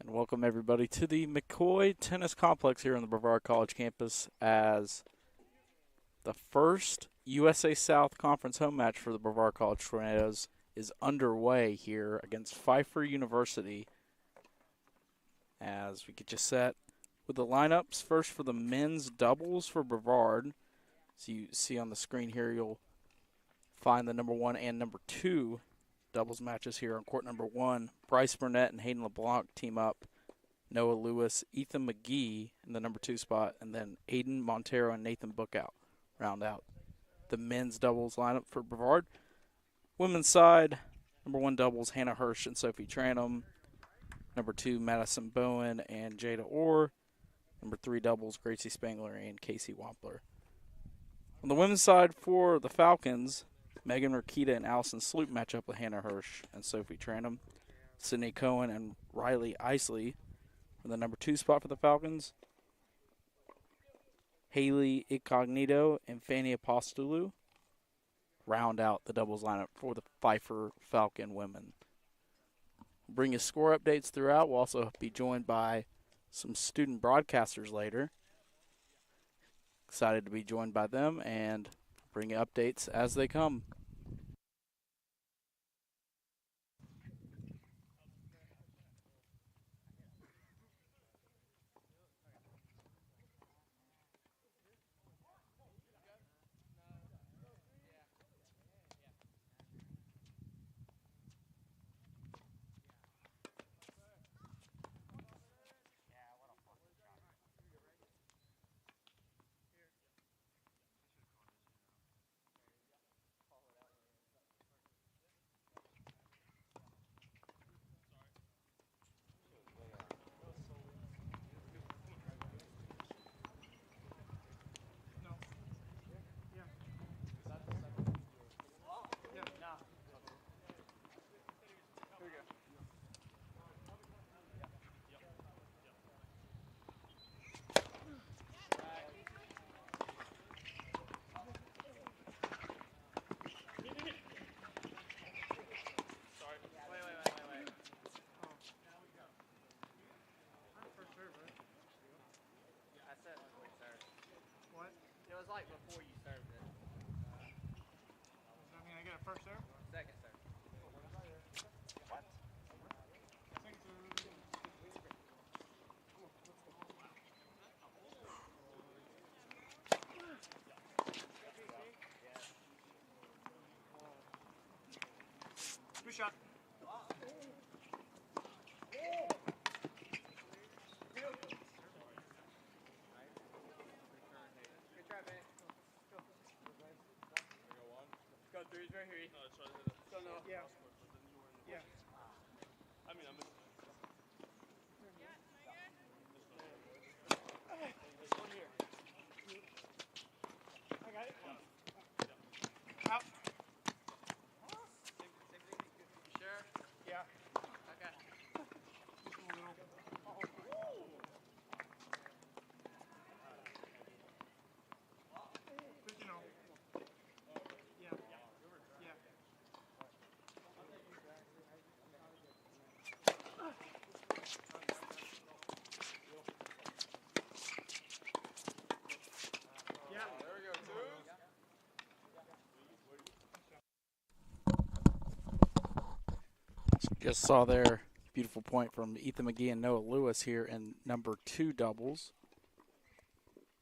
And welcome everybody to the McCoy Tennis Complex here on the Brevard College campus as the first USA South Conference home match for the Brevard College Tornadoes is underway here against Pfeiffer University as we get you set with the lineups. First for the men's doubles for Brevard. So you see on the screen here, you'll find the number 1 and number 2 doubles matches here on court number 1. Bryce Burnett and Hayden LeBlanc team up. Noah Lewis, Ethan McGee in the number 2 spot, and then Aiden Montero and Nathan Bookout round out the men's doubles lineup for Brevard. Women's side, number 1 doubles, Hannah Hirsch and Sophie Tranum. Number 2, Madison Bowen and Jada Orr. Number 3 doubles, Gracie Spangler and Casey Wampler. On the women's side for the Falcons, Megan Rakita and Allison Sloop match up with Hannah Hirsch and Sophie Tranum. Sydney Cohen and Riley Isley for the number 2 spot for the Falcons. Haley Incognito and Fanny Apostolou round out the doubles lineup for the Pfeiffer Falcon women. We'll bring you score updates throughout. We'll also be joined by some student broadcasters later. Excited to be joined by them and bring you updates as they come. It was like before you served it. I mean, I get a first serve? Second serve. What? Good shot. Good try, man. Go through, he's right here. Go, no. Yeah. Yeah. I mean, I'm One here. I got it. Out. Same thing. You sure? Yeah. Okay. Just a little. Just, you know. Yeah. Yeah. Yeah. There we go, two. Just saw their beautiful point from Ethan McGee and Noah Lewis here in number 2 doubles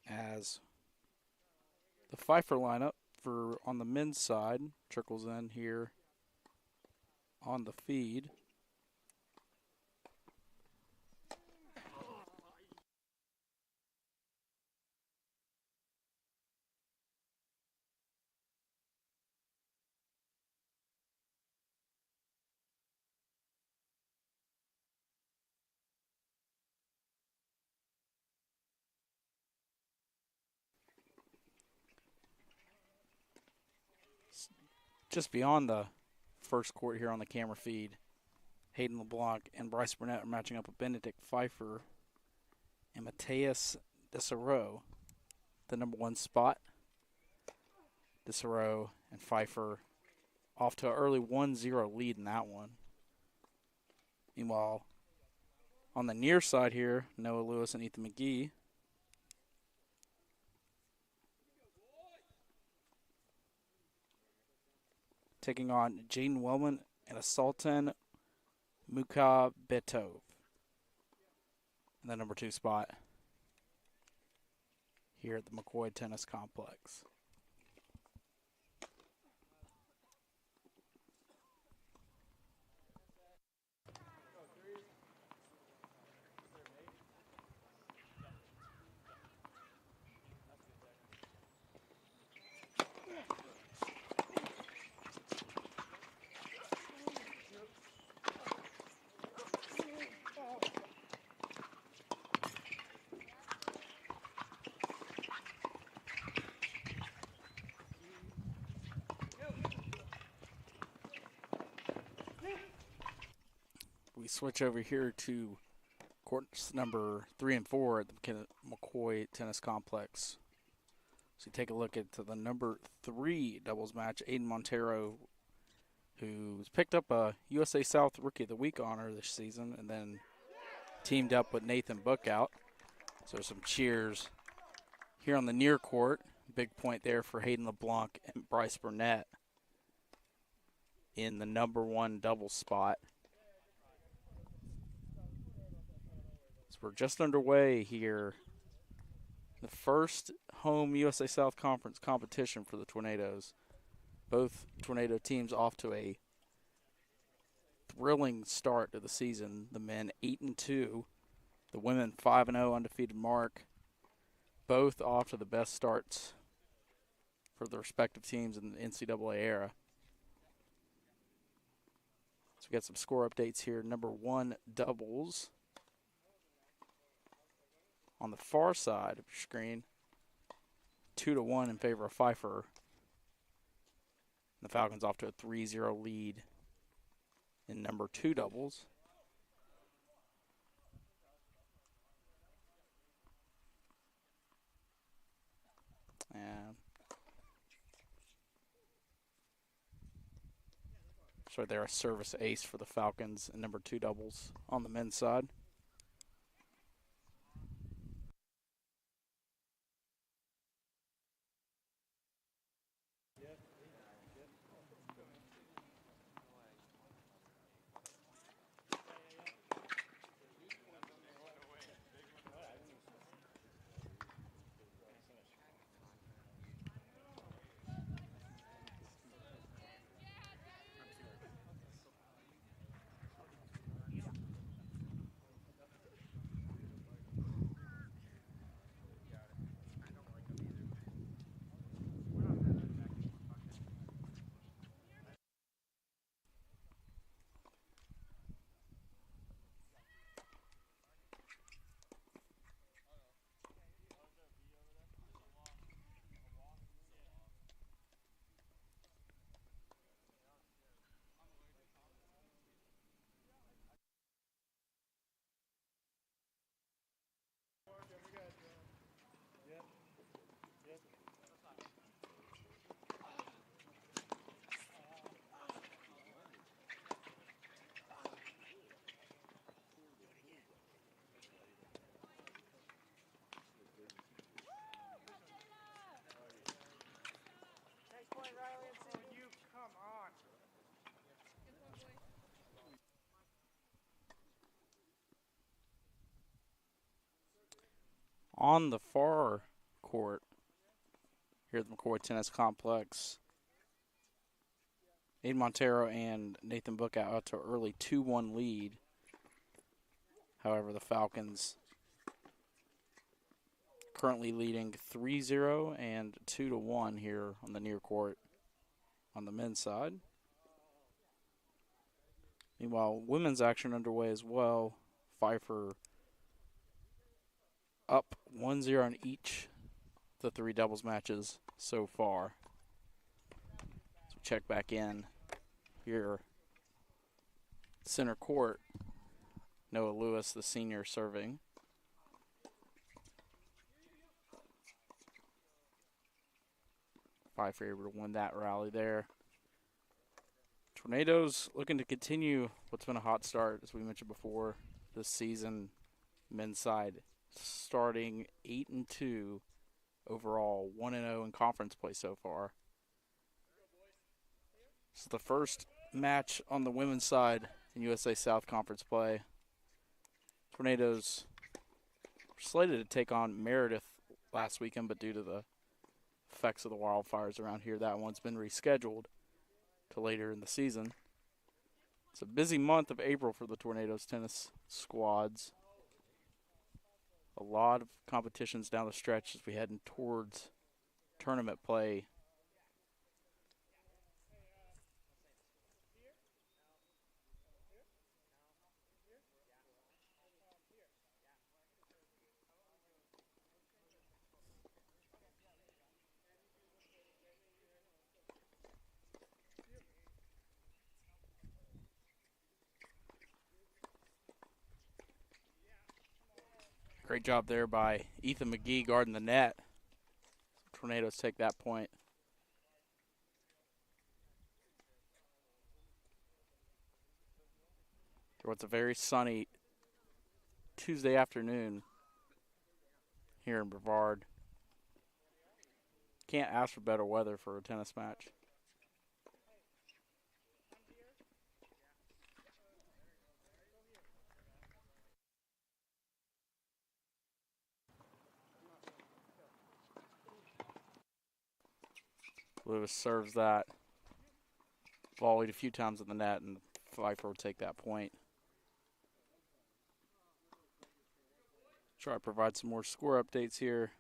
as the Pfeiffer lineup for on the men's side trickles in here on the feed. Just beyond the first court here on the camera feed, Hayden LeBlanc and Bryce Burnett are matching up with Benedict Pfeiffer and Mateus Desereau, the number 1 spot. Desereau and Pfeiffer off to an early 1-0 lead in that one. Meanwhile, On the near side here, Noah Lewis and Ethan McGee. Taking on Jaden Wellman and Sultan Mukabetov in the number 2 spot here at the McCoy Tennis Complex. We switch over here to courts number 3 and 4 at the McCoy Tennis Complex. So you take a look at the number 3 doubles match. Aiden Montero, who's picked up a USA South Rookie of the Week honor this season, and then teamed up with Nathan Bookout. So some cheers here on the near court. Big point there for Hayden LeBlanc and Bryce Burnett in the number 1 double spot. So we're just underway here. The first home USA South Conference competition for the Tornadoes. Both Tornado teams off to a thrilling start to the season. The men 8-2, the women 5-0 undefeated mark. Both off to the best starts for the respective teams in the NCAA era. So we got some score updates here. Number 1 doubles. On the far side of your screen, 2-1 in favor of Pfeiffer. The Falcons off to a 3-0 lead in number 2 doubles. And so they're a service ace for the Falcons in number 2 doubles on the men's side. On the far court here at the McCoy Tennis Complex, Aiden Montero and Nathan Bookout out to an early 2-1 lead. However, the Falcons currently leading 3-0 and 2-1 here on the near court on the men's side. Meanwhile, women's action underway as well. Pfeiffer up 1-0 in each of the 3 doubles matches so far. So check back in here. Center court, Noah Lewis, the senior, serving. Pfeiffer able to win that rally there. Tornadoes looking to continue what's been a hot start, as we mentioned before. this season. Men's side starting 8-2 overall, 1-0 in conference play so far. This is the first match on the women's side in USA South Conference play. Tornadoes were slated to take on Meredith last weekend, but due to the effects of the wildfires around here, that one's been rescheduled to later in the season. It's a busy month of April for the Tornadoes tennis squads. A lot of competitions down the stretch as we head towards tournament play. Great job there by Ethan McGee guarding the net. Tornadoes take that point. It's a very sunny Tuesday afternoon here in Brevard. Can't ask for better weather for a tennis match. Lewis serves that. Volleyed a few times in the net, and Pfeiffer will take that point. Try to provide some more score updates here.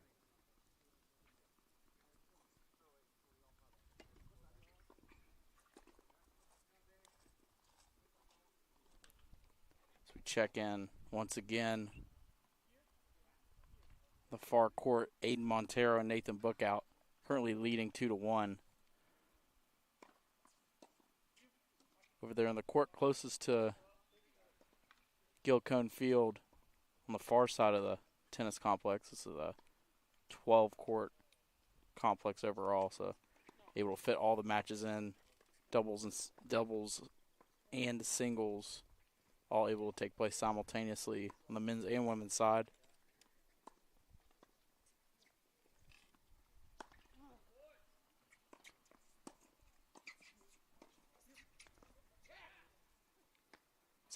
As we check in once again. The far court, Aiden Montero and Nathan Bookout currently leading 2-1. Over there on the court closest to Gil Cone Field on the far side of the tennis complex. This is a 12-court complex overall, so able to fit all the matches in, doubles and singles, all able to take place simultaneously on the men's and women's side.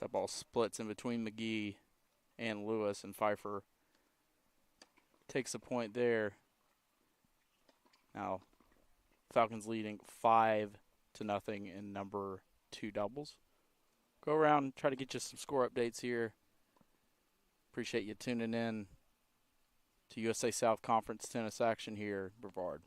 That ball splits in between McGee and Lewis, and Pfeiffer takes a point there. Now, Falcons leading 5-0 in number 2 doubles. Go around and try to get you some score updates here. Appreciate you tuning in to USA South Conference tennis action here at Brevard.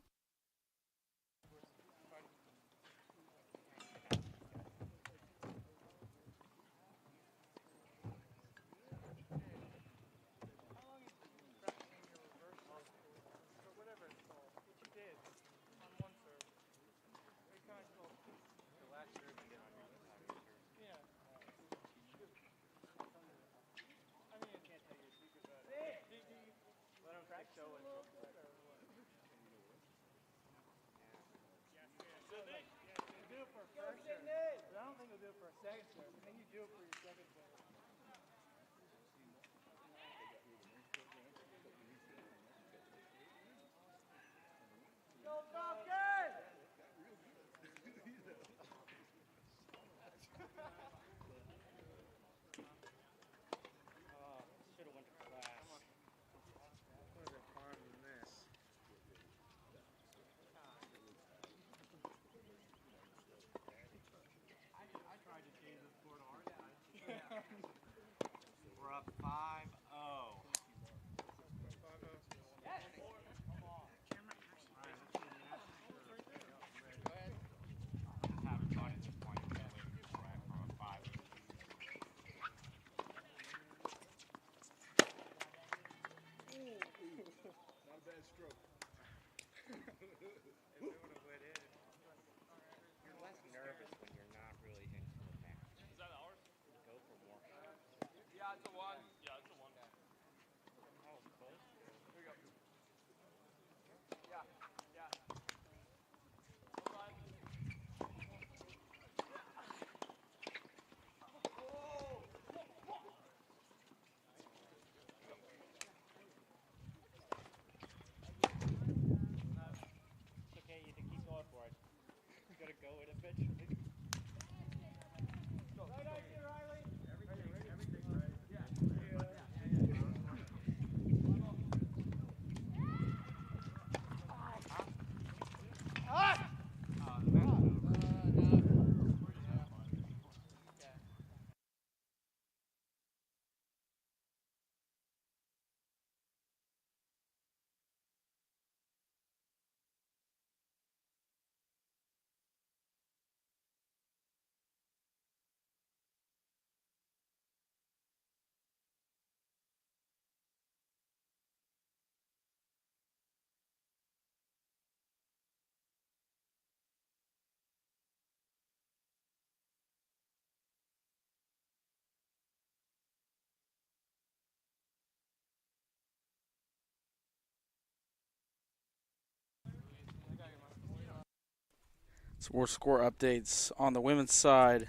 Some more score updates on the women's side.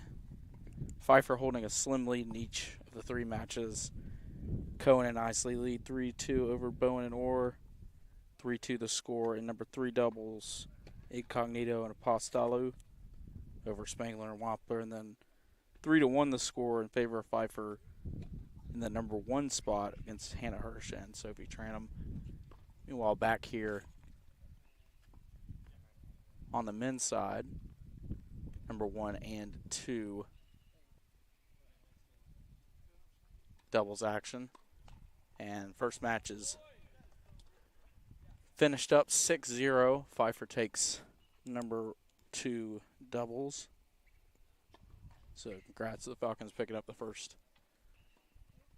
Pfeiffer holding a slim lead in each of the 3 matches. Cohen and Isley lead 3-2 over Bowen and Orr. 3-2 the score in number 3 doubles. Incognito and Apostolo over Spangler and Wampler. And then 3-1 the score in favor of Pfeiffer in the number 1 spot against Hannah Hirsch and Sophie Tranum. Meanwhile, back here on the men's side, number 1 and 2 doubles action. And first match is finished up 6-0. Pfeiffer takes number 2 doubles. So congrats to the Falcons picking up the first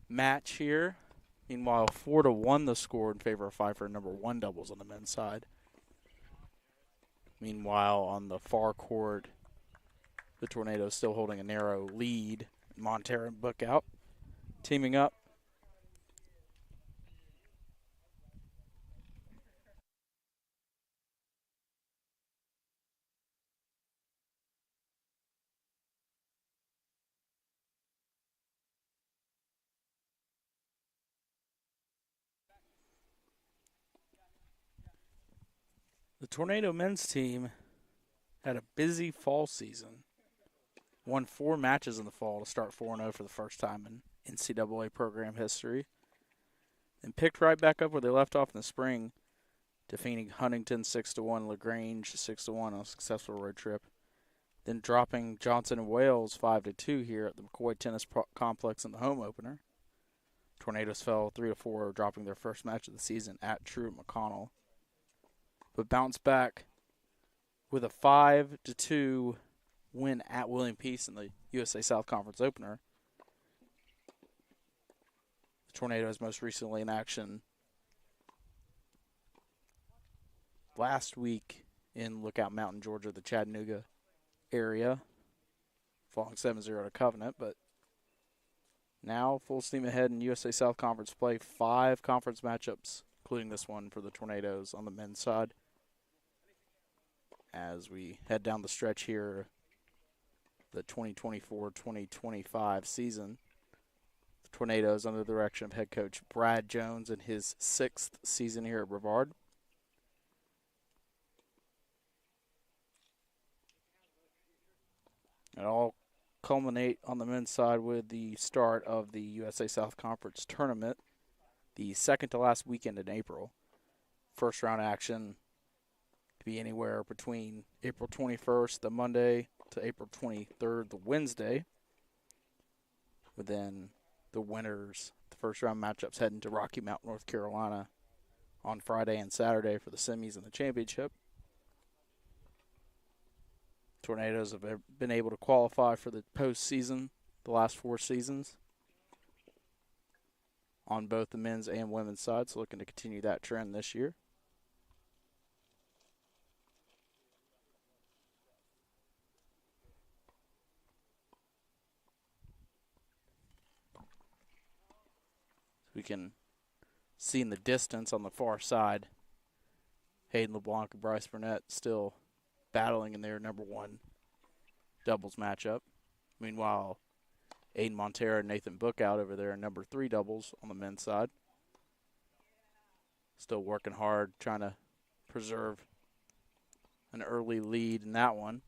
match here. Meanwhile, 4-1 the score in favor of Pfeiffer, number 1 doubles on the men's side. Meanwhile, on the far court, the Tornadoes still holding a narrow lead. Montero and Bookout teaming up. The Tornado men's team had a busy fall season. Won 4 matches in the fall to start 4-0 for the first time in NCAA program history. And picked right back up where they left off in the spring, defeating Huntington 6-1, LaGrange 6-1 on a successful road trip. Then dropping Johnson and Wales 5-2 here at the McCoy Tennis Complex in the home opener. Tornadoes fell 3-4, dropping their first match of the season at Truett McConnell, but bounced back with a 5-2 win at William Peace in the USA South Conference opener. The Tornadoes most recently in action last week in Lookout Mountain, Georgia, the Chattanooga area, falling 7-0 to Covenant, but now full steam ahead in USA South Conference play. 5 conference matchups, including this one for the Tornadoes on the men's side. As we head down the stretch here, the 2024-2025 season, the Tornadoes under the direction of head coach Brad Jones in his 6th season here at Brevard. It all culminate on the men's side with the start of the USA South Conference tournament, the second to last weekend in April. First round action could be anywhere between April 21st, the Monday, to April 23rd, the Wednesday. With then the winners, the first round matchups heading to Rocky Mount, North Carolina on Friday and Saturday for the semis and the championship. Tornadoes have been able to qualify for the postseason the last 4 seasons on both the men's and women's sides, looking to continue that trend this year. We can see in the distance on the far side, Hayden LeBlanc and Bryce Burnett still battling in their number 1 doubles matchup. Meanwhile, Aiden Montero and Nathan Bookout over there in number 3 doubles on the men's side. Still working hard, trying to preserve an early lead in that one.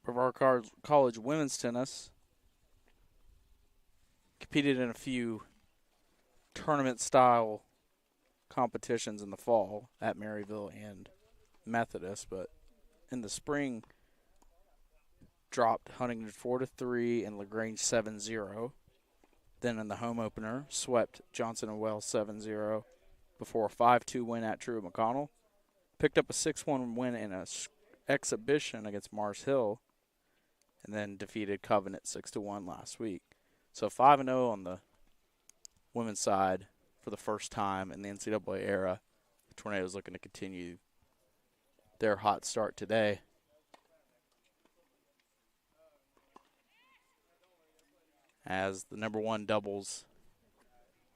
Brevard College women's tennis competed in a few tournament-style competitions in the fall at Maryville and Methodist, but in the spring dropped Huntington 4-3 and LaGrange 7-0. Then in the home opener, swept Johnson and Wells 7-0 before a 5-2 win at Truett McConnell. Picked up a 6-1 win in an exhibition against Mars Hill, and then defeated Covenant 6-1 last week. So 5-0 on the women's side for the first time in the NCAA era. The Tornadoes looking to continue their hot start today. As the number 1 doubles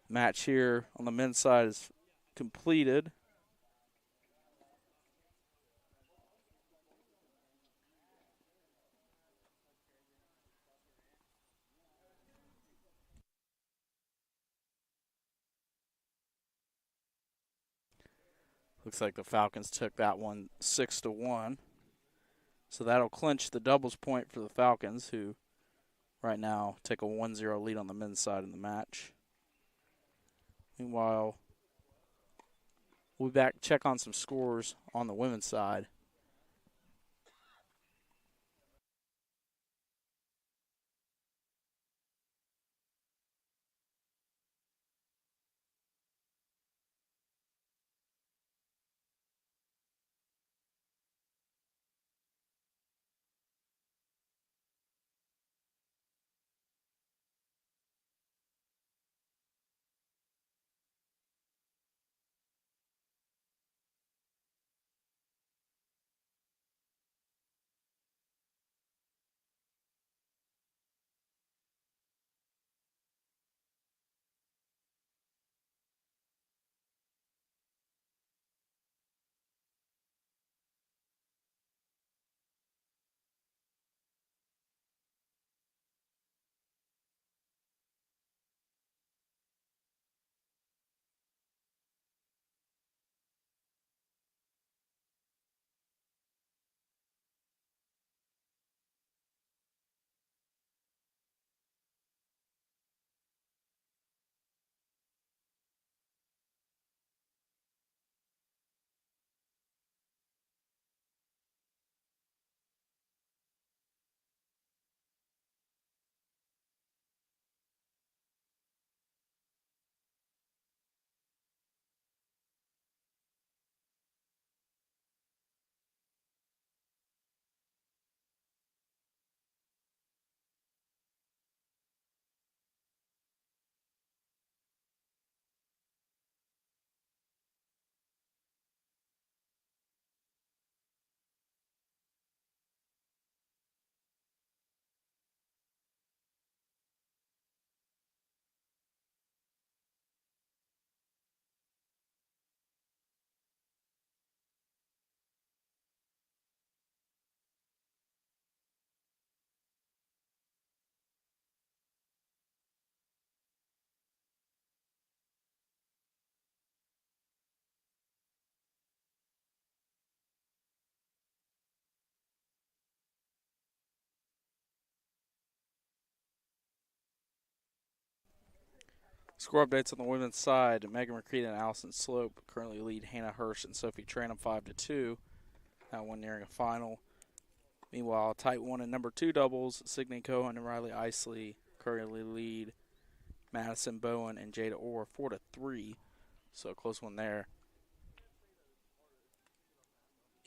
match here on the men's side is completed. Looks like the Falcons took that one 6-1. So that'll clinch the doubles point for the Falcons, who right now take a 1-0 lead on the men's side in the match. Meanwhile, we'll be back, check on some scores on the women's side. Score updates on the women's side. Megan McCready and Allison Slope currently lead Hannah Hirsch and Sophie Tranum 5-2. That one nearing a final. Meanwhile, tight one and number 2 doubles. Signe Cohen and Riley Isley currently lead Madison Bowen and Jada Orr 4-3. So a close one there.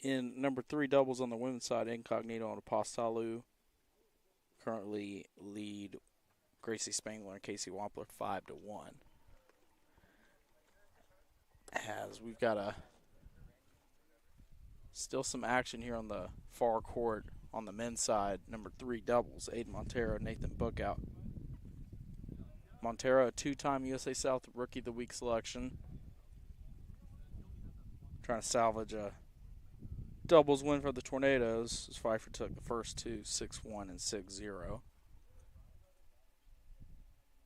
In number 3 doubles on the women's side, Incognito and Apostalu currently lead Gracie Spangler and Casey Wampler 5-1. As we've got still some action here on the far court on the men's side. Number 3 doubles, Aiden Montero, Nathan Bookout. Montero, a 2-time USA South Rookie of the Week selection. Trying to salvage a doubles win for the Tornadoes, as Pfeiffer took the first two, 6-1 and 6-0.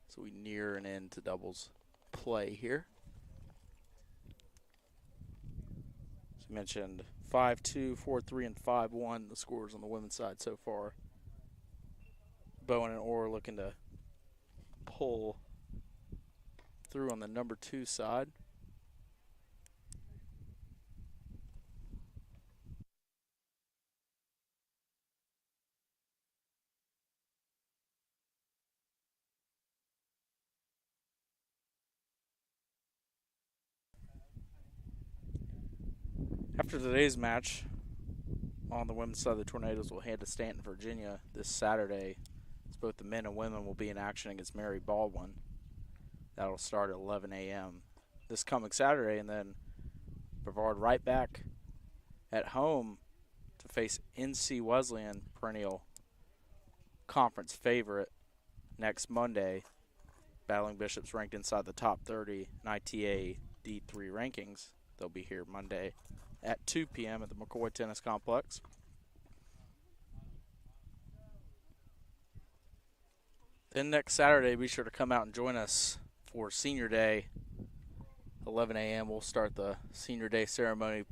So we near an end to doubles play here. As we mentioned, 5-2, 4-3, and 5-1 the scores on the women's side so far. Bowen and Orr looking to pull through on the number 2 side. After today's match, on the women's side, the Tornadoes will head to Stanton, Virginia this Saturday. As both the men and women will be in action against Mary Baldwin. That'll start at 11 a.m. this coming Saturday, and then Brevard right back at home to face NC Wesleyan, perennial conference favorite, next Monday. Battling Bishops ranked inside the top 30 in ITA D3 rankings. They'll be here Monday at 2 p.m. at the McCoy Tennis Complex. Then next Saturday, be sure to come out and join us for Senior Day 11 a.m. We'll start the senior day ceremony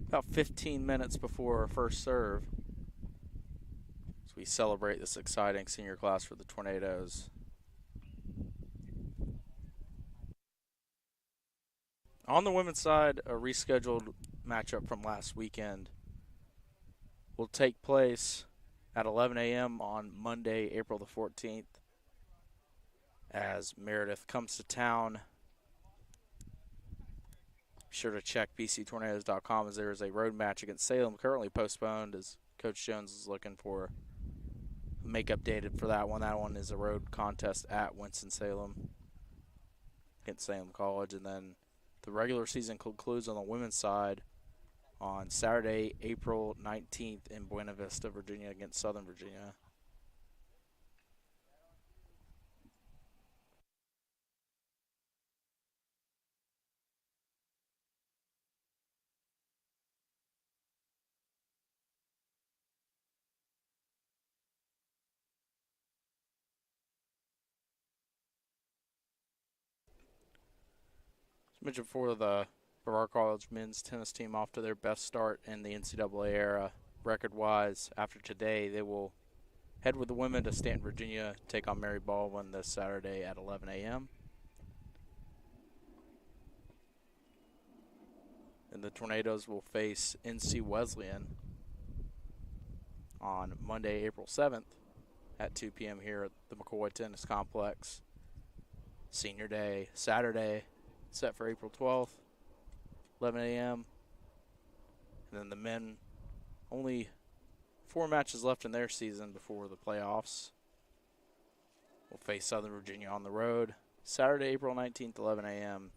about 15 minutes before our first serve as we celebrate this exciting senior class for the Tornadoes. On the women's side, a rescheduled matchup from last weekend will take place at 11 a.m. on Monday, April the 14th, as Meredith comes to town. Be sure to check bctornadoes.com as there is a road match against Salem currently postponed as Coach Jones is looking for a makeup dated for that one. That one is a road contest at Winston-Salem against Salem College. And then the regular season concludes on the women's side on Saturday, April 19th in Buena Vista, Virginia against Southern Virginia. As mentioned before, the Brevard College men's tennis team off to their best start in the NCAA era record-wise. After today, they will head with the women to Stanton, Virginia, take on Mary Baldwin this Saturday at 11 a.m. And the Tornadoes will face NC Wesleyan on Monday, April 7th at 2 p.m. here at the McCoy Tennis Complex. Senior Day, Saturday, set for April 12th, 11 a.m. And then the men, only 4 matches left in their season before the playoffs. We'll face Southern Virginia on the road, Saturday, April 19th, 11 a.m.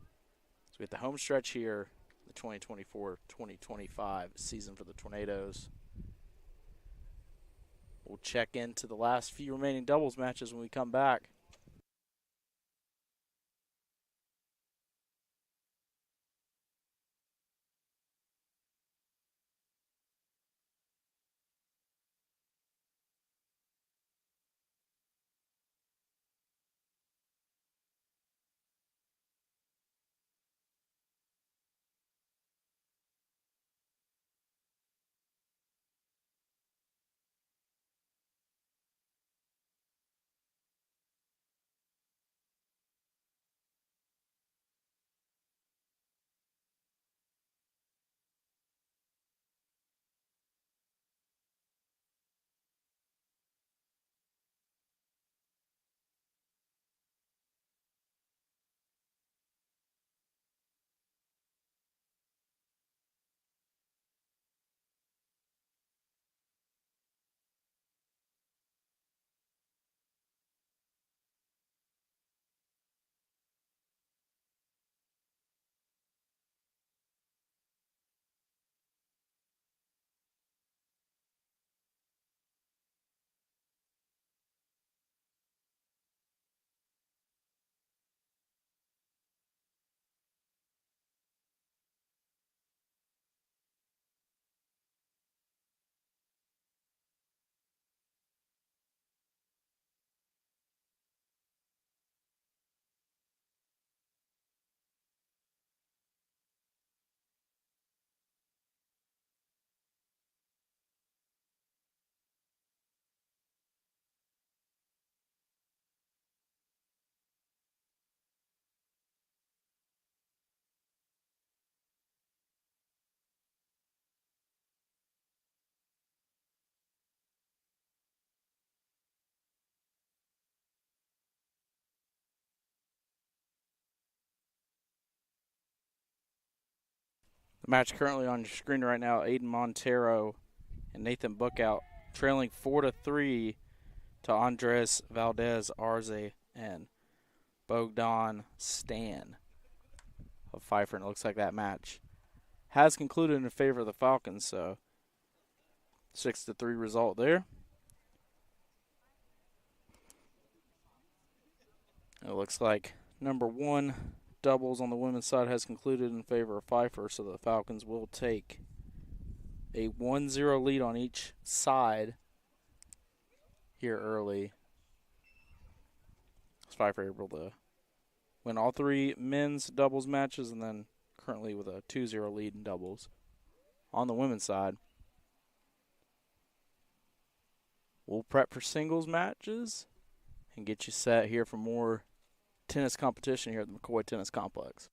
So we have the home stretch here, the 2024-2025 season for the Tornadoes. We'll check into the last few remaining doubles matches when we come back. The match currently on your screen right now, Aiden Montero and Nathan Bookout trailing 4-3 to Andres Valdez Arze and Bogdan Stan of Pfeiffer. And it looks like that match has concluded in favor of the Falcons, so 6-3 result there. It looks like number 1 doubles on the women's side has concluded in favor of Pfeiffer, so the Falcons will take a 1-0 lead on each side here early. Pfeiffer able to win all 3 men's doubles matches, and then currently with a 2-0 lead in doubles. On the women's side, we'll prep for singles matches and get you set here for more tennis competition here at the McCoy Tennis Complex.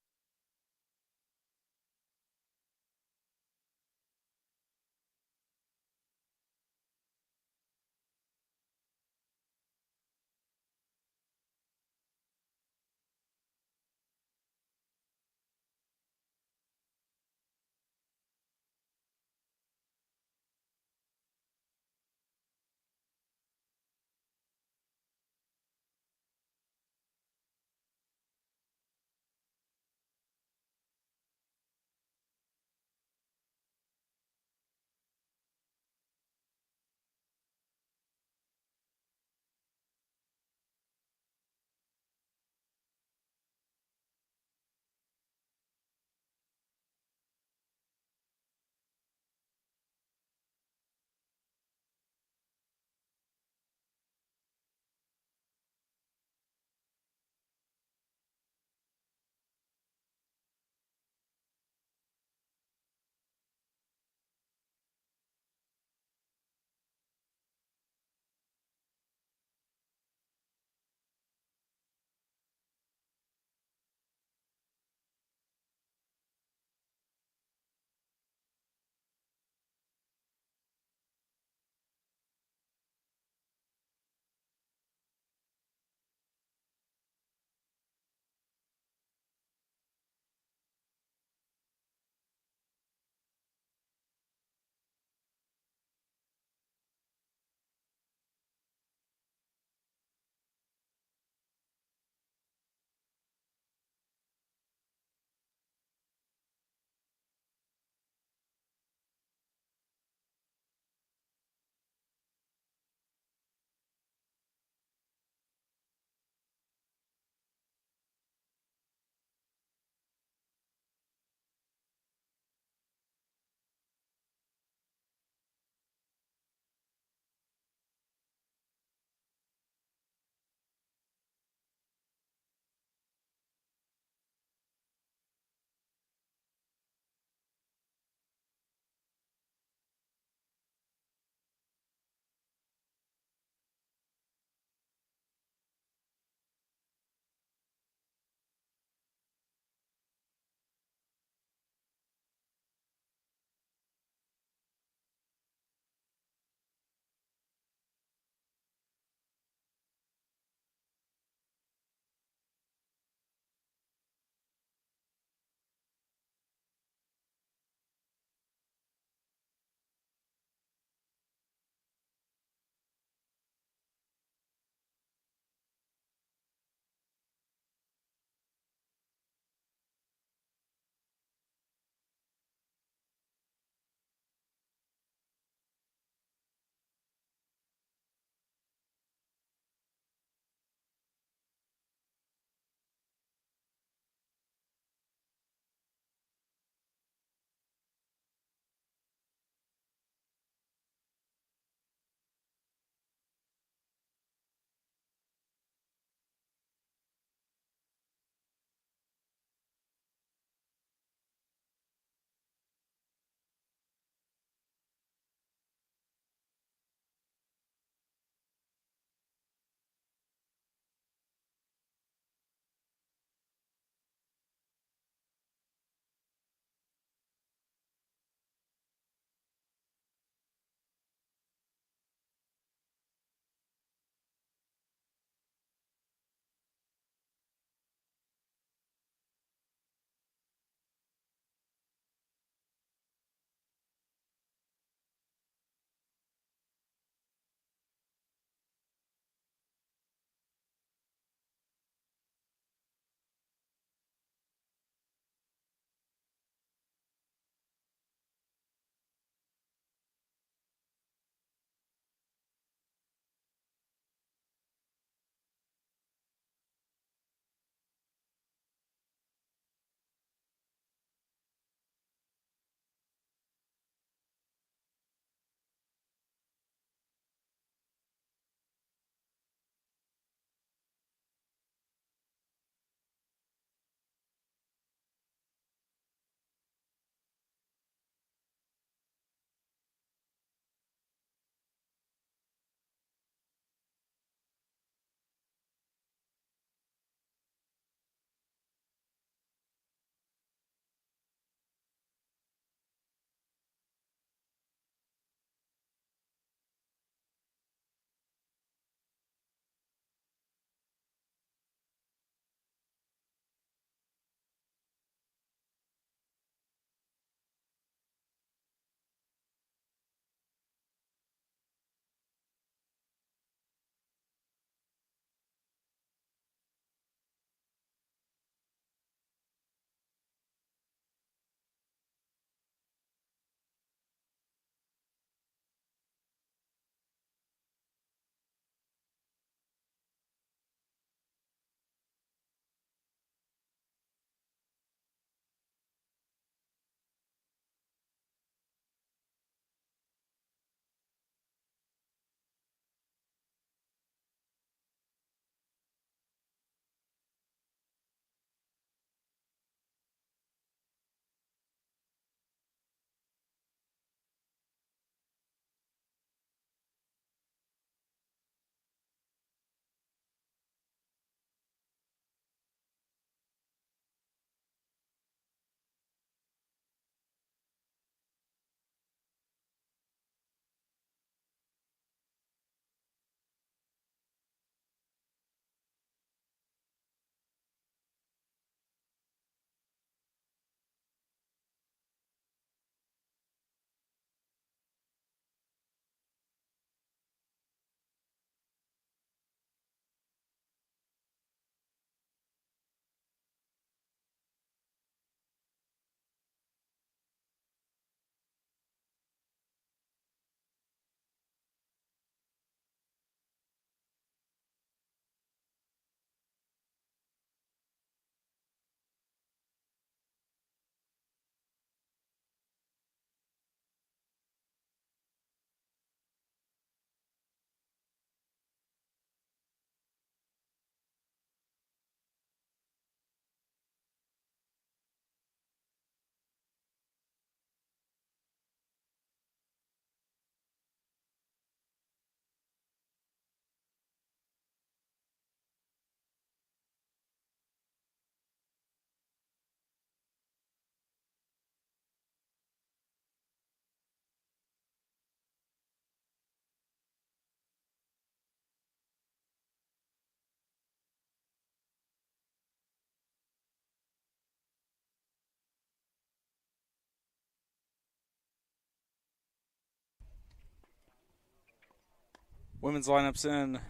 Women's lineups in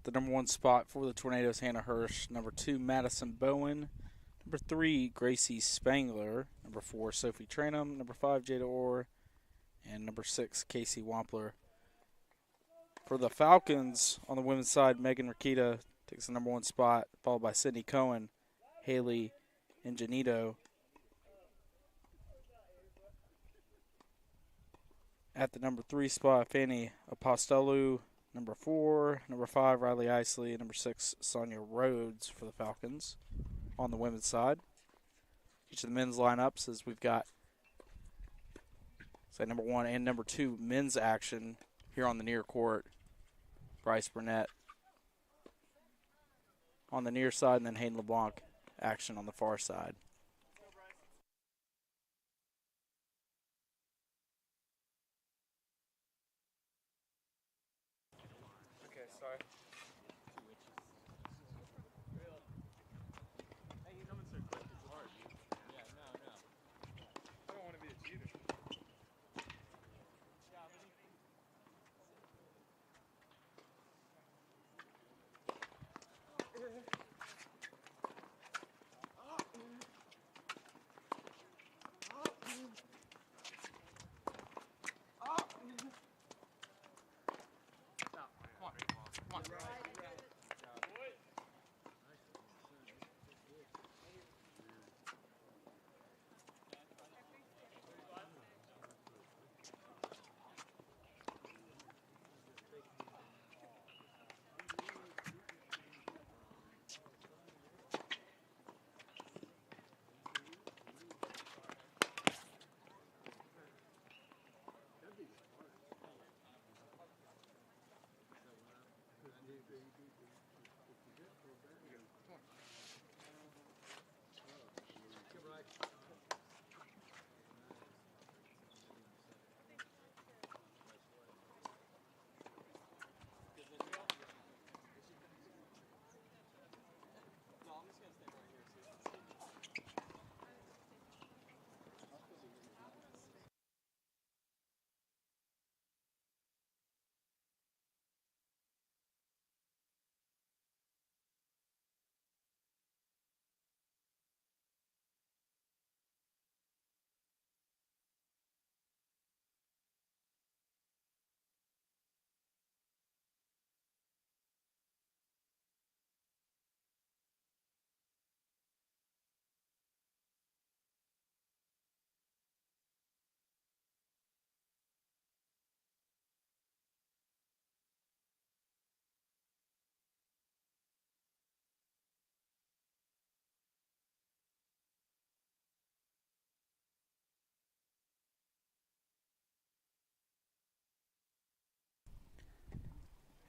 the number 1 spot for the Tornadoes, Hannah Hirsch. Number 2, Madison Bowen. Number 3, Gracie Spangler. Number 4, Sophie Tranum. Number 5, Jada Orr. And number 6, Casey Wampler. For the Falcons, on the women's side, Megan Rakita takes the number 1 spot, followed by Sydney Cohen, Haley Ingenito. At the number 3 spot, Fanny Apostolou. Number 4, number 5, Riley Isley. And number 6, Sonia Rhodes for the Falcons on the women's side. Each of the men's lineups is we've got, say, number 1 and number 2 men's action here on the near court. Bryce Burnett on the near side, and then Hayden LeBlanc action on the far side. Okay, sorry. Hey, he's coming so quick, it's hard. Yeah, no. I don't want to be a cheater.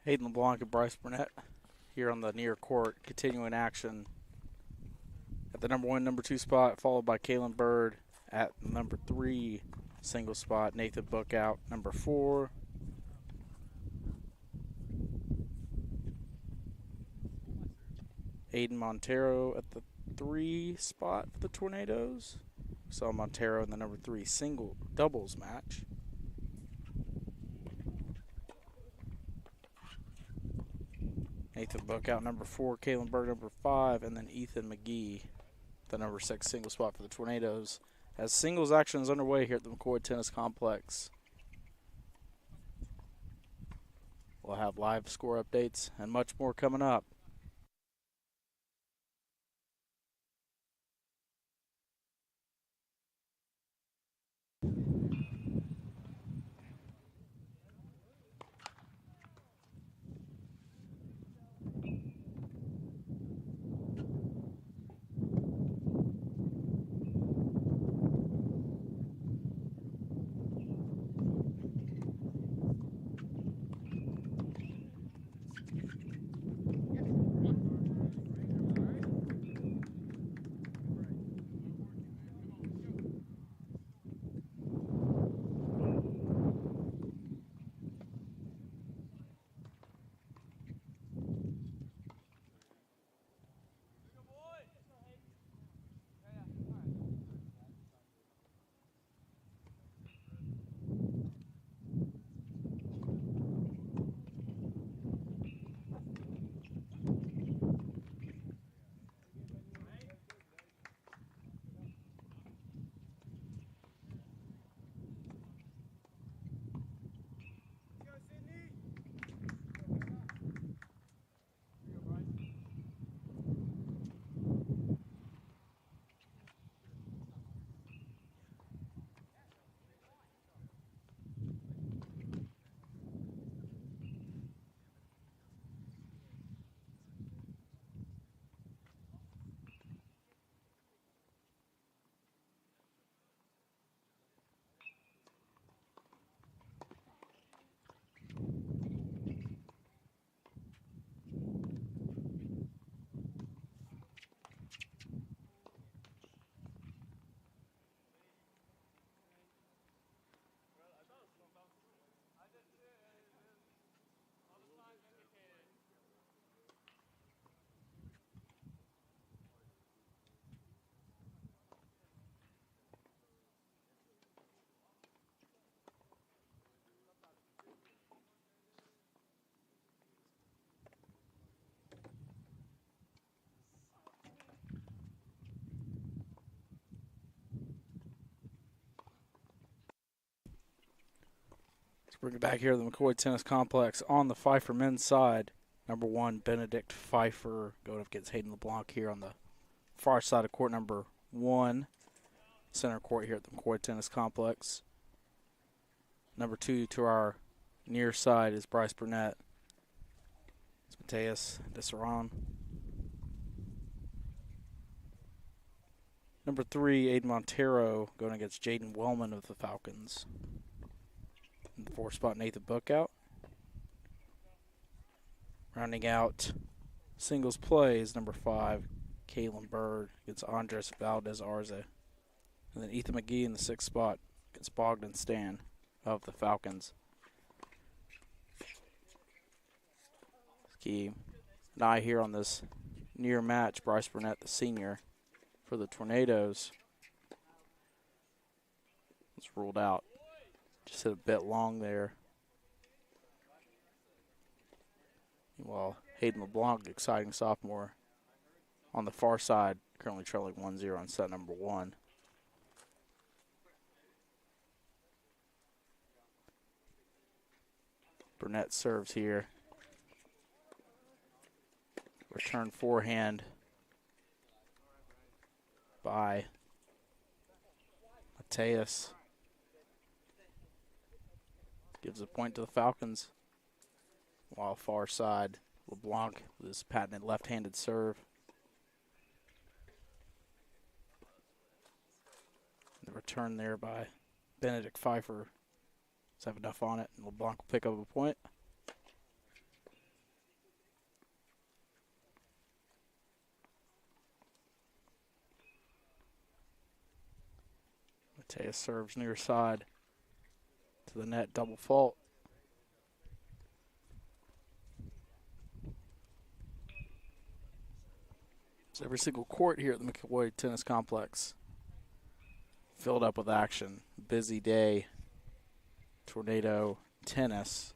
Hayden LeBlanc and Bryce Burnett here on the near court, continuing action at the number 1, number 2 spot, followed by Kaylin Bird at number 3 single spot. Nathan Bookout, number 4. Aiden Montero at the 3 spot for the Tornadoes. We saw Montero in the number 3 single doubles match. Nathan Bookout, number 4. Kaylin Bird, number 5. And then Ethan McGee, the number 6 single spot for the Tornadoes. As singles action is underway here at the McCoy Tennis Complex. We'll have live score updates and much more coming up. Bring it back here to the McCoy Tennis Complex on the Pfeiffer men's side. Number 1, Benedict Pfeiffer going up against Hayden LeBlanc here on the far side of court number 1. Center court here at the McCoy Tennis Complex. Number 2 to our near side is Bryce Burnett. It's Mateus Deseron. Number 3, Aiden Montero going against Jaden Wellman of the Falcons. In the 4 spot, Nathan Bookout. Rounding out singles play is number 5, Kalen Bird against Andres Valdez Arze. And then Ethan McGee in the 6th spot against Bogdan Stan of the Falcons. Key an eye here on this near match. Bryce Burnett, the senior, for the Tornadoes. It's ruled out. Just hit a bit long there. Well, Hayden LeBlanc, exciting sophomore, on the far side, currently trailing 1-0 on set number 1. Burnett serves here. Return forehand by Mateus. Gives a point to the Falcons. While far side, LeBlanc with his patented left-handed serve. The return there by Benedict Pfeiffer. Does have enough on it, and LeBlanc will pick up a point. Mateus serves near side to the net, double fault. So every single court here at the McCoy Tennis Complex filled up with action. Busy day. Tornado tennis.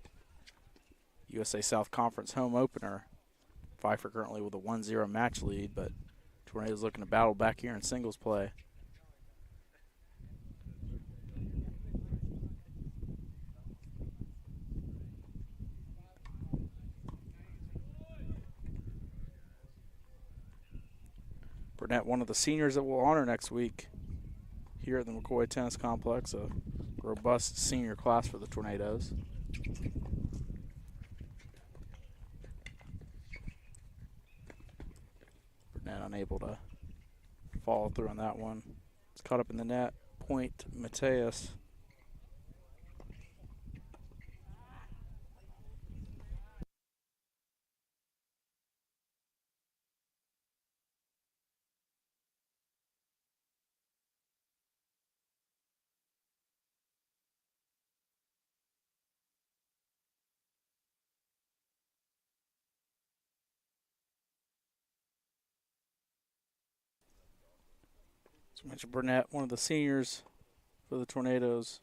USA South Conference home opener. Pfeiffer currently with a 1-0 match lead, but Tornado's looking to battle back here in singles play. Burnett, one of the seniors that we'll honor next week here at the McCoy Tennis Complex. A robust senior class for the Tornadoes. Burnett unable to follow through on that one. It's caught up in the net. Point Mateus. As mentioned, Burnett, one of the seniors for the Tornadoes.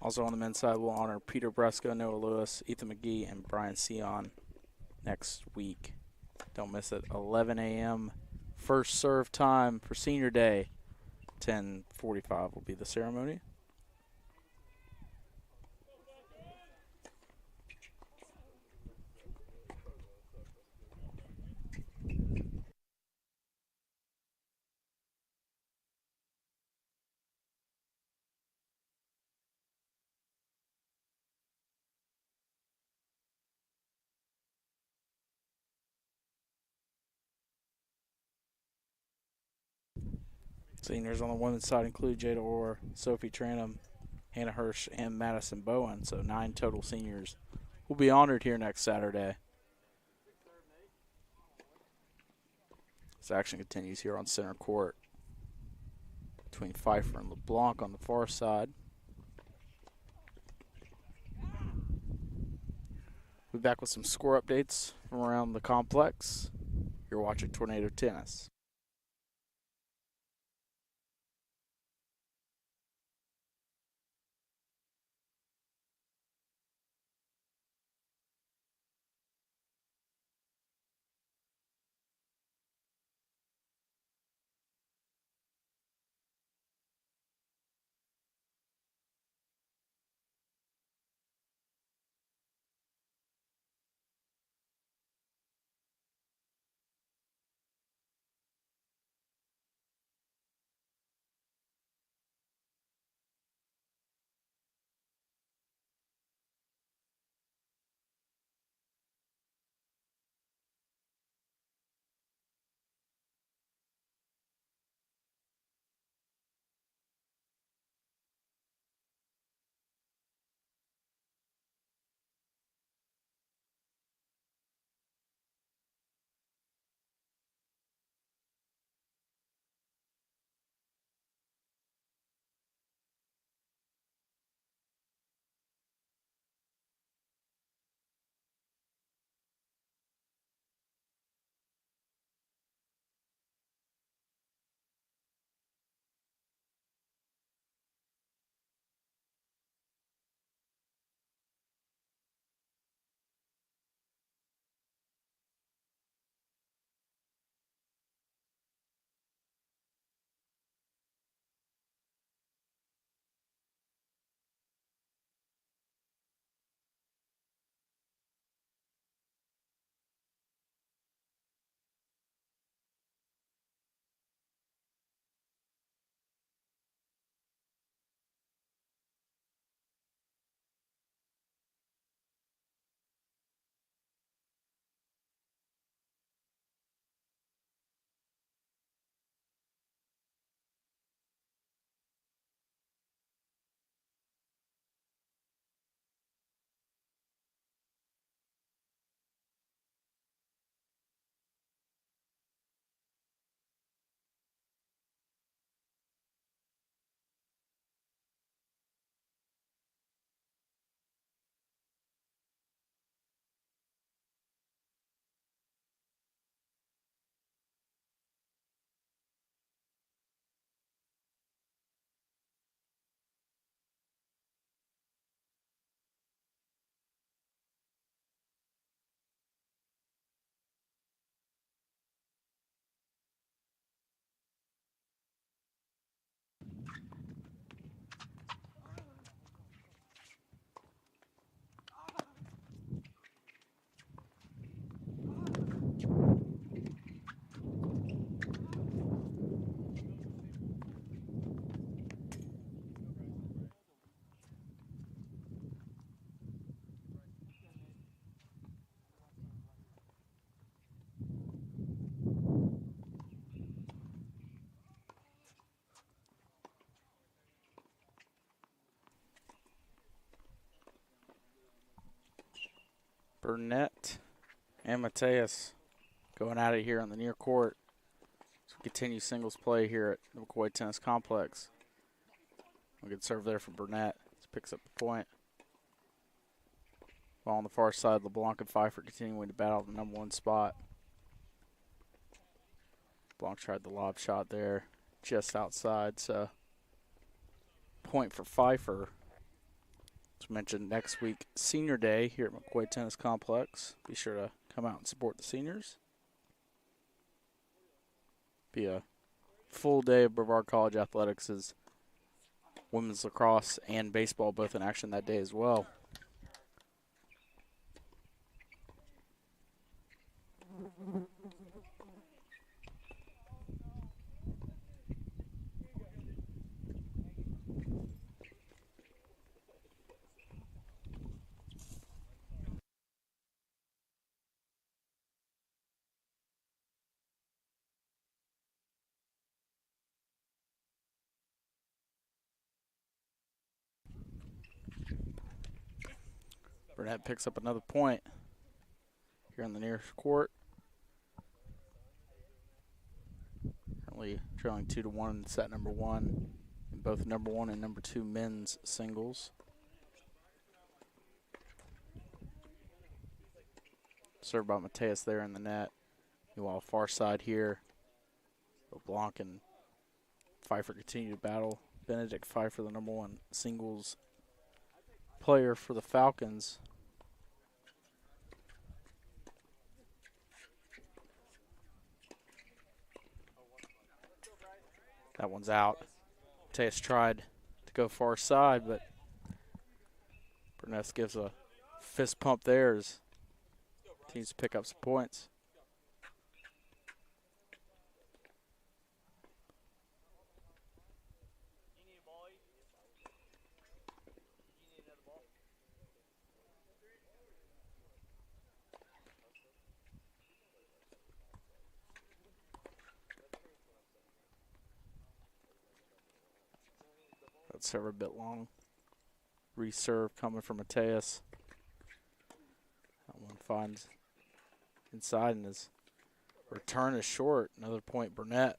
Also on the men's side, we'll honor Peter Bresco, Noah Lewis, Ethan McGee, and Brian Sion next week. Don't miss it. 11 a.m. first serve time for senior day. 10:45 will be the ceremony. Seniors on the women's side include Jada Orr, Sophie Tranum, Hannah Hirsch, and Madison Bowen. So 9 total seniors will be honored here next Saturday. This action continues here on center court between Pfeiffer and LeBlanc on the far side. We'll be back with some score updates from around the complex. You're watching Tornado Tennis. Burnett and Mateus going at it here on the near court. So we continue singles play here at the McCoy Tennis Complex. A good serve there from Burnett. He picks up the point. While on the far side, LeBlanc and Pfeiffer continuing to battle the number 1 spot. LeBlanc tried the lob shot there, just outside. So point for Pfeiffer. As mentioned, next week, Senior Day here at McCoy Tennis Complex. Be sure to come out and support the seniors. Be a full day of Brevard College athletics as women's lacrosse and baseball both in action that day as well. Burnett picks up another point here in the near court. Currently trailing 2-1 in set number 1 in both number 1 and number 2 men's singles. Served by Mateus there in the net. Meanwhile, far side here, LeBlanc and Pfeiffer continue to battle. Benedict Pfeiffer, the number 1 singles player for the Falcons. That one's out. Mateus tried to go far side, but Burnett gives a fist pump there as teams pick up some points. That serve a bit long. Reserve coming from Mateus. That one finds inside and his return is short. Another point, Burnett.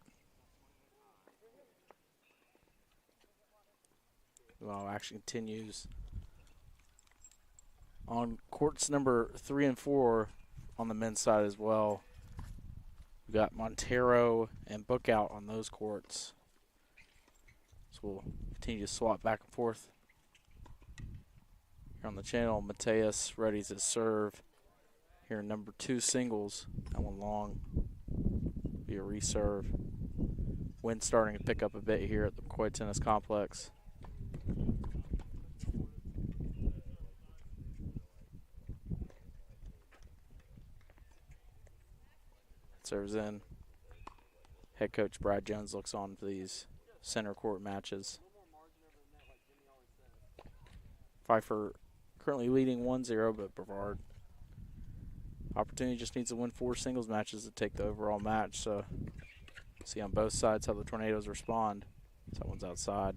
Well, action continues on courts number 3 and 4 on the men's side as well. We've got Montero and Bookout on those courts. So we'll continue to swap back and forth here on the channel. Mateus readies his serve here in number 2 singles. That one long. Be a reserve. Wind starting to pick up a bit here at the McCoy Tennis Complex. Serves in. Head coach Brad Jones looks on for these center court matches. Pfeiffer currently leading 1-0, but Brevard opportunity just needs to win 4 singles matches to take the overall match. So see on both sides how the Tornadoes respond. That one's outside.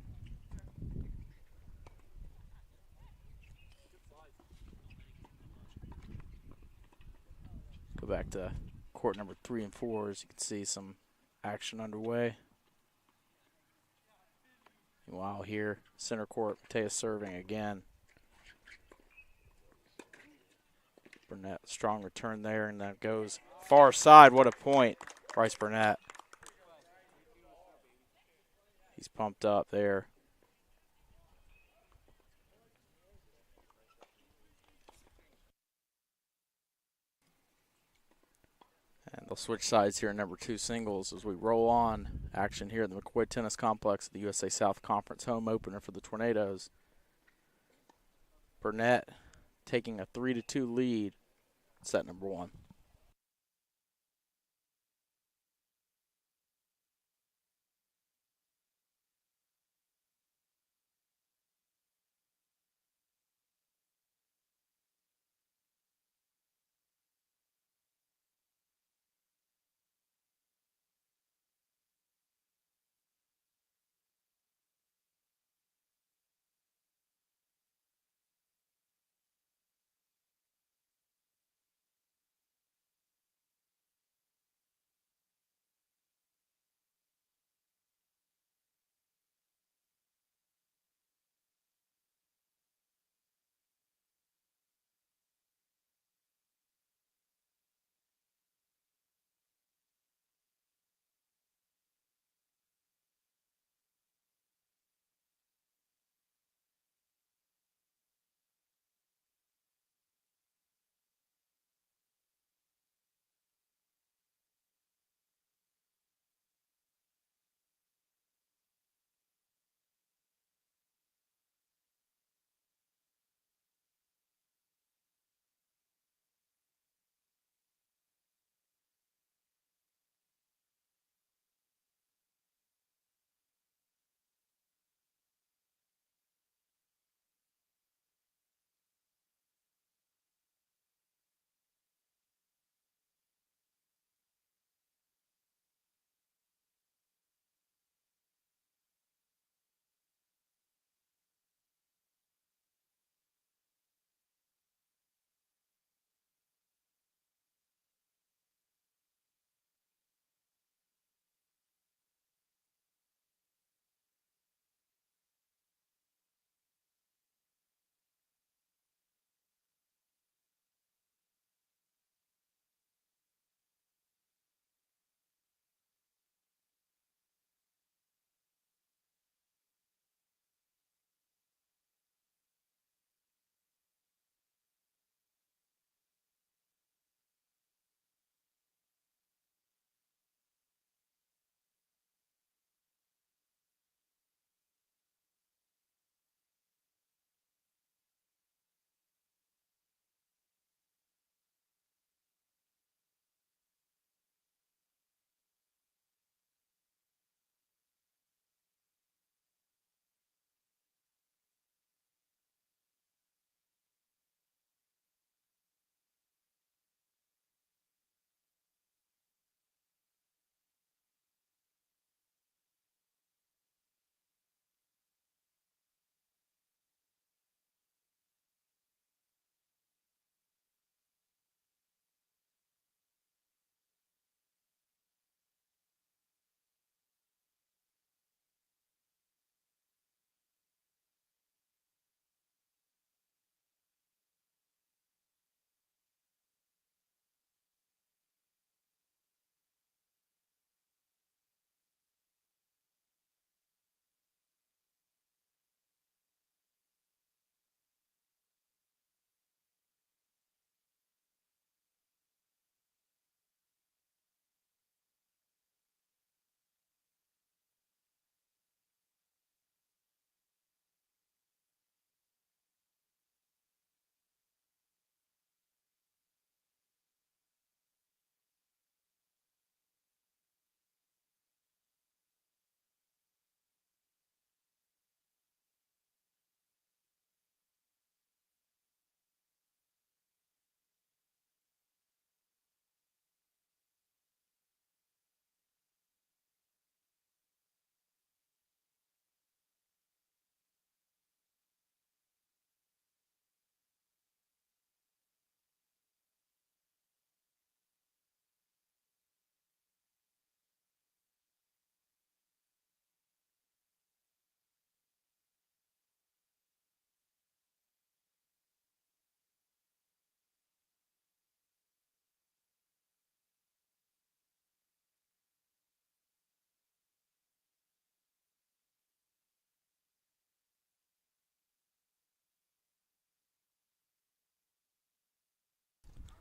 Go back to court number 3 and 4 as you can see some action underway. Meanwhile here, center court, Mateus serving again. Burnett, strong return there, and that goes far side. What a point, Bryce Burnett. He's pumped up there. And they'll switch sides here in number 2 singles as we roll on action here at the McCoy Tennis Complex, the USA South Conference home opener for the Tornadoes. Burnett taking a 3-2 lead, set number 1.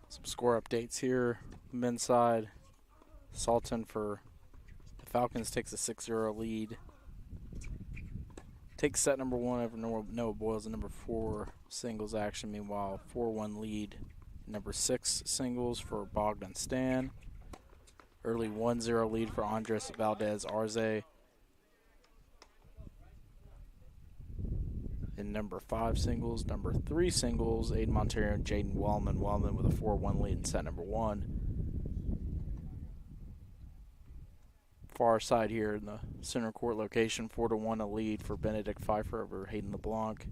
Some score updates here. Men's side, Salton for the Falcons takes a 6-0 lead. Takes set number 1 over Noah Boyles in number 4 singles action. Meanwhile, 4-1 lead. Number 6 singles for Bogdan Stan. Early 1-0 lead for Andres Valdez Arze. In number 5 singles. Number 3 singles, Aiden Montero and Jaden Wallman. Wallman with a 4-1 lead in set number 1. Far side here in the center court location, 4-1 a lead for Benedict Pfeiffer over Hayden LeBlanc.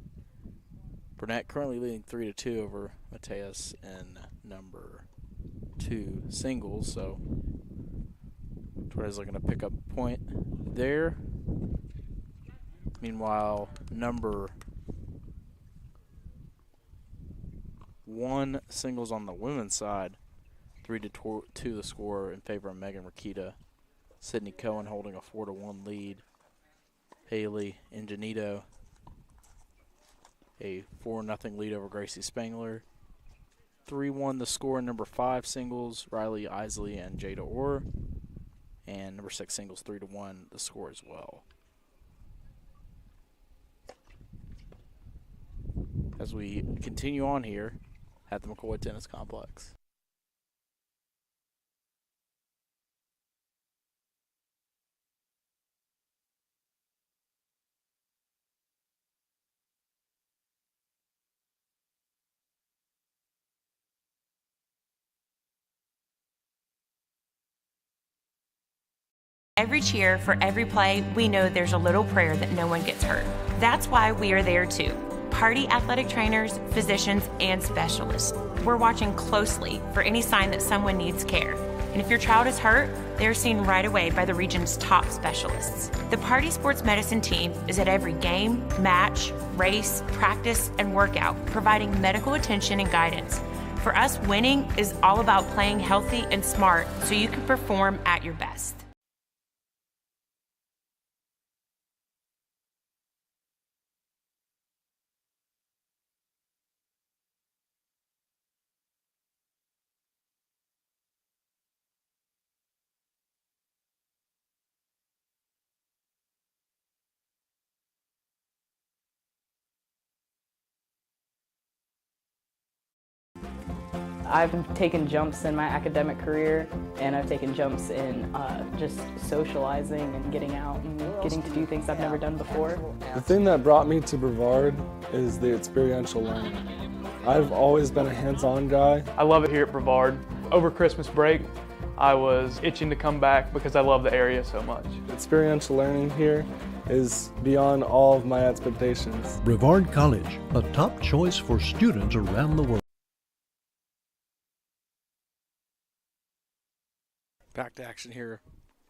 Burnett currently leading 3-2 over Mateus in number 2 singles, so Torres looking to pick up a point there. Meanwhile, number 1 singles on the women's side, 3-2 the score in favor of Megan Rakita. Sydney Cohen holding a 4-1 lead. Haley Ingenito, a 4-0 lead over Gracie Spangler. 3-1 the score in number 5 singles, Riley Isley and Jada Orr. And number 6 singles, 3-1 the score as well. As we continue on here at the McCoy Tennis Complex. Every cheer, for every play, we know there's a little prayer that no one gets hurt. That's why we are there too. Party athletic trainers, physicians, and specialists. We're watching closely for any sign that someone needs care. And if your child is hurt, they're seen right away by the region's top specialists. The Party Sports Medicine team is at every game, match, race, practice, and workout, providing medical attention and guidance. For us, winning is all about playing healthy and smart so you can perform at your best. I've taken jumps in my academic career, and I've taken jumps in just socializing and getting out and getting to do things I've never done before. The thing that brought me to Brevard is the experiential learning. I've always been a hands-on guy. I love it here at Brevard. Over Christmas break, I was itching to come back because I love the area so much. Experiential learning here is beyond all of my expectations. Brevard College, a top choice for students around the world. Back to action here.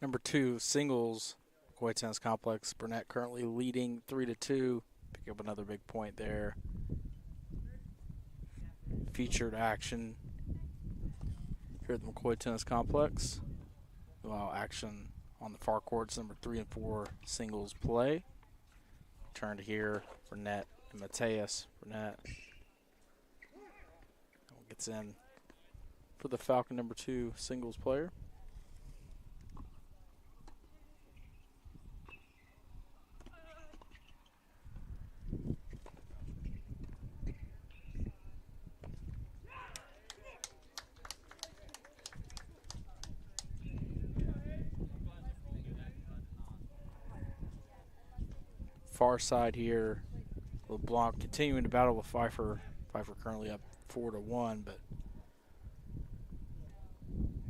Number 2 singles, McCoy Tennis Complex. Burnett currently leading 3-2. Pick up another big point there. Featured action here at the McCoy Tennis Complex. While action on the far courts, number 3 and 4 singles play. Turn to here, Burnett and Mateus. Burnett gets in for the Falcon number 2 singles player. Far side here, LeBlanc continuing to battle with Pfeiffer. Pfeiffer currently up 4-1, but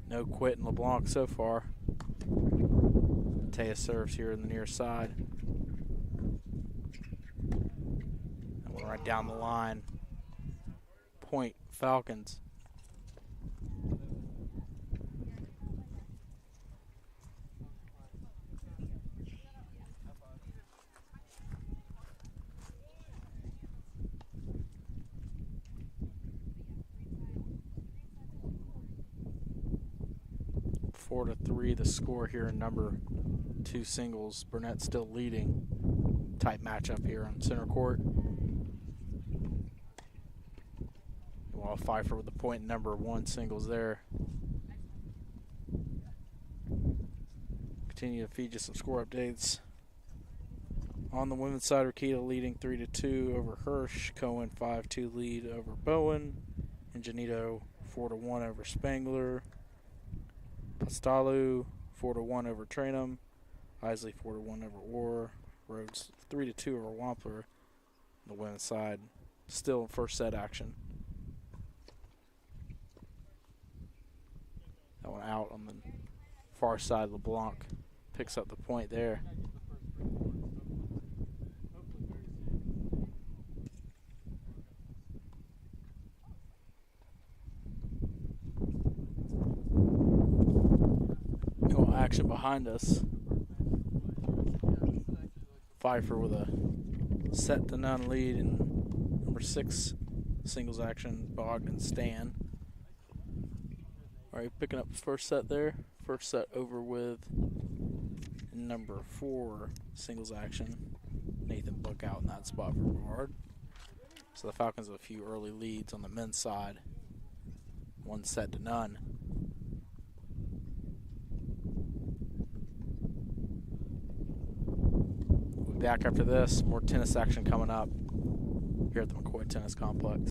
no quit in LeBlanc so far. Mateus serves here in the near side. That one right down the line. Point Falcons. Four to 3 the score here in number 2 singles. Burnett still leading. Tight matchup here on center court. While Pfeiffer with the point number 1 singles there. Continue to feed you some score updates. On the women's side, Rakita leading 3-2 over Hirsch. Cohen 5-2 lead over Bowen. Ingenito 4-1 over Spangler. Pastalu 4-1 over Trainum. Isley 4-1 over Orr. Rhodes 3-2 over Wampler. On the women's side, still in first set action. That one out on the far side. LeBlanc picks up the point there. No action behind us. Pfeiffer with a set to none lead in number 6 singles action, Bogdan Stan. All right, picking up the first set there. First set over with number 4 singles action, Nathan Book out in that spot for Brevard. So the Falcons have a few early leads on the men's side. 1 set to none. We'll be back after this. More tennis action coming up here at the McCoy Tennis Complex.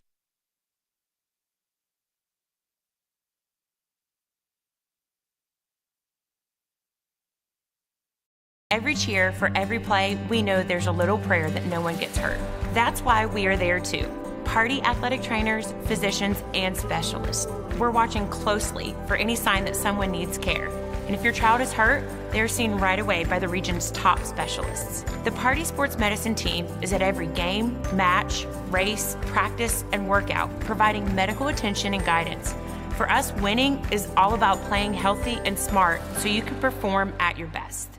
Every cheer, for every play, we know there's a little prayer that no one gets hurt. That's why we are there too. Party athletic trainers, physicians, and specialists. We're watching closely for any sign that someone needs care. And if your child is hurt, they're seen right away by the region's top specialists. The Party Sports Medicine team is at every game, match, race, practice, and workout, providing medical attention and guidance. For us, winning is all about playing healthy and smart so you can perform at your best.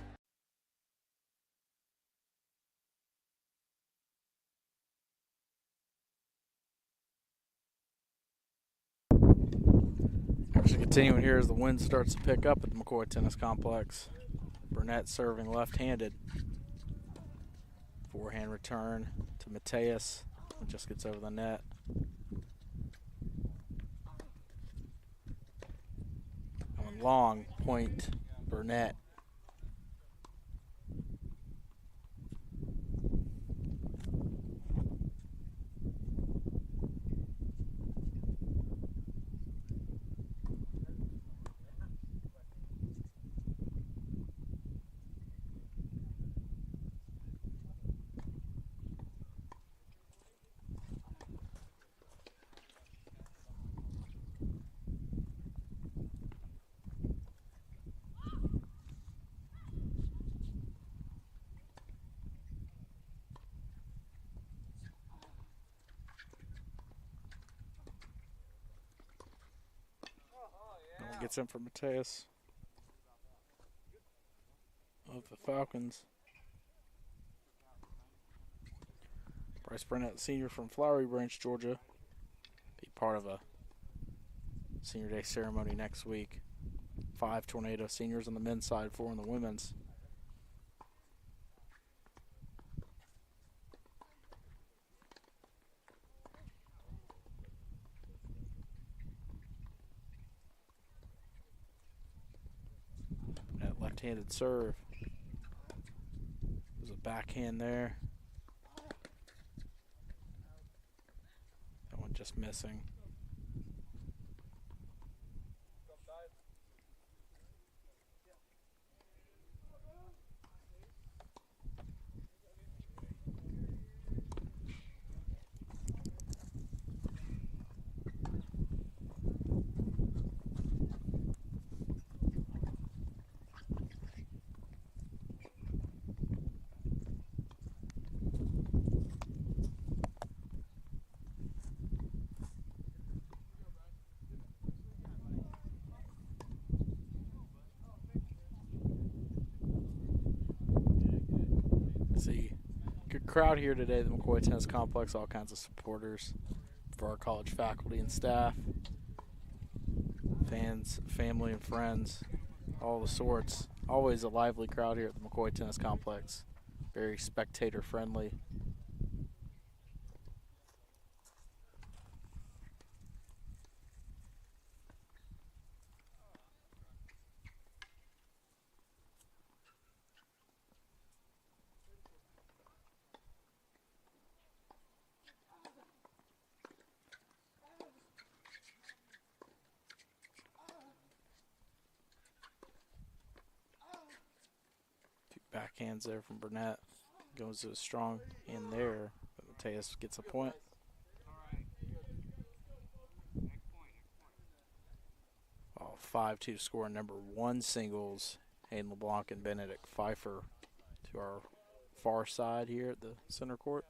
Action continuing here as the wind starts to pick up at the McCoy Tennis Complex. Burnett serving left-handed. Forehand return to Mateus. Just gets over the net. Going long, point Burnett. Gets in for Mateus of the Falcons. Bryce Burnett, senior from Flowery Branch, Georgia. Be part of a senior day ceremony next week. 5 Tornado seniors on the men's side, 4 on the women's. Left-handed serve. There's a backhand there. That one just missing. See, good crowd here today at the McCoy Tennis Complex. All kinds of supporters for our college faculty and staff, fans, family, and friends, all the sorts. Always a lively crowd here at the McCoy Tennis Complex. Very spectator friendly. backhands there from Burnett. Goes to a strong in there. But Mateus gets a point. Oh, 5-2 score. Number 1 singles. Hayden LeBlanc and Benedict Pfeiffer to our far side here at the center court.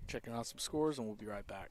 Checking out some scores, and we'll be right back.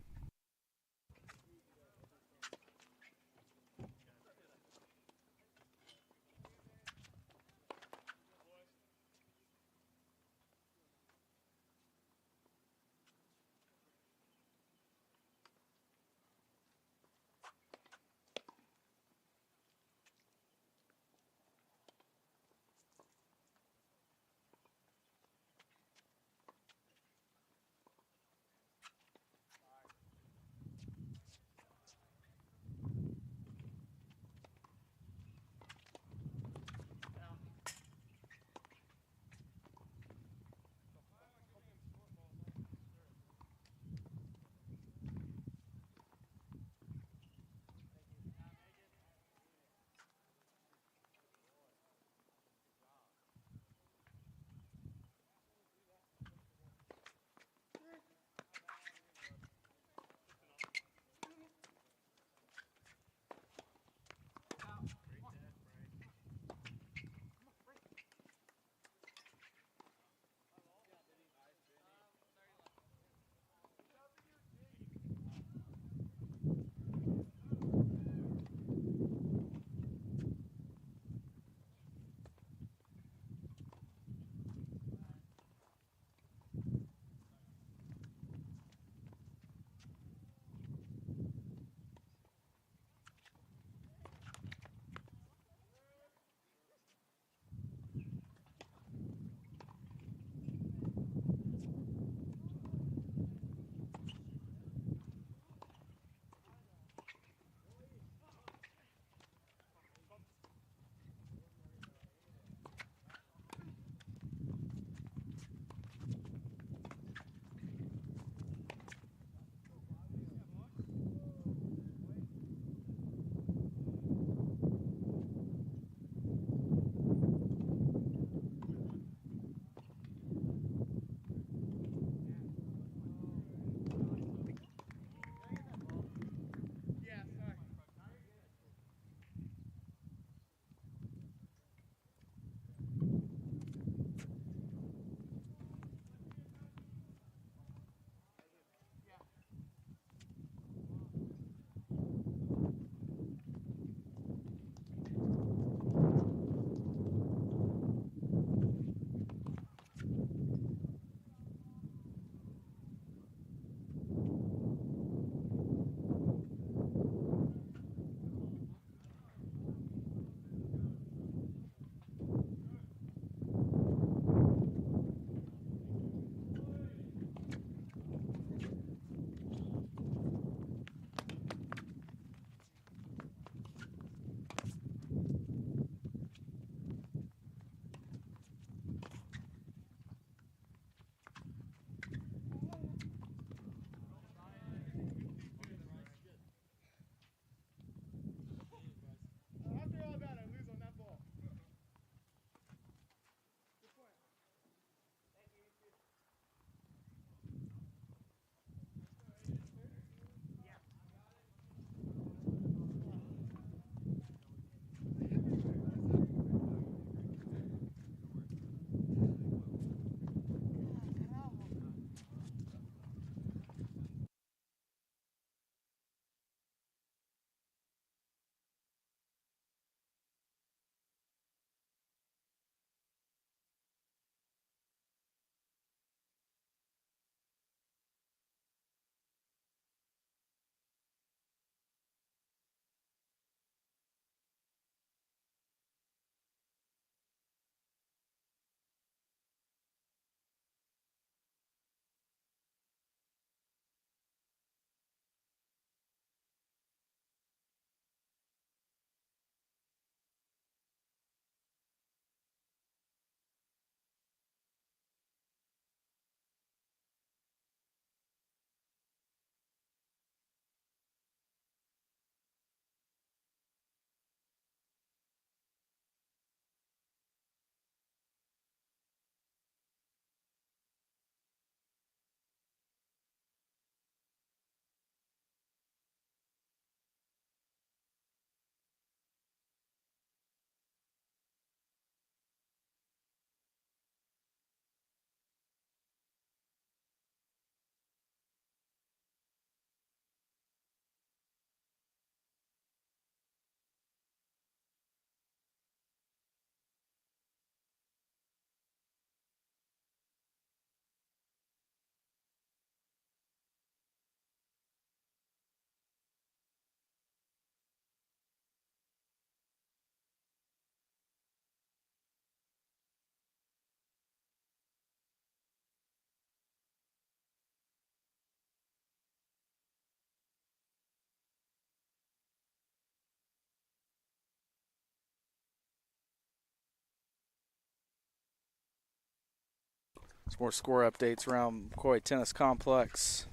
Some more score updates around McCoy Tennis Complex.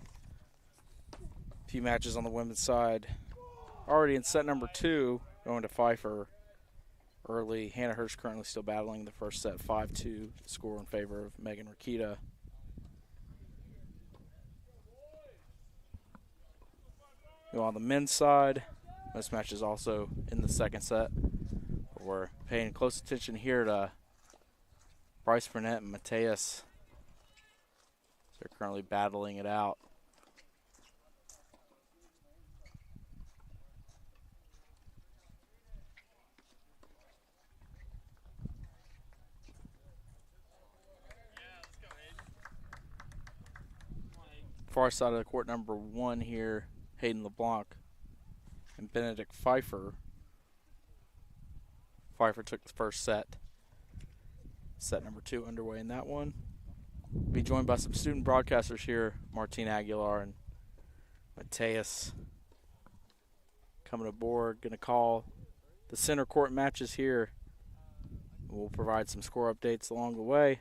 A few matches on the women's side. Already in set number 2, going to Pfeiffer early. Hannah Hirsch currently still battling the first set, 5-2, score in favor of Megan Rakita. Go on the men's side. Most matches also in the second set. But we're paying close attention here to Bryce Burnett and Mateus. They're currently battling it out. Far side of the court, number 1 here, Hayden LeBlanc and Benedict Pfeiffer. Pfeiffer took the first set. Set number 2 underway in that one. Be joined by some student broadcasters here, Martine Aguilar and Mateus coming aboard. Going to call the center court matches here. We'll provide some score updates along the way.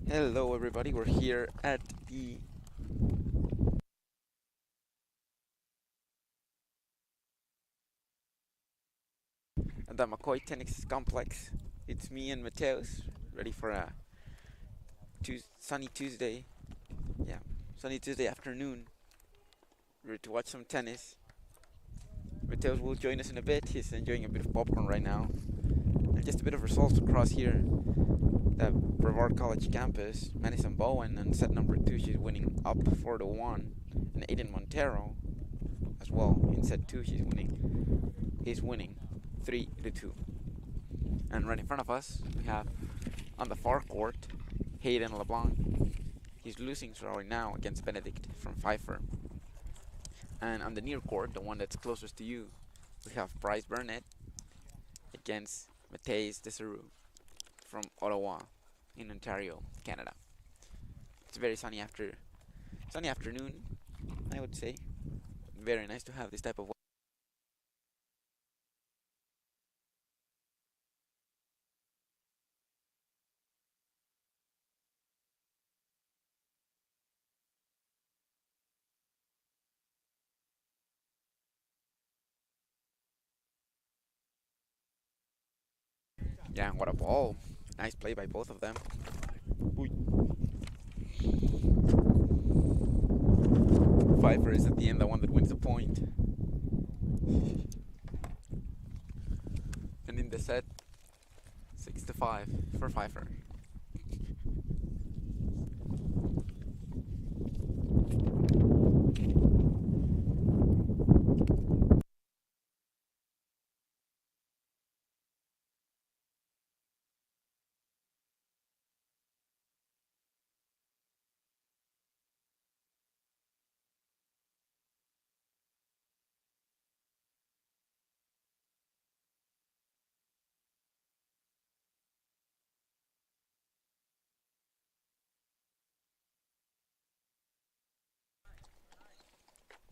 Hello everybody, we're here at the McCoy Tennis Complex. It's me and Mateos, ready for a sunny Tuesday. Yeah, sunny Tuesday afternoon. Ready to watch some tennis. Mateos will join us in a bit. He's enjoying a bit of popcorn right now. And just a bit of results across here. The Brevard College campus, Madison Bowen on set number 2, she's winning up 4-1. And Aiden Montero as well in set 2, he's winning 3-2. And right in front of us, we have on the far court, Hayden LeBlanc. He's losing right now against Benedict from Pfeiffer. And on the near court, the one that's closest to you, we have Bryce Burnett against Matthijs Desaru from Ottawa in Ontario, Canada. It's a very sunny afternoon, I would say. Very nice to have this type of weather. Yeah, what a ball. Nice play by both of them. Ooh. Pfeiffer is at the end the one that wins the point. And in the set, 6-5 for Pfeiffer.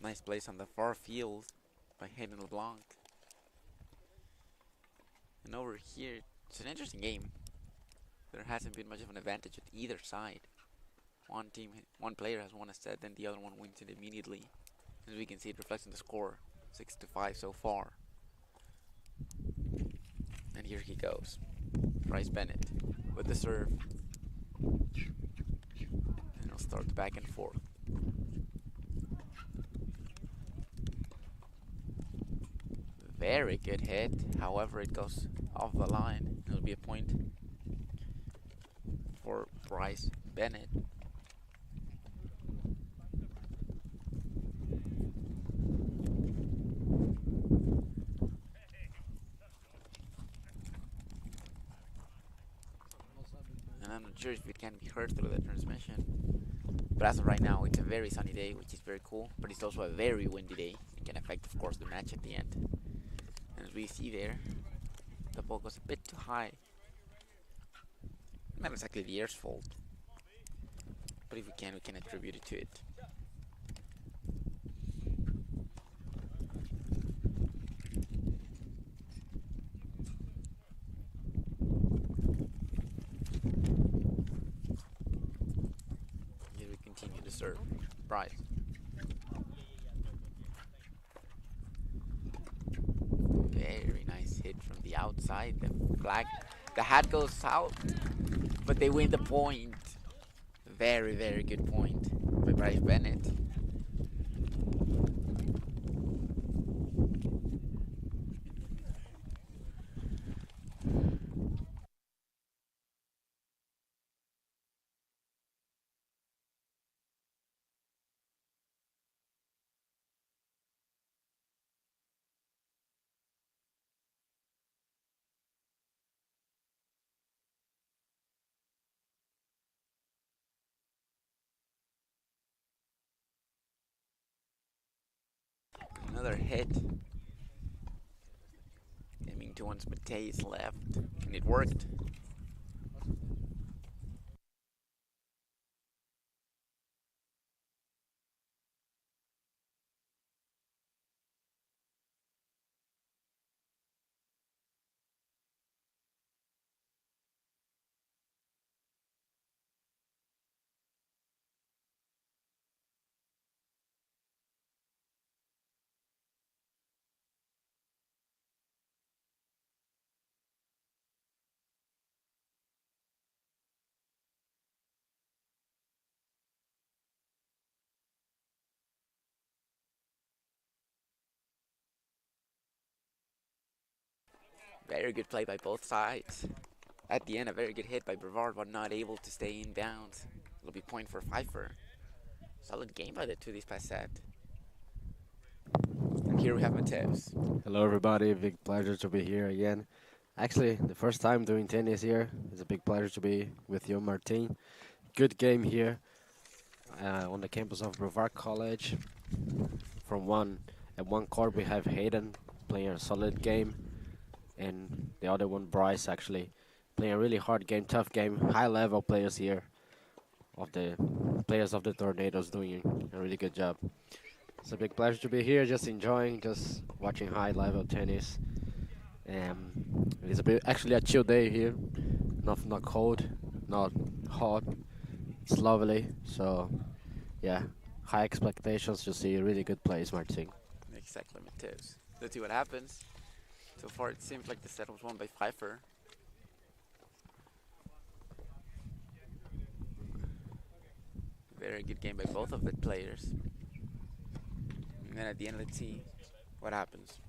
Nice place on the far field by Hayden LeBlanc. And over here, it's an interesting game. There hasn't been much of an advantage at either side. One player has won a set, then the other one wins it immediately. As we can see, it reflects in the score, 6-5 so far. And here he goes, Bryce Bennett with the serve. And it'll start back and forth. Very good hit, however it goes off the line. It'll be a point for Bryce Bennett. And I'm not sure if it can be heard through the transmission. But as of right now, it's a very sunny day, which is very cool. But it's also a very windy day. It can affect, of course, the match at the end. And as we see there, the ball goes a bit too high. Not exactly the air's fault. But if we can attribute it to it. Here we continue to serve. Bryce. Very nice hit from the outside. The hat goes out, but they win the point. Very, very good point by Bryce Bennett. Another hit. Aiming towards Matthijs left, and it worked. Very good play by both sides. At the end, a very good hit by Brevard, but not able to stay in bounds. It'll be point for Pfeiffer. Solid game by the two this past set. And here we have Mateus. Hello, everybody. Big pleasure to be here again. Actually, the first time doing tennis here. It's a big pleasure to be with you, Martin. Good game here on the campus of Brevard College. At one court, we have Hayden playing a solid game, and the other one, Bryce, actually playing a really hard game, tough game. High-level players here, of the players of the Tornadoes doing a really good job. It's a big pleasure to be here, just enjoying, just watching high-level tennis. It's actually a chill day here, not cold, not hot. It's lovely. So, yeah, high expectations to see really good plays, Martin. Exactly, Mateus. Let's see what happens. So far, it seems like the set was won by Pfeiffer. Very good game by both of the players. And then at the end, let's see what happens.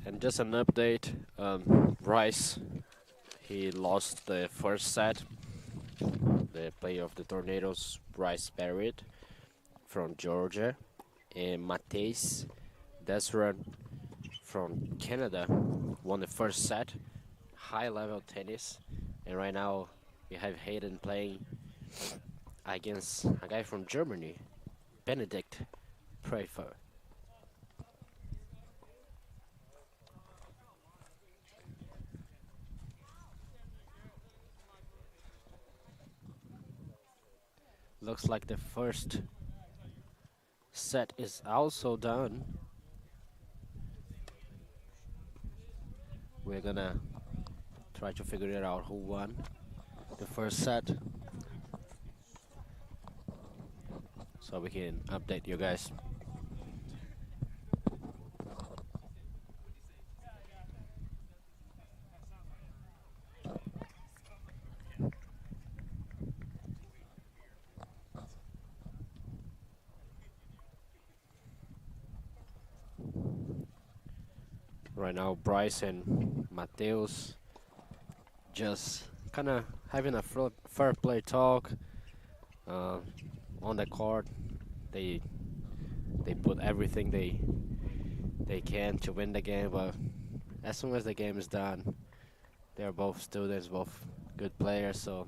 And just an update, Rice, he lost the first set. The player of the Tornadoes, Bryce Barrett from Georgia, and Mateus Desran from Canada won the first set. High-level tennis, and right now we have Hayden playing against a guy from Germany, Benedict Pfeiffer. Looks like the first set is also done. We're gonna try to figure it out who won the first set, so we can update you guys. Right now, Bryce and Mateus just kind of having a fair play talk on the court. They put everything they can to win the game, but as soon as the game is done, they're both students, both good players. So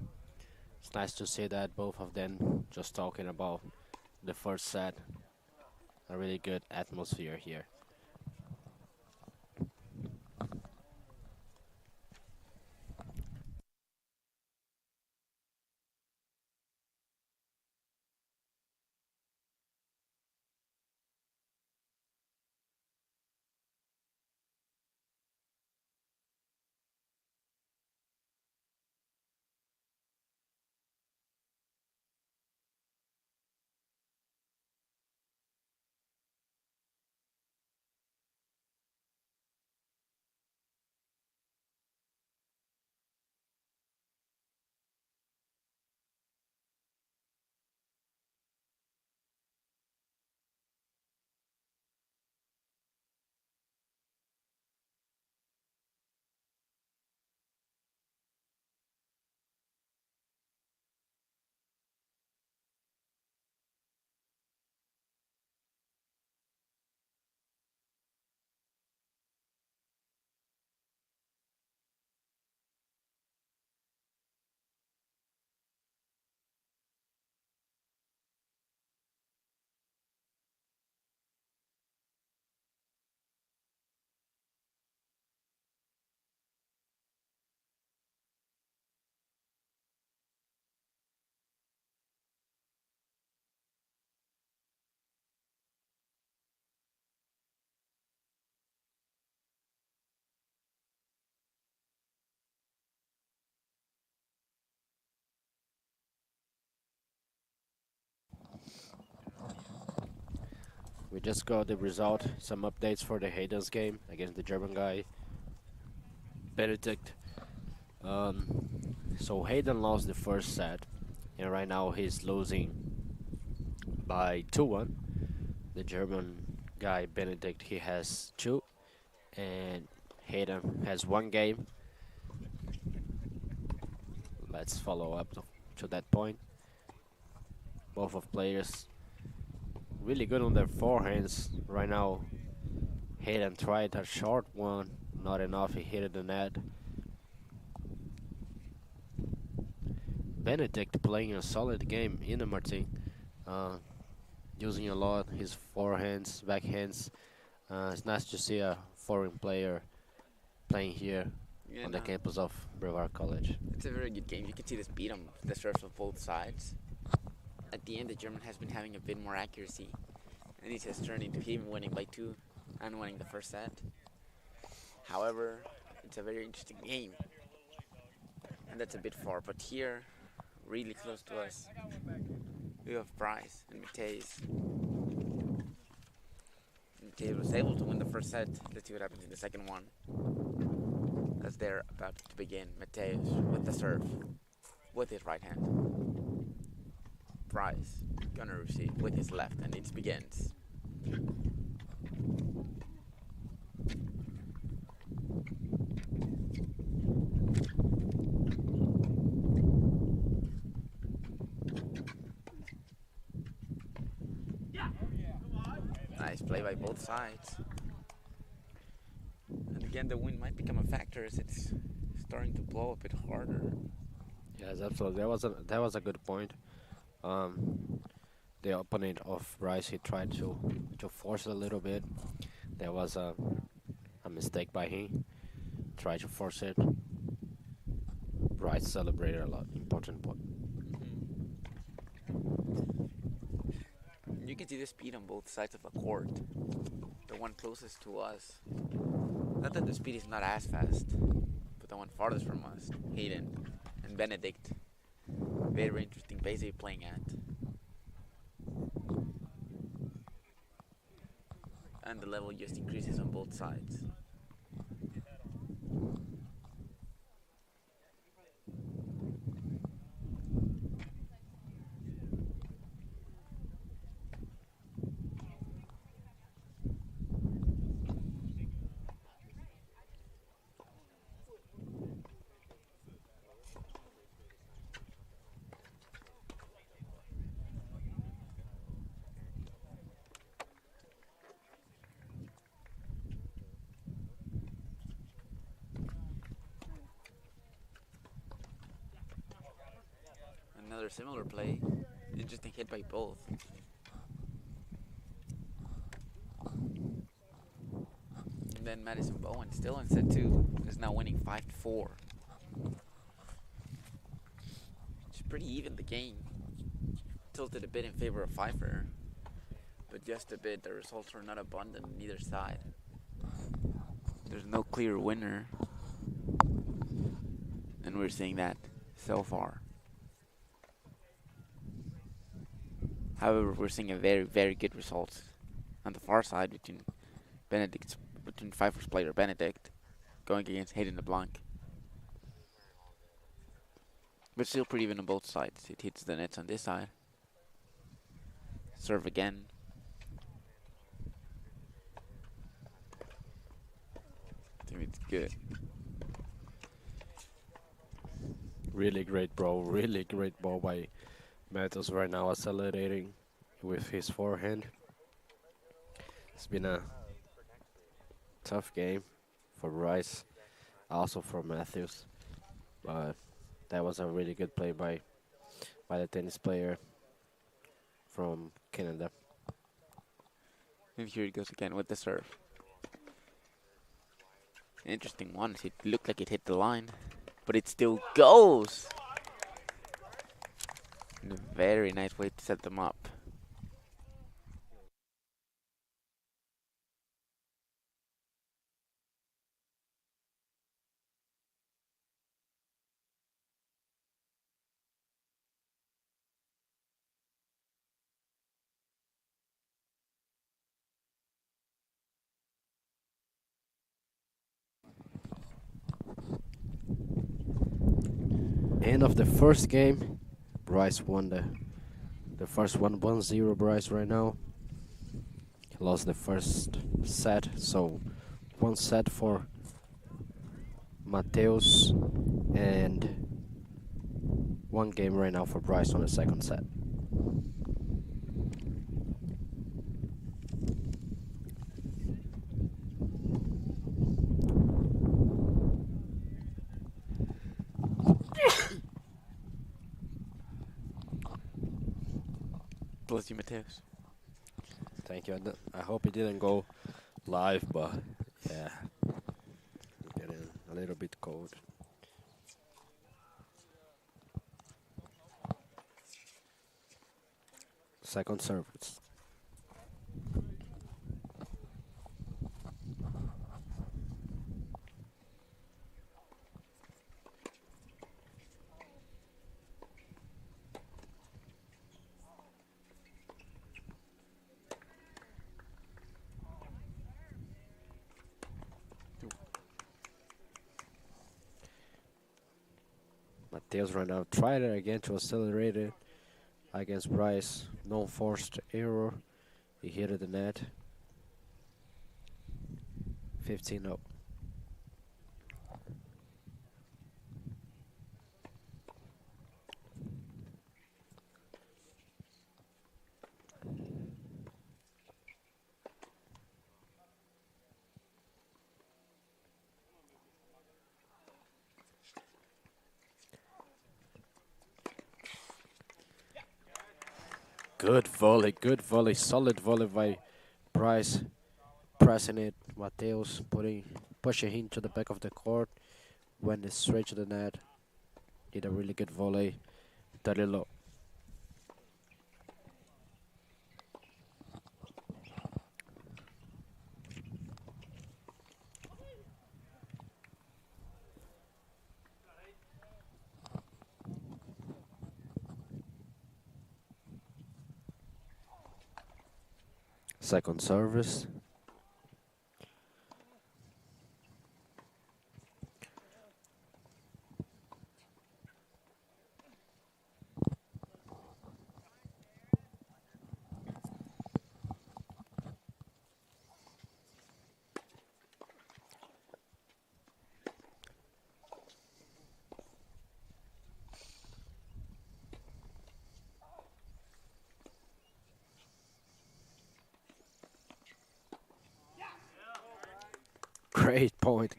it's nice to see that both of them just talking about the first set. A really good atmosphere here. we just got the result. Some updates for the Hayden's game against the German guy, Benedict. So Hayden lost the first set, and right now he's losing by 2-1. The German guy, Benedict, he has 2, and Hayden has 1 game. Let's follow up to that point. Both of players really good on their forehands right now. Hayden tried a short one, not enough, he hit the net. Benedict playing a solid game in the Martin, using a lot his forehands, backhands. It's nice to see a foreign player playing here on the campus of Brevard College. It's a very good game. You can see the speed on the serves of both sides. At the end, the German has been having a bit more accuracy, and it has turned into him winning by 2 and winning the first set. However, it's a very interesting game, and that's a bit far. But here, really close to us, we have Bryce and Mateus. Mateus was able to win the first set. Let's see what happens in the second one. As they're about to begin, Mateus with the serve, with his right hand. Bryce gonna receive with his left, and it begins. Nice play by both sides. And again, the wind might become a factor as it's starting to blow a bit harder. Yes, absolutely. That was a good point. The opponent of Bryce, he tried to force it a little bit. There was a mistake by him. Tried to force it. Bryce celebrated a lot. Important point. You can see the speed on both sides of the court. The one closest to us, not that the speed is not as fast, but the one farthest from us, Hayden and Benedict. Very interesting pace they're playing at. And the level just increases on both sides. Another similar play. Interesting hit by both. And then Madison Bowen, still in set 2, is now winning 5-4. It's pretty even, the game. Tilted a bit in favor of Pfeiffer, but just a bit. The results are not abundant on either side. There's no clear winner, and we're seeing that so far. However, we're seeing a very, very good result on the far side between Pfeiffer's player Benedict going against Hayden LeBlanc. But still pretty even on both sides. It hits the nets on this side. Serve again. I think it's good. Really great ball. Really great ball by Matos right now, accelerating with his forehand. It's been a tough game for Rice, also for Matthews, but that was a really good play by the tennis player from Canada. And here he goes again with the serve. Interesting one. It looked like it hit the line, but it still goes. And a very nice way to set them up. End of the first game. Bryce won the first one, 1-0 Bryce right now. He lost the first set, so one set for Mateus and one game right now for Bryce on the second set. Bless you, Mateus. Thank you. I hope it didn't go live, but yeah, getting a little bit cold. Second service. Mateus right now tried it again to accelerate it against Bryce. No forced error. He hit the net. 15-0. Good volley, solid volley by Bryce. Pressing it, Mateus pushing him to the back of the court. Went it straight to the net. Did a really good volley. 30 low. Second service.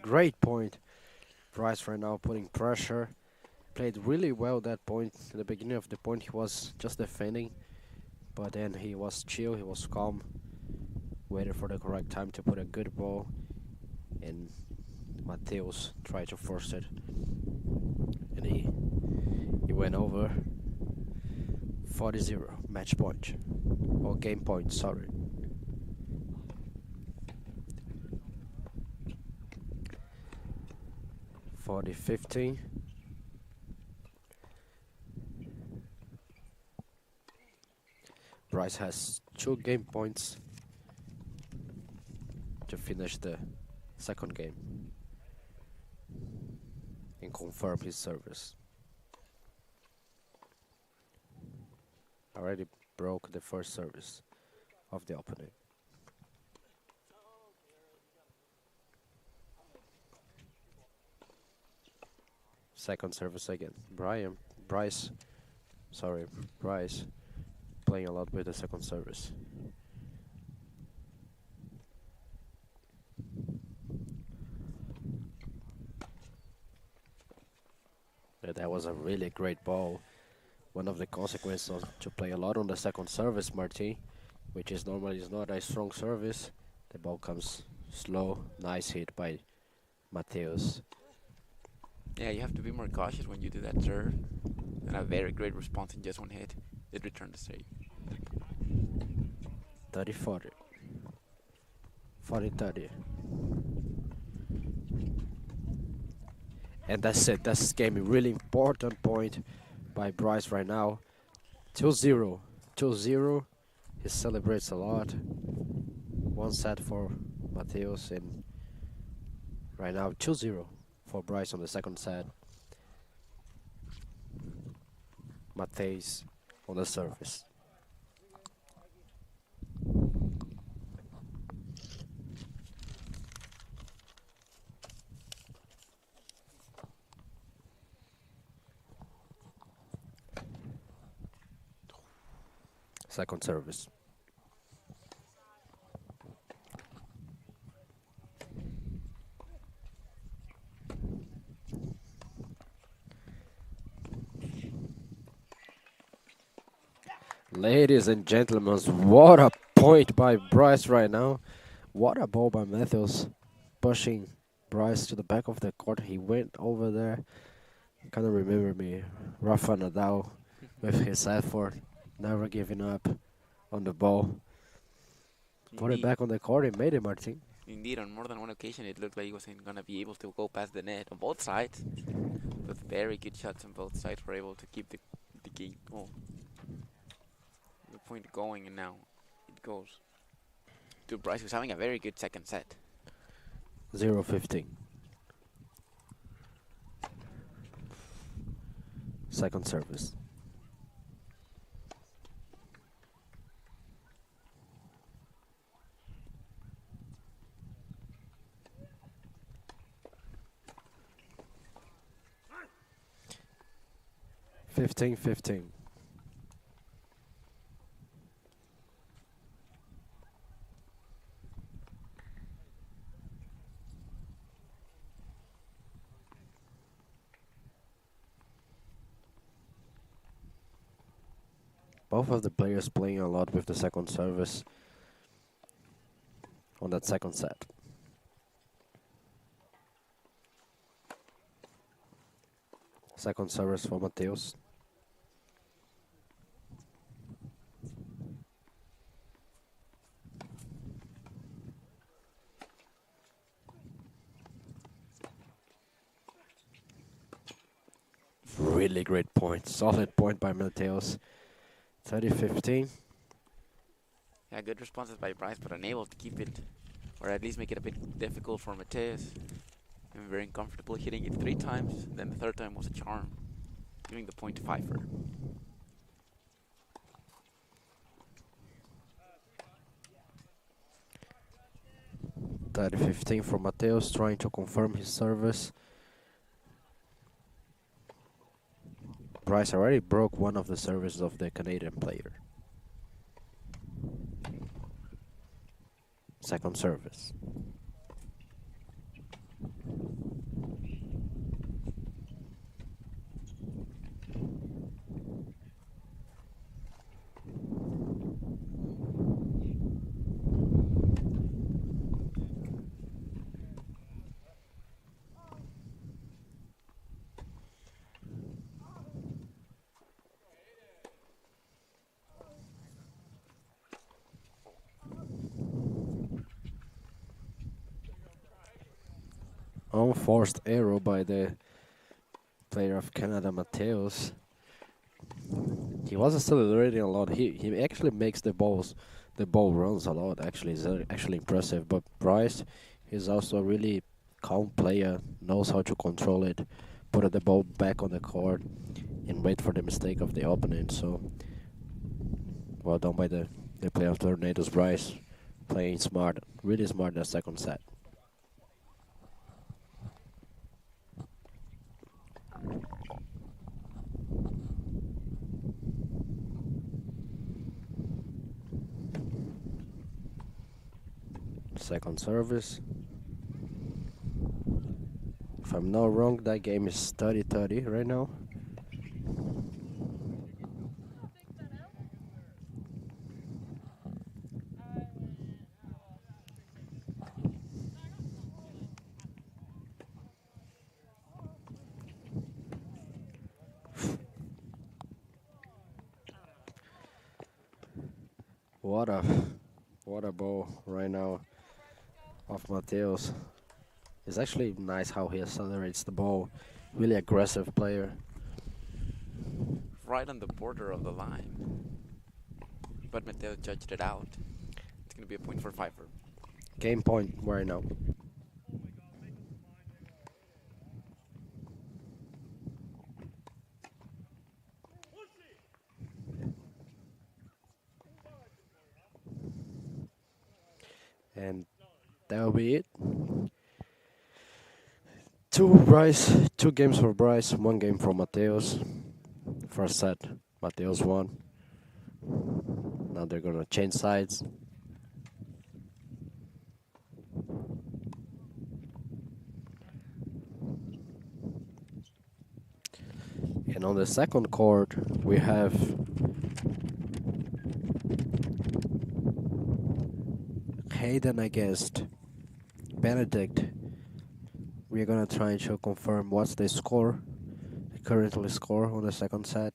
Great point. Bryce right now putting pressure. Played really well that point. At the beginning of the point he was just defending, but then he was chill, he was calm. Waited for the correct time to put a good ball, and Mateus tried to force it. And he went over. 40-0, match point. Or game point, sorry. The 15. Bryce has 2 game points to finish the second game and confirm his service. Already broke the first service of the opponent. Second service again. Bryce playing a lot with the second service. Yeah, that was a really great ball. One of the consequences to play a lot on the second service, Martin, which is normally is not a strong service. The ball comes slow. Nice hit by Mateus. Yeah, you have to be more cautious when you do that serve. And a very great response in just one hit. It returned the save. 30-40. 40-30. And that's it. That's game. A really important point by Bryce right now. 2-0. 2-0. He celebrates a lot. One set for Mateus, and right now 2-0 for Bryce on the second set. Mateus on the service. Second service. Ladies and gentlemen, what a point by Bryce right now. What a ball by Matthews, pushing Bryce to the back of the court. He went over there. Kind of remember me, Rafa Nadal with his effort, never giving up on the ball. Put it back on the court and made it, Martin. Indeed, on more than one occasion, it looked like he wasn't going to be able to go past the net on both sides. With very good shots on both sides, were able to keep the game, the point going, and now it goes to Bryce, who's having a very good second set. 0-15. Second service. (15-15). Both of the players playing a lot with the second service on that second set. Second service for Mateus. Really great point. Solid point by Mateus. 30-15. Yeah, good responses by Bryce, but unable to keep it, or at least make it a bit difficult for Mateus. And very uncomfortable hitting it 3 times, then the third time was a charm, giving the point to Pfeiffer. (30-15) for Mateus, trying to confirm his service. Bryce already broke one of the services of the Canadian player. Second service. Unforced error by the player of Canada, Mateus. He was accelerating a lot. He actually makes the ball runs a lot. Actually, it's actually impressive. But Bryce is also a really calm player. Knows how to control it, put the ball back on the court, and wait for the mistake of the opponent. So well done by the player of Tornadoes, Bryce, playing smart, really smart in the second set. Second service. If I'm not wrong, that game is 30-30 right now. What a ball right now of Mateus. It's actually nice how he accelerates the ball. Really aggressive player. Right on the border of the line. But Mateus judged it out. It's going to be a point for Pfeiffer. Game point right now. And that'll be it. Two games for Bryce, one game for Mateos. First set, Mateos won. Now they're gonna change sides. And on the second court, we have Hayden against Benedict. We're gonna try and show confirm what's the score, the currently score on the second set.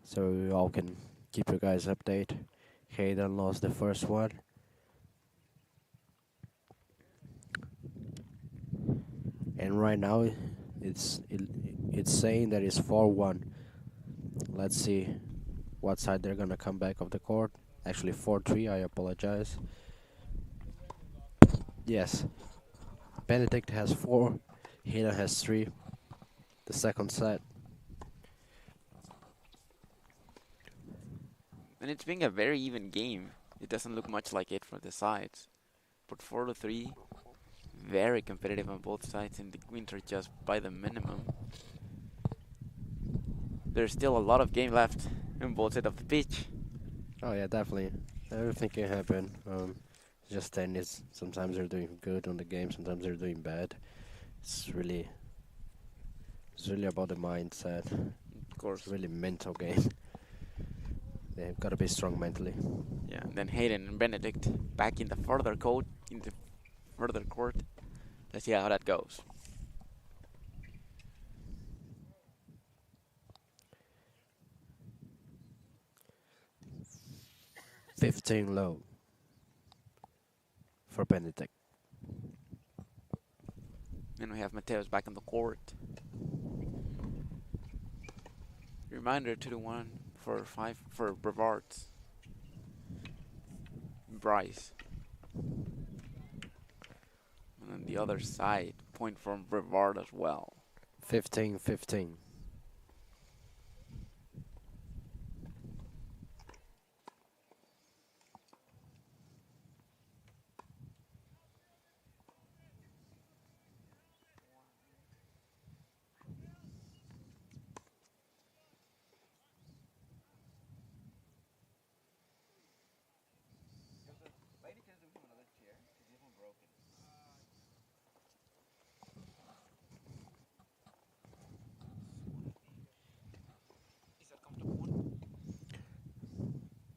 So you all can keep you guys updated. Hayden lost the first one. And right now it's saying that it's 4-1. Let's see what side they're gonna come back of the court. Actually 4-3, I apologize. Yes. Benedict has 4, Hayden has 3. The second set. And it's been a very even game. It doesn't look much like it for the sides. But 4-3, very competitive on both sides, and the wins are just by the minimum. There's still a lot of game left on both sides of the pitch. Oh yeah, definitely. Everything can happen. Just tennis. Sometimes they're doing good on the game, sometimes they're doing bad. It's really about the mindset. Of course. It's really mental game. They've got to be strong mentally. Yeah, and then Hayden and Benedict back in the further court. Let's see how that goes. $15 low for Benedict. And we have Mateos back on the court. Reminder 2-1 for Brevard. Bryce. And on the other side, point from Brevard as well. 15-15.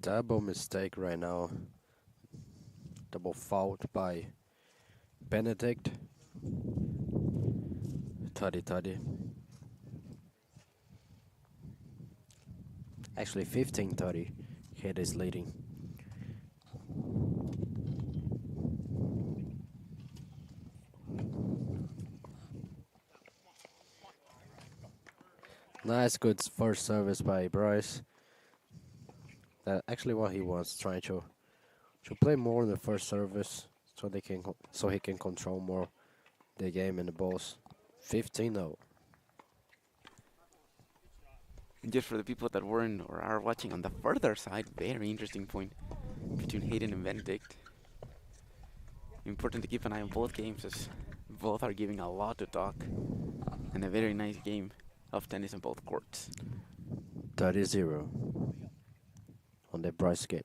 Double mistake right now. Double fault by Benedict. Tutty. Actually 15-30. Head is leading. Nice, good first service by Bryce. Actually what he wants, trying to play more in the first service so he can control more the game and the balls. 15-0. Just for the people that weren't or are watching on the further side, very interesting point between Hayden and Benedict. Important to keep an eye on both games as both are giving a lot to talk. And a very nice game of tennis on both courts. 30-0 on the Bryce game.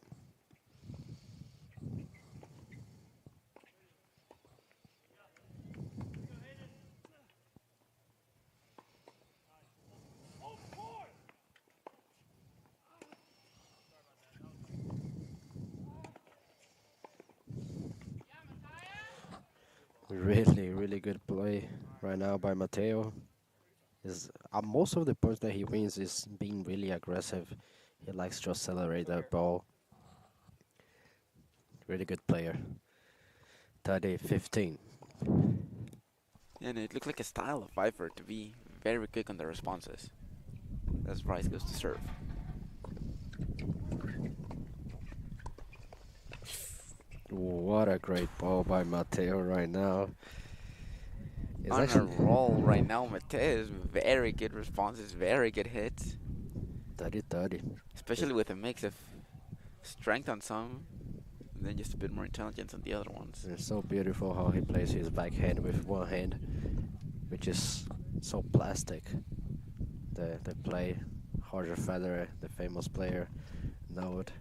Really good play right now by Mateo. Most of the points that he wins is being really aggressive. He likes to accelerate the ball. Really good player. 30-15. And it looked like a style of Pfeiffer to be very quick on the responses as Bryce goes to serve. What a great ball by Mateo right now. He's on a roll right now. Mateos, very good responses, very good hits. 30-30. Especially with a mix of strength on some then just a bit more intelligence on the other ones. It's so beautiful how he plays his backhand with one hand, which is so plastic. The play, Roger Federer, the famous player, know it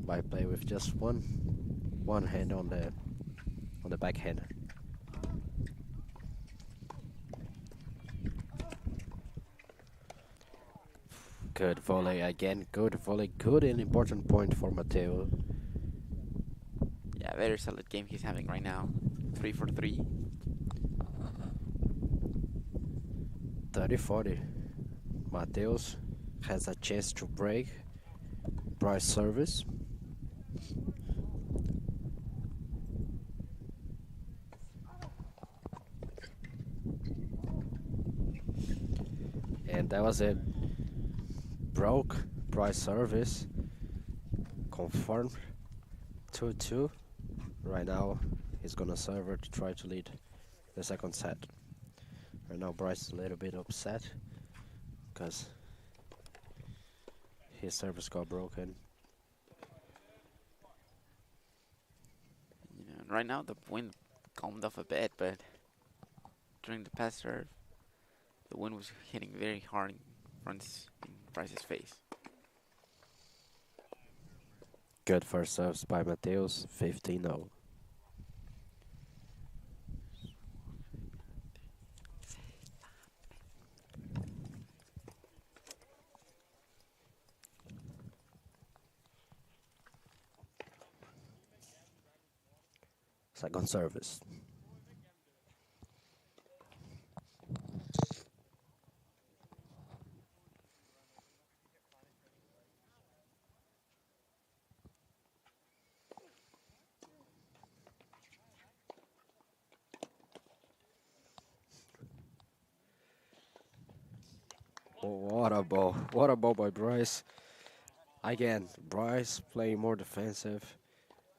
by play with just one hand on the backhand. Good volley again, good volley, good and important point for Matteo. Yeah, very solid game he's having right now. 3 for 3. 30-40. Mateus has a chance to break Bryce service. And that was it. Broke Bryce service. Confirmed 2-2. Right now he's gonna serve it to try to lead the second set. Right now Bryce is a little bit upset because his service got broken. Yeah, right now the wind calmed off a bit, but during the past serve, the wind was hitting very hard in Bryce's face. Good first serves by Mateus, 15-0. Second service. What a ball by Bryce. Again, Bryce playing more defensive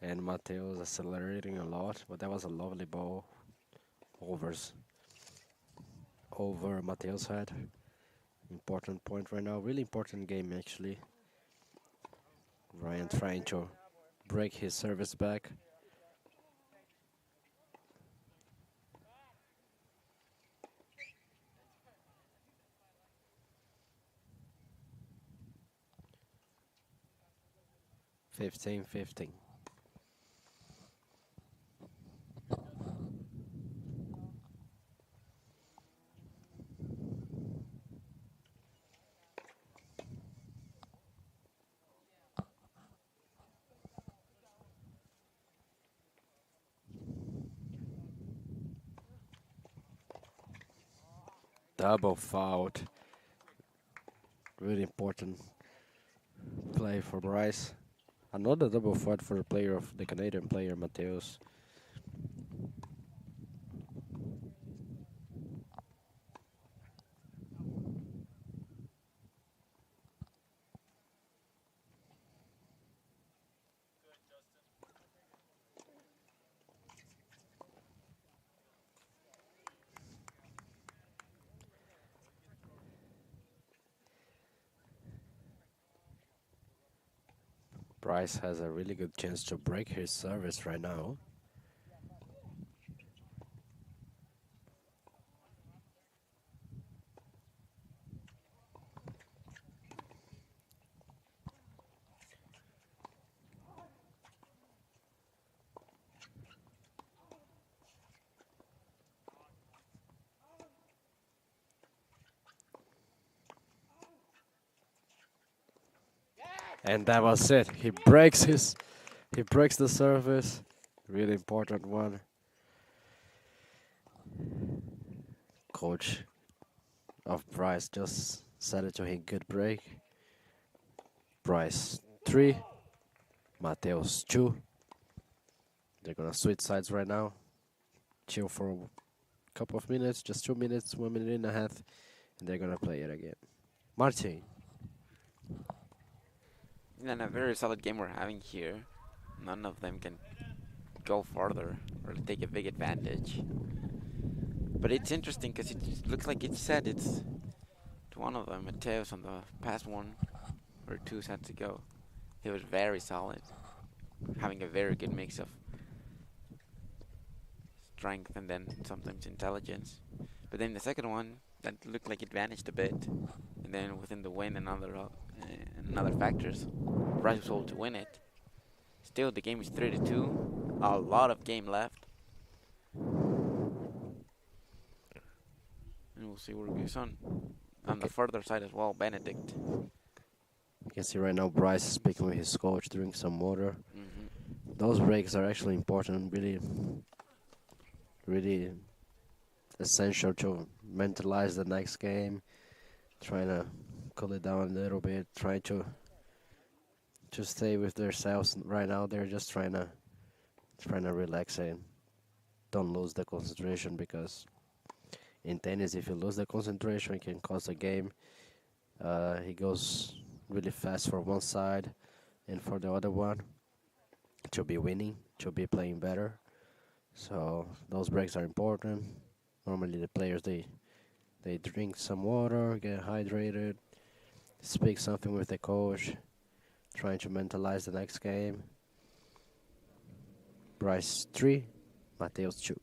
and Mateus accelerating a lot, but that was a lovely ball over Mateus' head. Important point right now, really important game actually. Ryan trying to break his service back. (15-15). Double foul. Really important play for Bryce. Another double foul for the player of the Canadian player Mateus. Bryce has a really good chance to break his service right now. And that was it. He breaks the service. Really important one. Coach of Bryce just said it to him. Good break. Bryce 3, Mateus 2. They're gonna switch sides right now. Chill for a couple of minutes, just 2 minutes, 1 minute and a half, and they're gonna play it again. Martin. And a very solid game we're having here. None of them can go farther or take a big advantage. But it's interesting because it looks like each set it's to one of them. Mateus on the past one or two sets ago, he was very solid. having a very good mix of strength and then sometimes intelligence. But then the second one, that looked like it vanished a bit. And then within the wind and other factors, Bryce was able to win it. Still, the game is 3-2. A lot of game left. And we'll see where it goes on. On the further side as well, Benedict. You can see right now Bryce is speaking with his coach, drinking some water. Those breaks are actually important, really essential to mentalize the next game, trying to cool it down a little bit, trying to stay with themselves. Right now they're just trying to relax and don't lose the concentration, because in tennis if you lose the concentration it can cause a game. He goes really fast for one side and for the other one to be winning, to be playing better. So those breaks are important. Normally the players they drink some water, get hydrated, speak something with the coach, trying to mentalize the next game. Bryce 3, Mateus 2.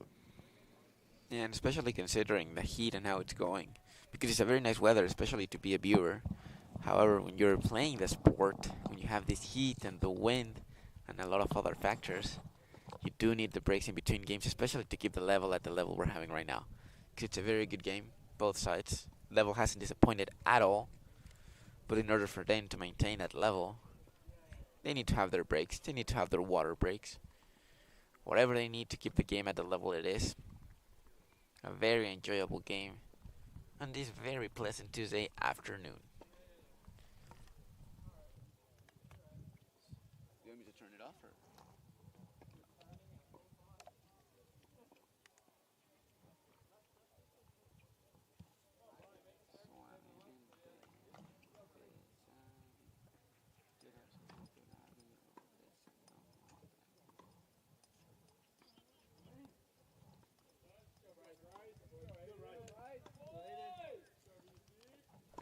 And especially considering the heat and how it's going, because it's a very nice weather, especially to be a viewer. However, when you're playing the sport, when you have this heat and the wind and a lot of other factors, you do need the breaks in between games, especially to keep the level at the level we're having right now. Because it's a very good game, both sides. Level hasn't disappointed at all, but in order for them to maintain that level, they need to have their breaks. They need to have their water breaks. Whatever they need to keep the game at the level it is. A very enjoyable game on this very pleasant Tuesday afternoon. You want me to turn it off? Or?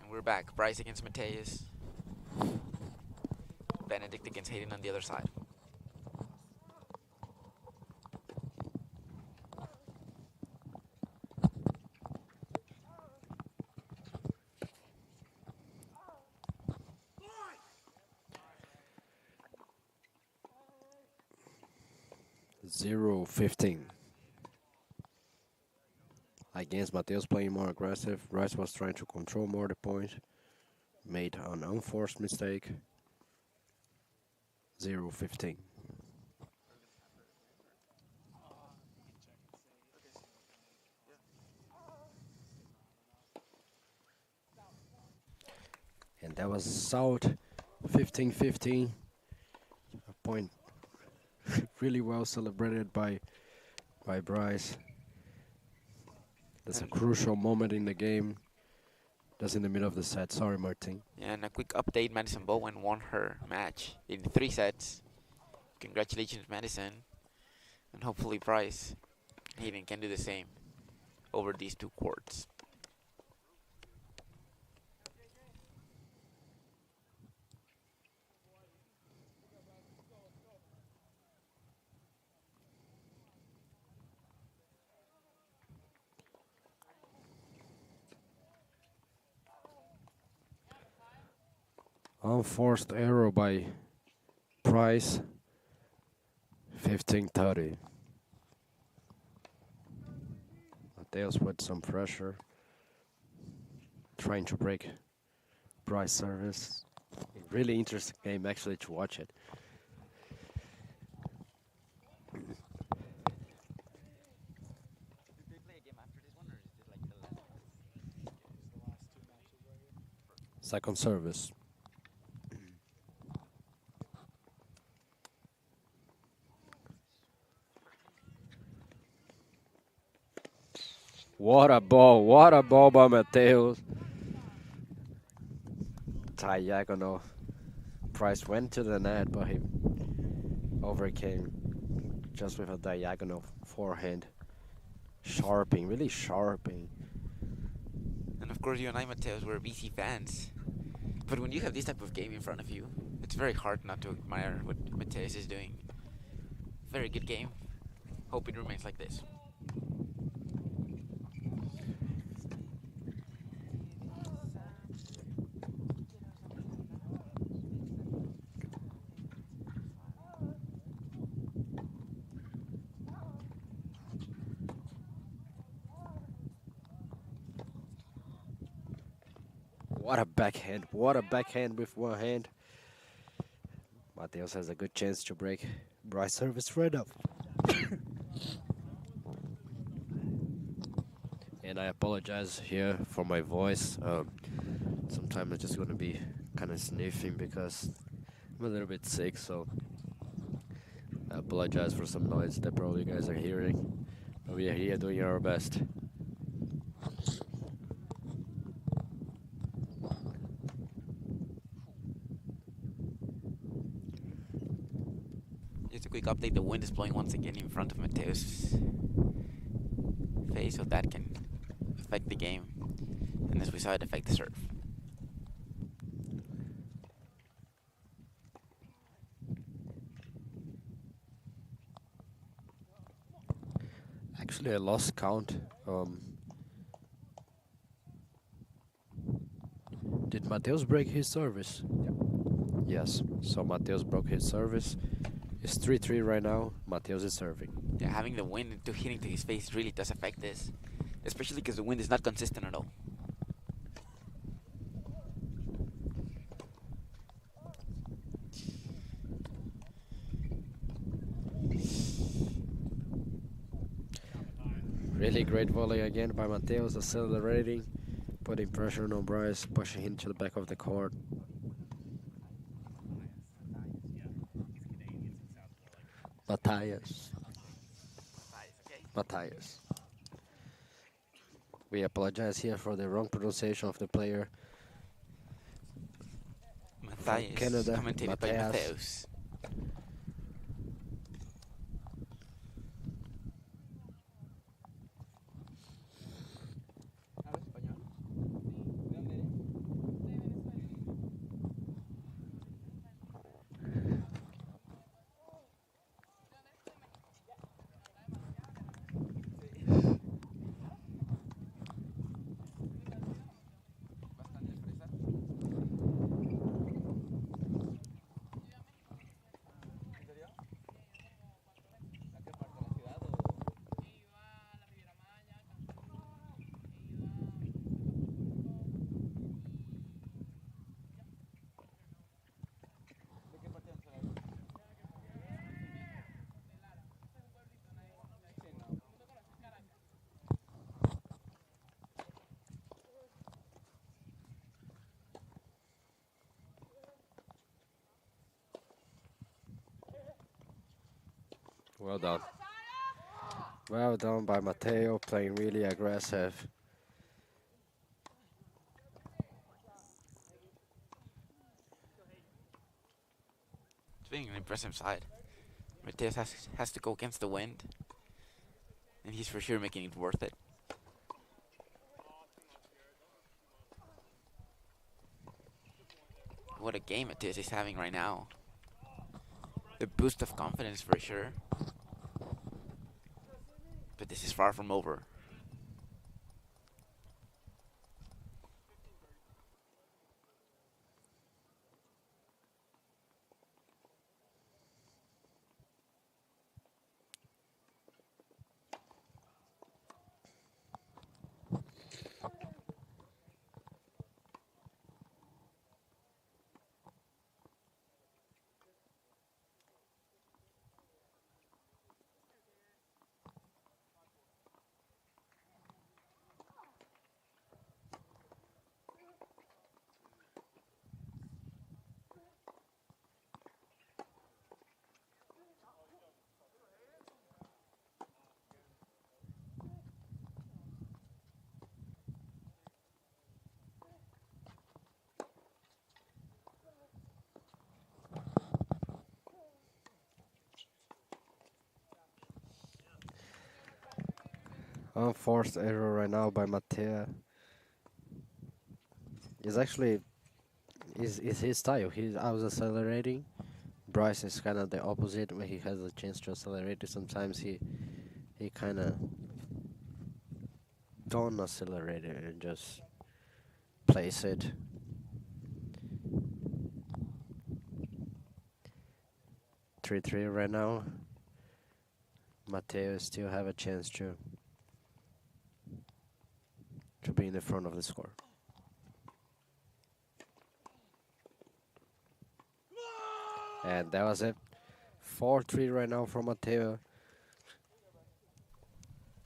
And we're back. Bryce against Mateus. Benedict against Hayden on the other side. Zero 15. Against Mateus playing more aggressive, Bryce was trying to control more the point, made an unforced mistake. 0-15. And that was out 15-15. A point really well celebrated by Bryce. That's a crucial moment in the game. That's in the middle of the set. Sorry, Martin. Yeah, and a quick update. Madison Bowen won her match in 3 sets. Congratulations, Madison. And hopefully Bryce and Hayden can do the same over these 2 courts. Unforced error by Price. 15-30. Mateus with some pressure, trying to break Bryce service. Really interesting game actually to watch it. Second service. What a ball by Mateus. Diagonal. Price went to the net, but he overcame just with a diagonal forehand. Sharping, really sharping. And of course you and I, Mateus, we're BC fans. But when you have this type of game in front of you, it's very hard not to admire what Mateus is doing. very good game. Hope it remains like this. What a backhand. What a backhand with one hand. Mateos has a good chance to break Bryce's service right up. And I apologize here for my voice. Sometimes I'm just going to be kind of sniffing because I'm a little bit sick, so I apologize for some noise that probably you guys are hearing. But we are here doing our best. Just a quick update, the wind is blowing once again in front of Mateos' face, so that can affect the game. And as we saw, it affect the serve. Actually, I lost count. Did Mateos break his service? Yes, so Mateos broke his service. It's 3-3 right now. Mateos is serving. Yeah, having the wind hitting to his face really does affect this, especially because the wind is not consistent at all. Really great volley again by Mateos, accelerating, putting pressure on Bryce, pushing him to the back of the court. Matthias. We apologize here for the wrong pronunciation of the player. Matthias, Canada, commentated by Mateos. Well done. Well done by Mateo, playing really aggressive. It's being an impressive side. Mateos has to go against the wind, and he's for sure making it worth it. What a game Mateos is having right now. The boost of confidence for sure. But this is far from over. Unforced error right now by Mateo. Is actually is his style. I was accelerating, Bryce is kind of the opposite. When he has a chance to accelerate it, sometimes he kind of don't accelerate it and just place it. Three right now. Mateo still have a chance to be in the front of the score. And that was it. 4-3 right now for Mateo.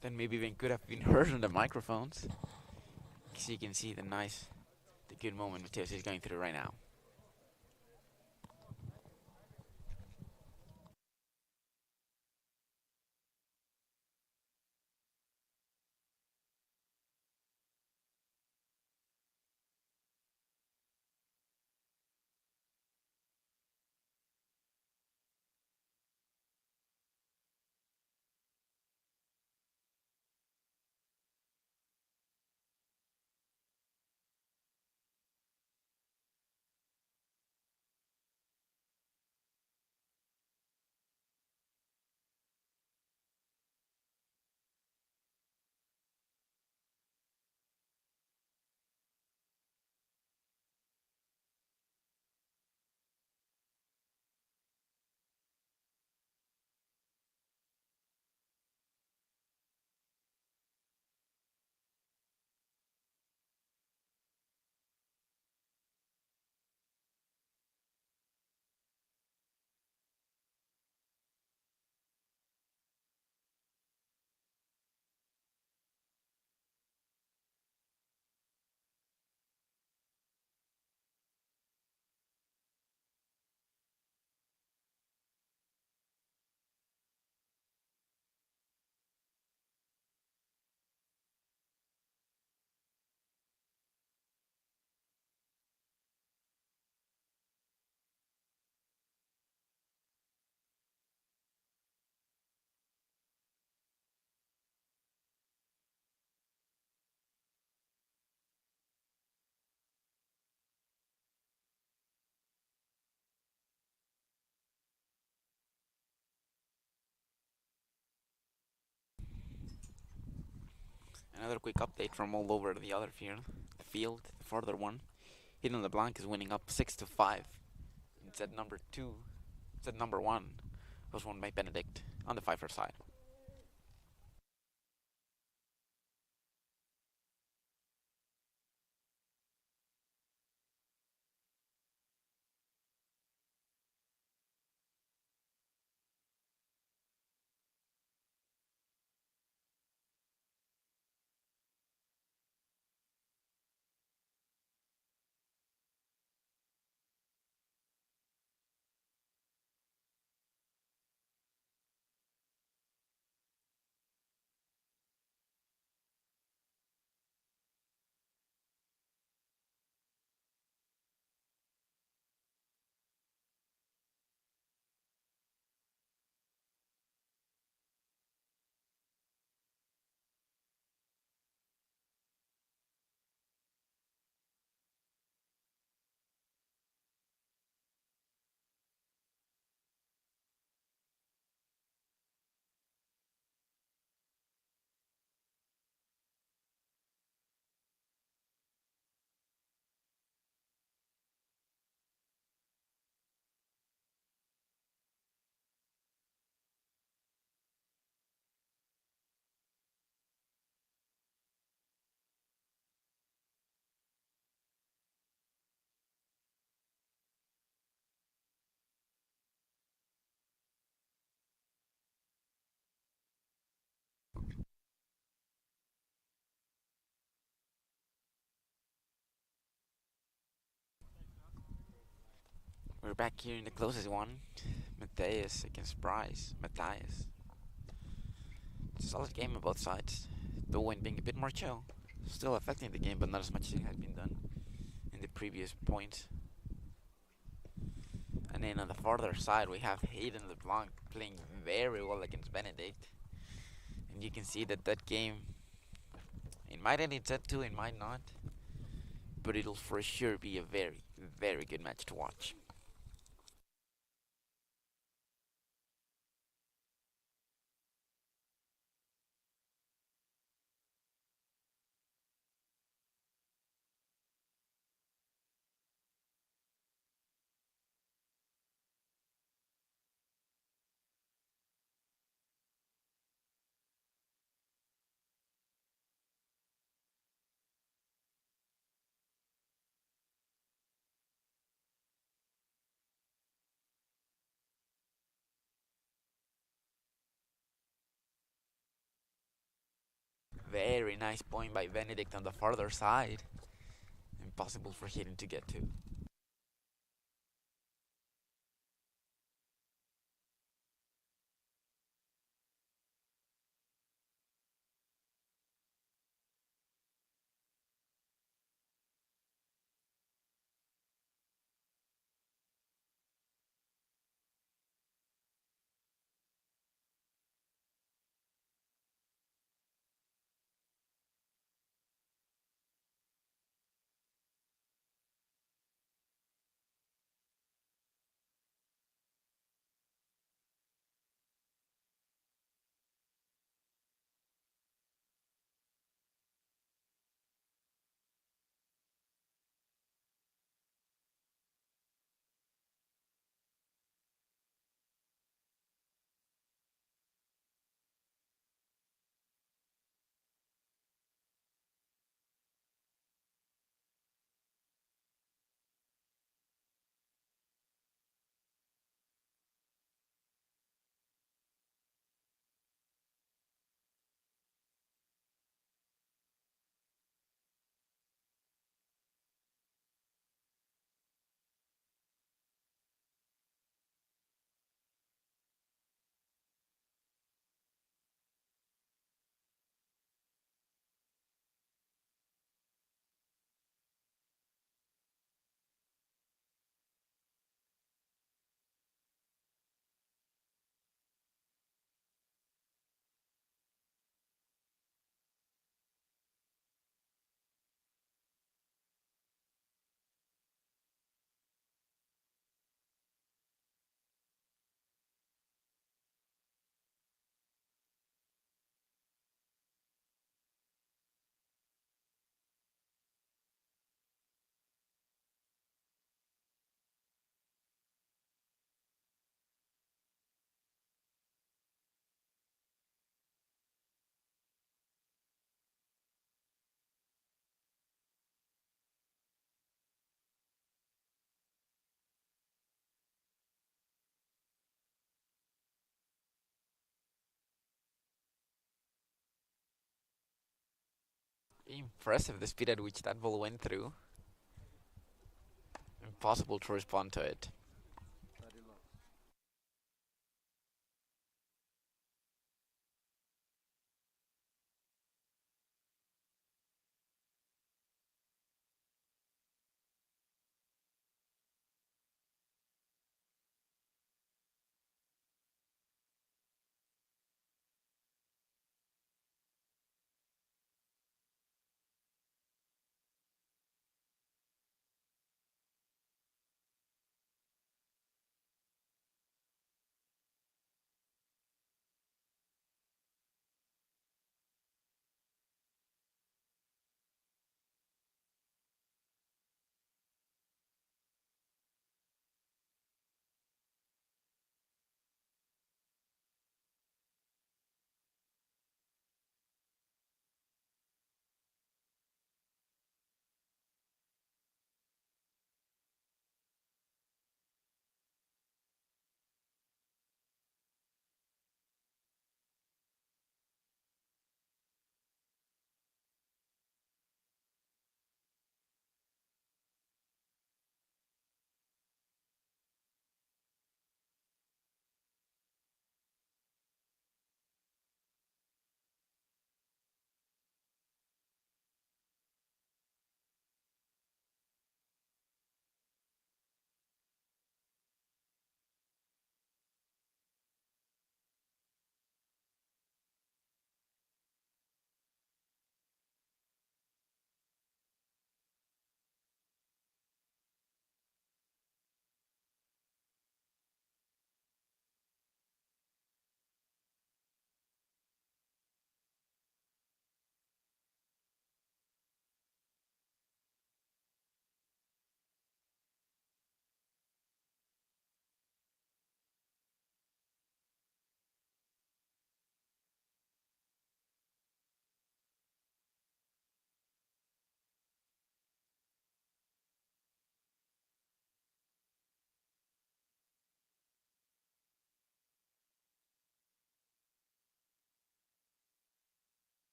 Then maybe even could have been heard on the microphones. So you can see the good moment Mateus is going through right now. Another quick update from all over the other field. The further one. Hidden LeBlanc is winning up 6-5. Set number 1 was won by Benedict on the Pfeiffer side. We're back here in the closest one. Matthias against Bryce. Matthias. It's a solid game on both sides. The win being a bit more chill. Still affecting the game, but not as much as it has been done in the previous points. And then on the farther side, we have Hayden LeBlanc playing very well against Benedict. And you can see that game, it might end in set 2, it might not. But it'll for sure be a very, very good match to watch. Very nice point by Benedict on the farther side. Impossible for Hayden to get to. Impressive the speed at which that ball went through. Impossible to respond to it.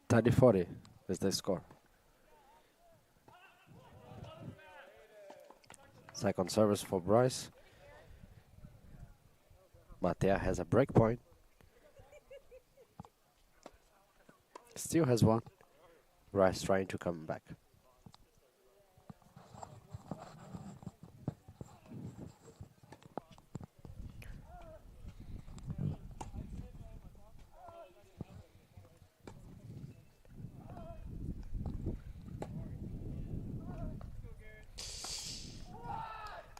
30-40 is the score. Second service for Bryce. Matea has a break point. Still has one. Bryce trying to come back.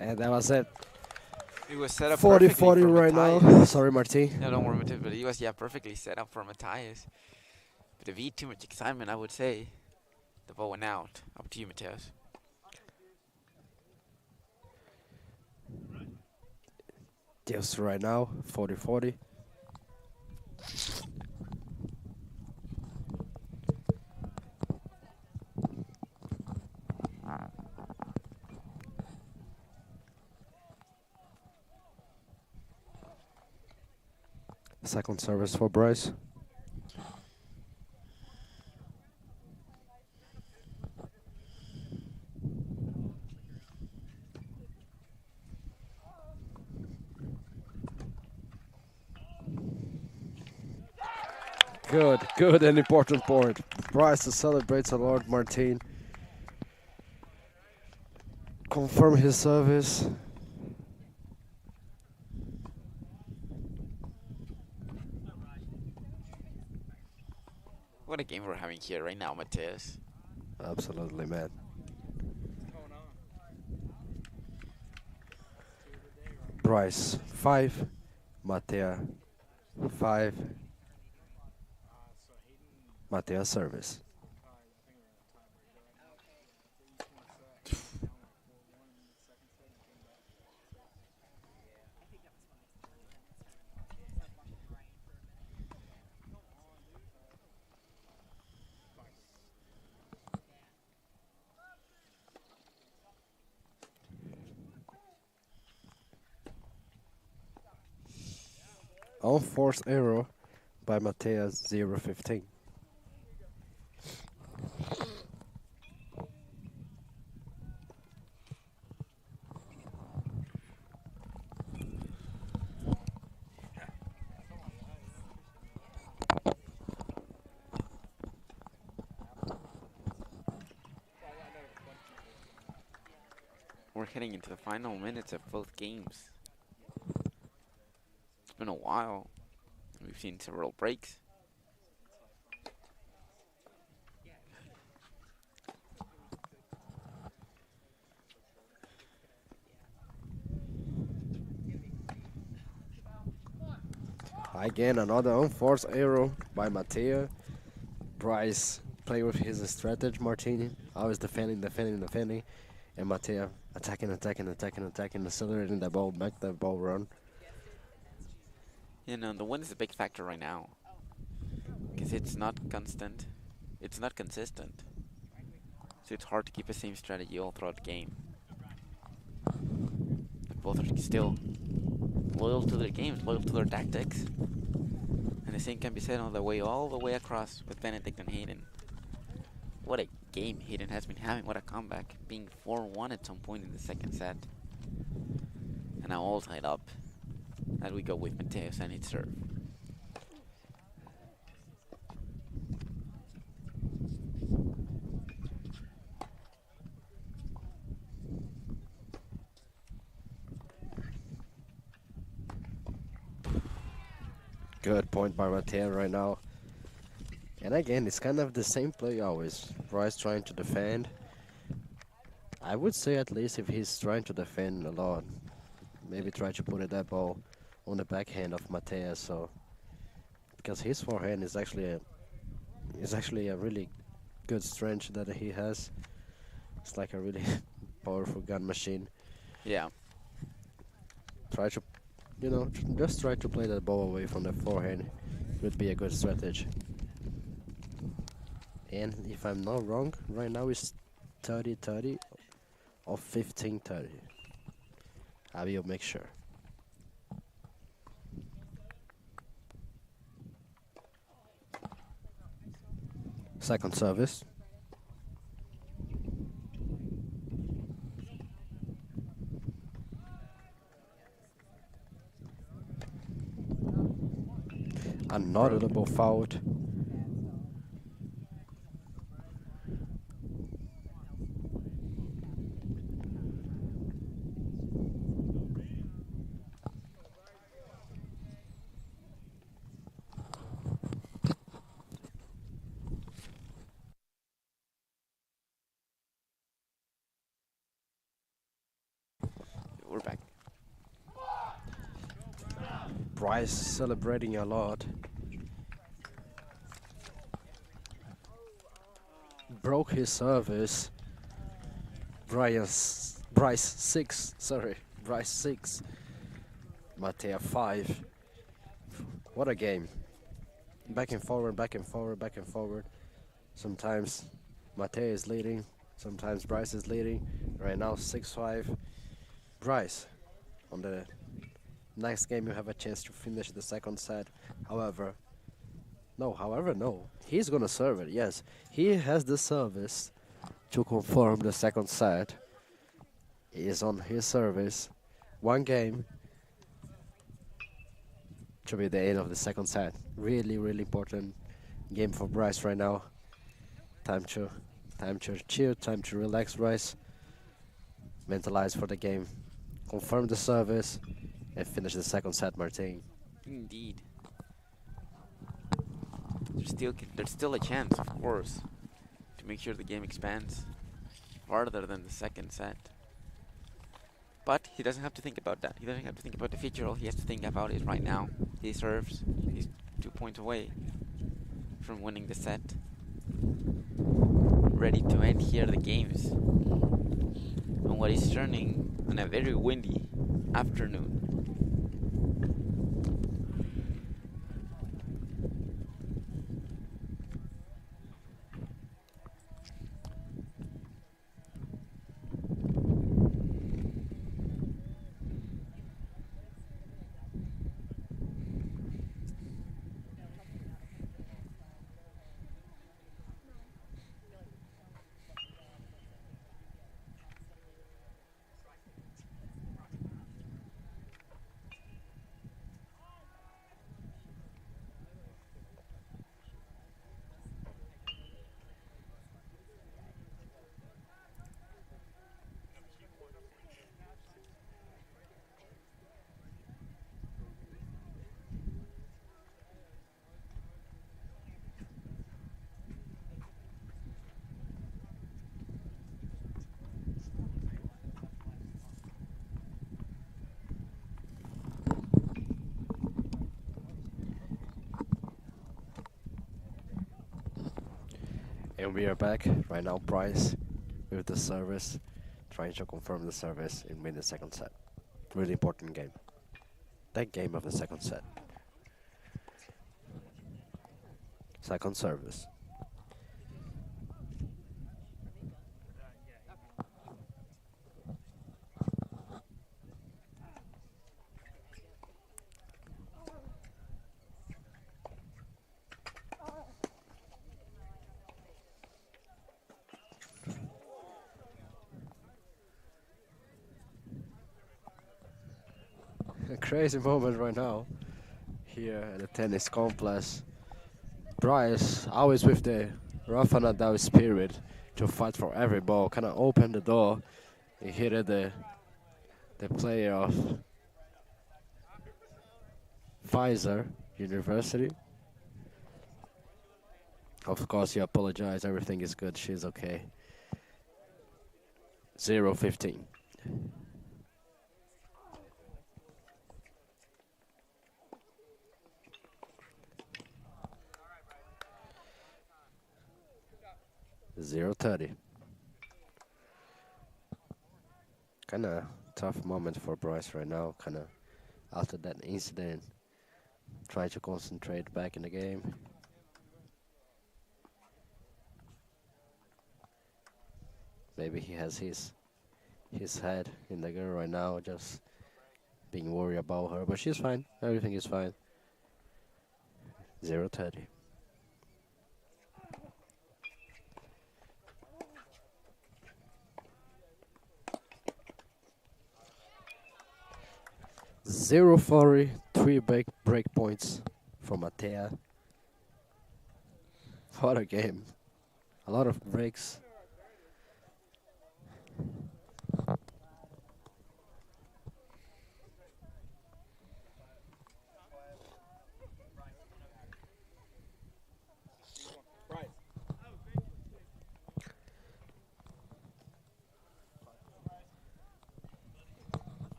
And that was it. It was set up 40-40 right now. Sorry, Martin. No, don't worry, Matthias, but he was perfectly set up for Matthias. But if he had too much excitement, I would say the ball went out. Up to you, Matthias. Just right now, 40-40. Second service for Bryce. Good and important point. Bryce celebrates a lot. Martin confirm his service. What a game we're having here right now, Matthias. Absolutely, man. Bryce 5, Matea 5. Matea service. Unforced error by Matea 0-15. We're heading into the final minutes of both games. It's been a while. We've seen several breaks. Again, another unforced error by Matea. Bryce playing with his strategy, Martini. Always defending. And Matea attacking, accelerating the ball, back the ball run. You know, the wind is a big factor right now. Because it's not constant. It's not consistent. So it's hard to keep the same strategy all throughout the game. But both are still loyal to their games, loyal to their tactics. And the same can be said all the way across with Benedict and Hayden. What a game Hayden has been having. What a comeback. Being 4-1 at some point in the second set. And now all tied up. As we go with Mateus and his serve. Good point by Matea right now. And again, it's kind of the same play always. Bryce trying to defend. I would say at least if he's trying to defend a lot, maybe try to put that ball on the backhand of Matea. So because his forehand is actually a really good strength that he has. It's like a really powerful gun machine. Yeah. Try to, just try to play that ball away from the forehand. Would be a good strategy. And if I'm not wrong, right now it's 30-30 or 15-30. I will make sure. Second service. Another double foul. We're back. Bryce celebrating a lot. Broke his service. Bryce 6, sorry. Bryce 6. Matea 5. What a game. Back and forward, back and forward, back and forward. Sometimes Matea is leading, sometimes Bryce is leading. Right now 6-5. Bryce, on the next game you have a chance to finish the second set. However, no. He's gonna serve it, yes. He has the service to confirm the second set. He is on his service. One game to be the end of the second set. Really, really important game for Bryce right now. Time to chill, time to relax, Bryce. Mentalize for the game. Confirm the service and finish the second set, Martin. Indeed. There's still a chance, of course, to make sure the game expands farther than the second set. But he doesn't have to think about that. He doesn't have to think about the future. All he has to think about is right now. He serves. He's 2 points away from winning the set. Ready to end here the games on what is turning on a very windy afternoon. And we are back. Right now, Bryce with the service, trying to confirm the service and win the second set. Really important game. That game of the second set. Second service. A crazy moment right now here at the tennis complex. Bryce always with the Rafa Nadal spirit to fight for every ball. Kind of opened the door and hit at the player of Pfeiffer University. Of course, you apologize. Everything is good. She's okay. 0-15. Zero 30. Kind of tough moment for Bryce right now. Kind of after that incident, try to concentrate back in the game. Maybe he has his head in the girl right now, just being worried about her. But she's fine. Everything is fine. 0-30. 0-40, 3 break points for Matea. What a game. A lot of breaks.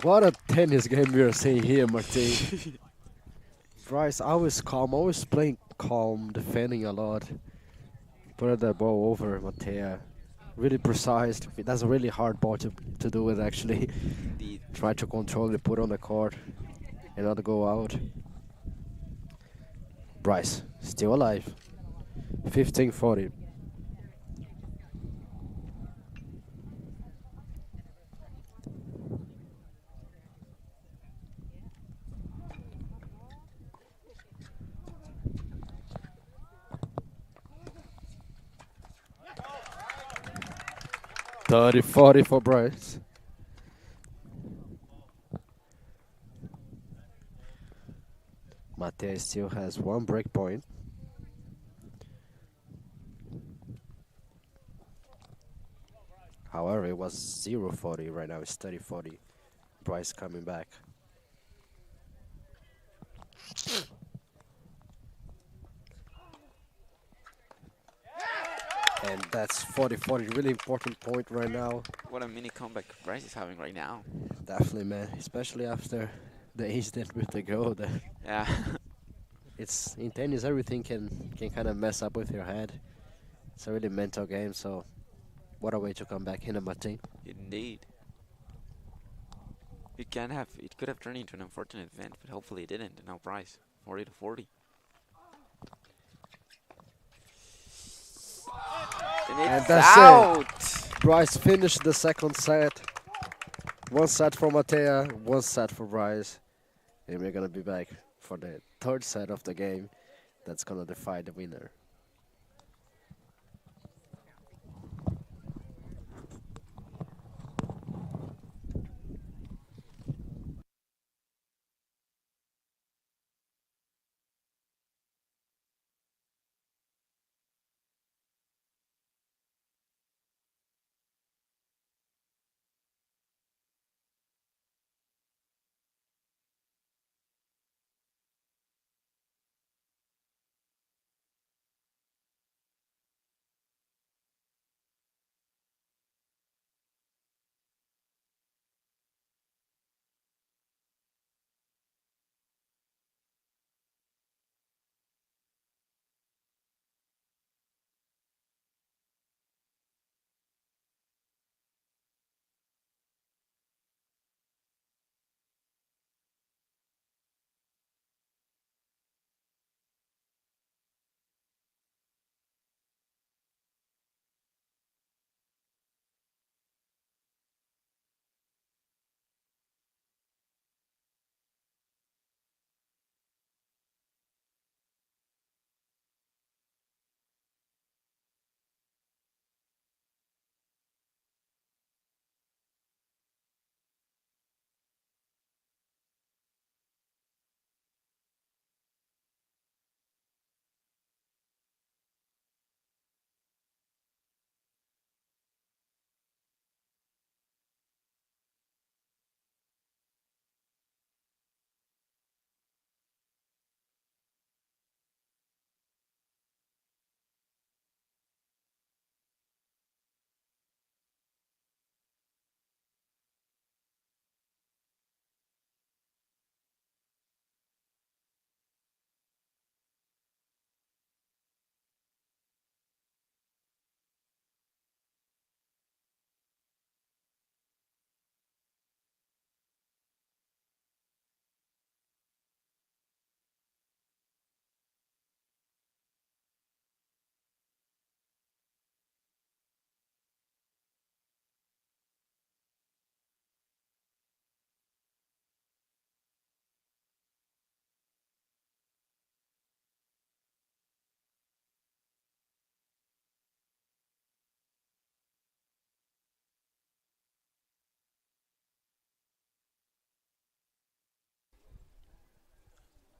What a tennis game we are seeing here, Martin. Bryce always calm, always playing calm, defending a lot. Put that ball over Matea. Really precise. That's a really hard ball to do it actually. Indeed. Try to control it, put on the court, and not go out. Bryce, still alive. 15-40. $30-40 for Bryce. Matea still has 1 break point. However, it was 0-40. Right now it's 30-40. Bryce coming back. And that's 40-40. Really important point right now. What a mini comeback Bryce is having right now. Definitely, man. Especially after the incident with the girl. Yeah. It's in tennis, everything can kind of mess up with your head. It's a really mental game, so what a way to come back in a Martin. Indeed. It could have turned into an unfortunate event, but hopefully it didn't. And now Bryce, 40-40. And that's out. it. Bryce finished the second set. 1 set for Matea, 1 set for Bryce. And we're going to be back for the third set of the game. That's going to define the winner.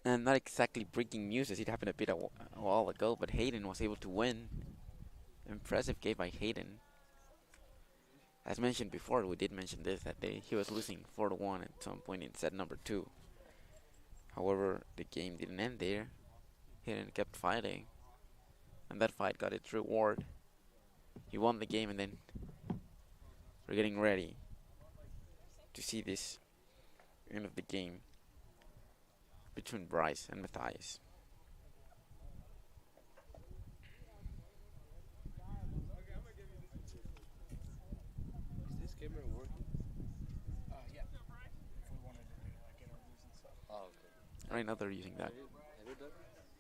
And not exactly breaking news as it happened a while ago, but Hayden was able to win. Impressive game by Hayden. As mentioned before, we did mention this, that he was losing 4-1 at some point in set number 2. However, the game didn't end there. Hayden kept fighting, and that fight got its reward. He won the game, and then we're getting ready to see this end of the game between Bryce and Matthias. Is this camera working? Yeah. If we wanted to do like interviews and stuff. Oh, okay. Right now they're using that. Have you done?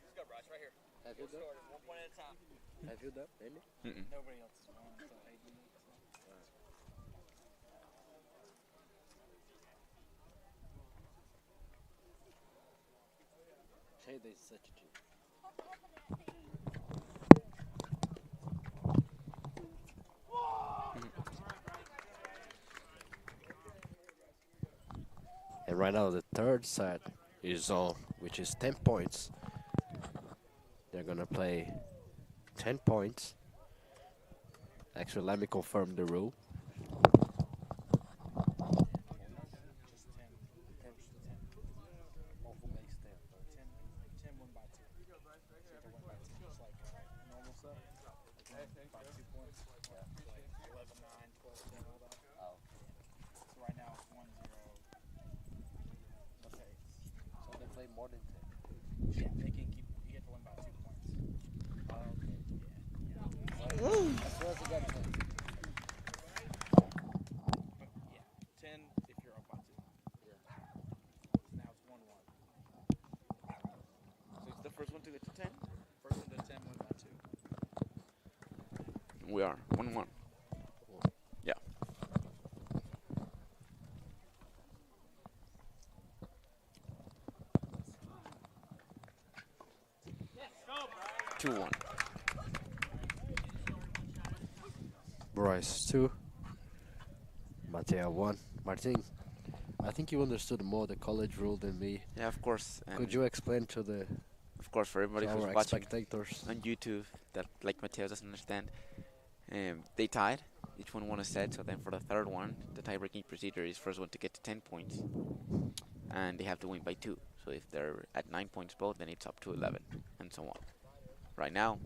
Let's go, Bryce, right here. Have you done? One point at a time. Have you done? Amy? Nobody else is on until 8 minutes. Hey, they such a G. And right now the third set is on, which is 10 points. They're gonna play 10 points. Actually, let me confirm the rule. Just 10. First to 10. Hopefully makes 10. 10 win by 2. So if they win by 2, just like normal stuff. By 2 points. Yeah. Like 11, 9, 12, 10, all that. Oh. So right now it's 1-0. Okay. So they play more than 10. Yeah, they can keep. You get to win by 2 points. Oh, okay. Yeah. As well as they got 10. But yeah, 10 if you're up by 2. Yeah. So now it's 1-1. So it's the first one to get to 10? First one to 10 win by 2. We are 1-1. Yeah. Go, 2-1. Bryce 2. Mateo 1. Martin, I think you understood more the college rule than me. Yeah, of course. And Could you explain to the of course, for everybody to who's our watching spectators? on YouTube that, like Mateo doesn't understand, they tied. Each one won a set. So then for the third one, the tie-breaking procedure is first one to get to 10 points, and they have to win by 2. So if they're at 9 points both, then it's up to 11, and so on. Right now,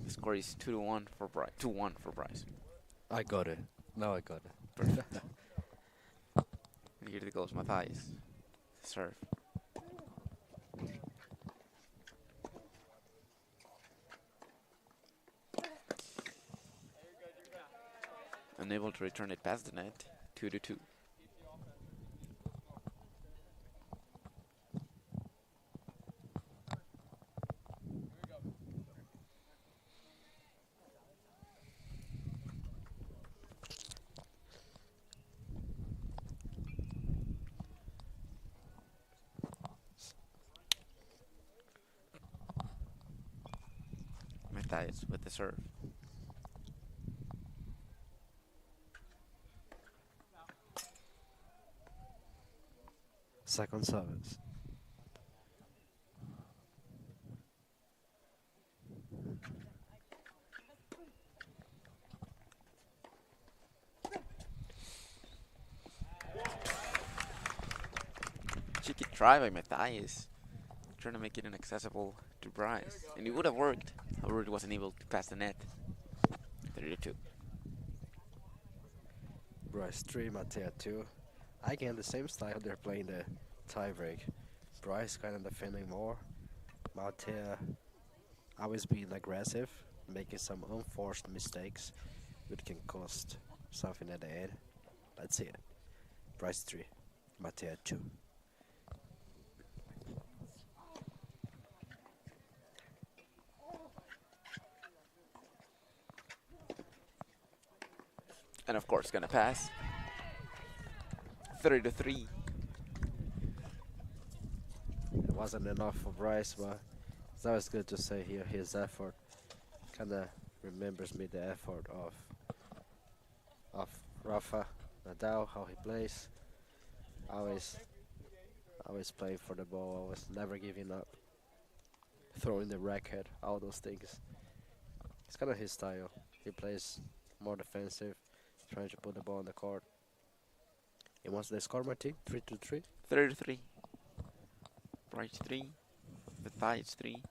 the score is 2-1 for Bryce. 2-1 for Bryce. I got it. Now I got it. Perfect. And here goes Matthias. Serve. Unable to return it past the net. 2-2. Matthias with the serve. Second service. Cheeky try by Matthias, trying to make it inaccessible to Bryce, and it would have worked. However, it wasn't able to pass the net. 3-2. Bryce 3, Mateo 2. Again, the same style, they're playing the tiebreak. Bryce kind of defending more. Mateo always being aggressive, making some unforced mistakes, which can cost something at the end. Let's see it. Bryce 3, Mateo 2. And of course, gonna pass. 3-3. It wasn't enough for Bryce, but it's always good to say here his effort kind of remembers me the effort of Rafa Nadal, how he plays. Always Always playing for the ball, always never giving up. Throwing the racket, all those things. It's kind of his style. He plays more defensive, trying to put the ball on the court. And what's the score, Martin? 3-3? 3-3. Bryce 3. Matthias 3.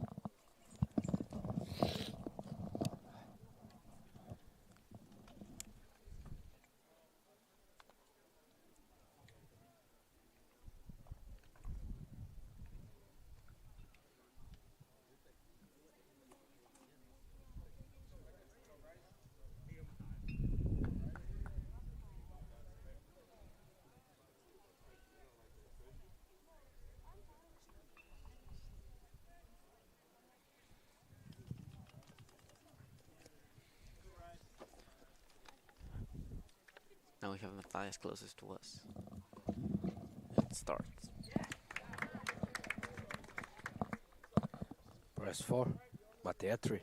Now we have Matthias closest to us. It starts. Press 4. Matea 3.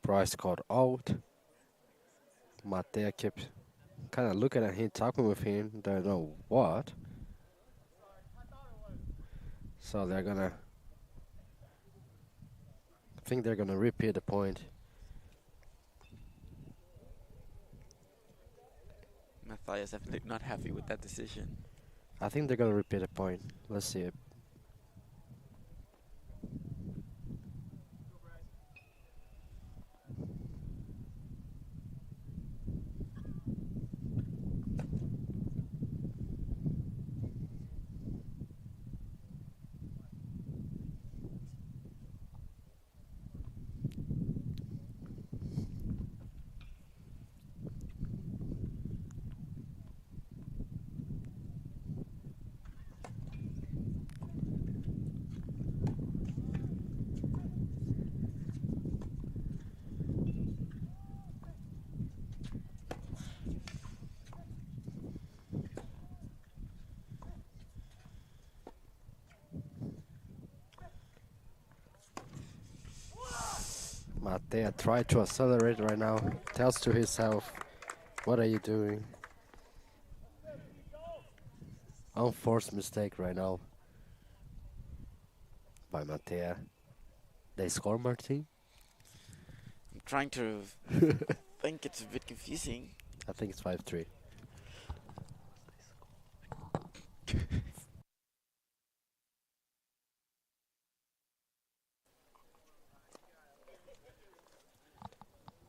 Bryce got out. Matea kept kind of looking at him, talking with him. Don't know what. So they're gonna. I think they're gonna repeat the point. Matthias definitely not happy with that decision. I think they're gonna repeat the point. Let's see it. Matea tried to accelerate right now. Tells to himself, what are you doing? Unforced mistake right now by Matea. They score, Martin? I'm trying to think. It's a bit confusing. I think it's 5-3.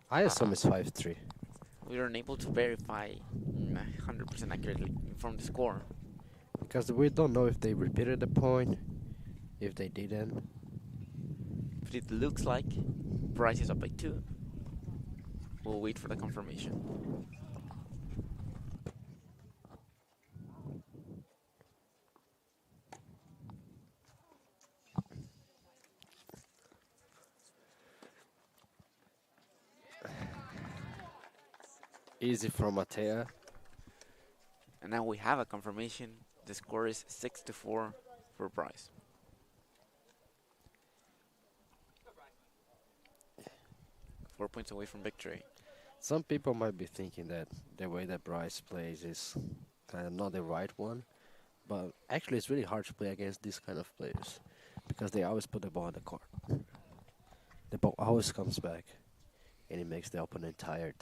I assume it's 5-3. We were unable to verify 100% accurately from the score. Because we don't know if they repeated the point, if they didn't. But it looks like Bryce is up by 2. We'll wait for the confirmation. Easy from Matea. And now we have a confirmation. The score is 6-4 for Bryce. Four points away from victory. Some people might be thinking that the way that Bryce plays is kind of not the right one. But actually it's really hard to play against these kind of players. Because they always put the ball on the court. The ball always comes back. And it makes the opponent tired.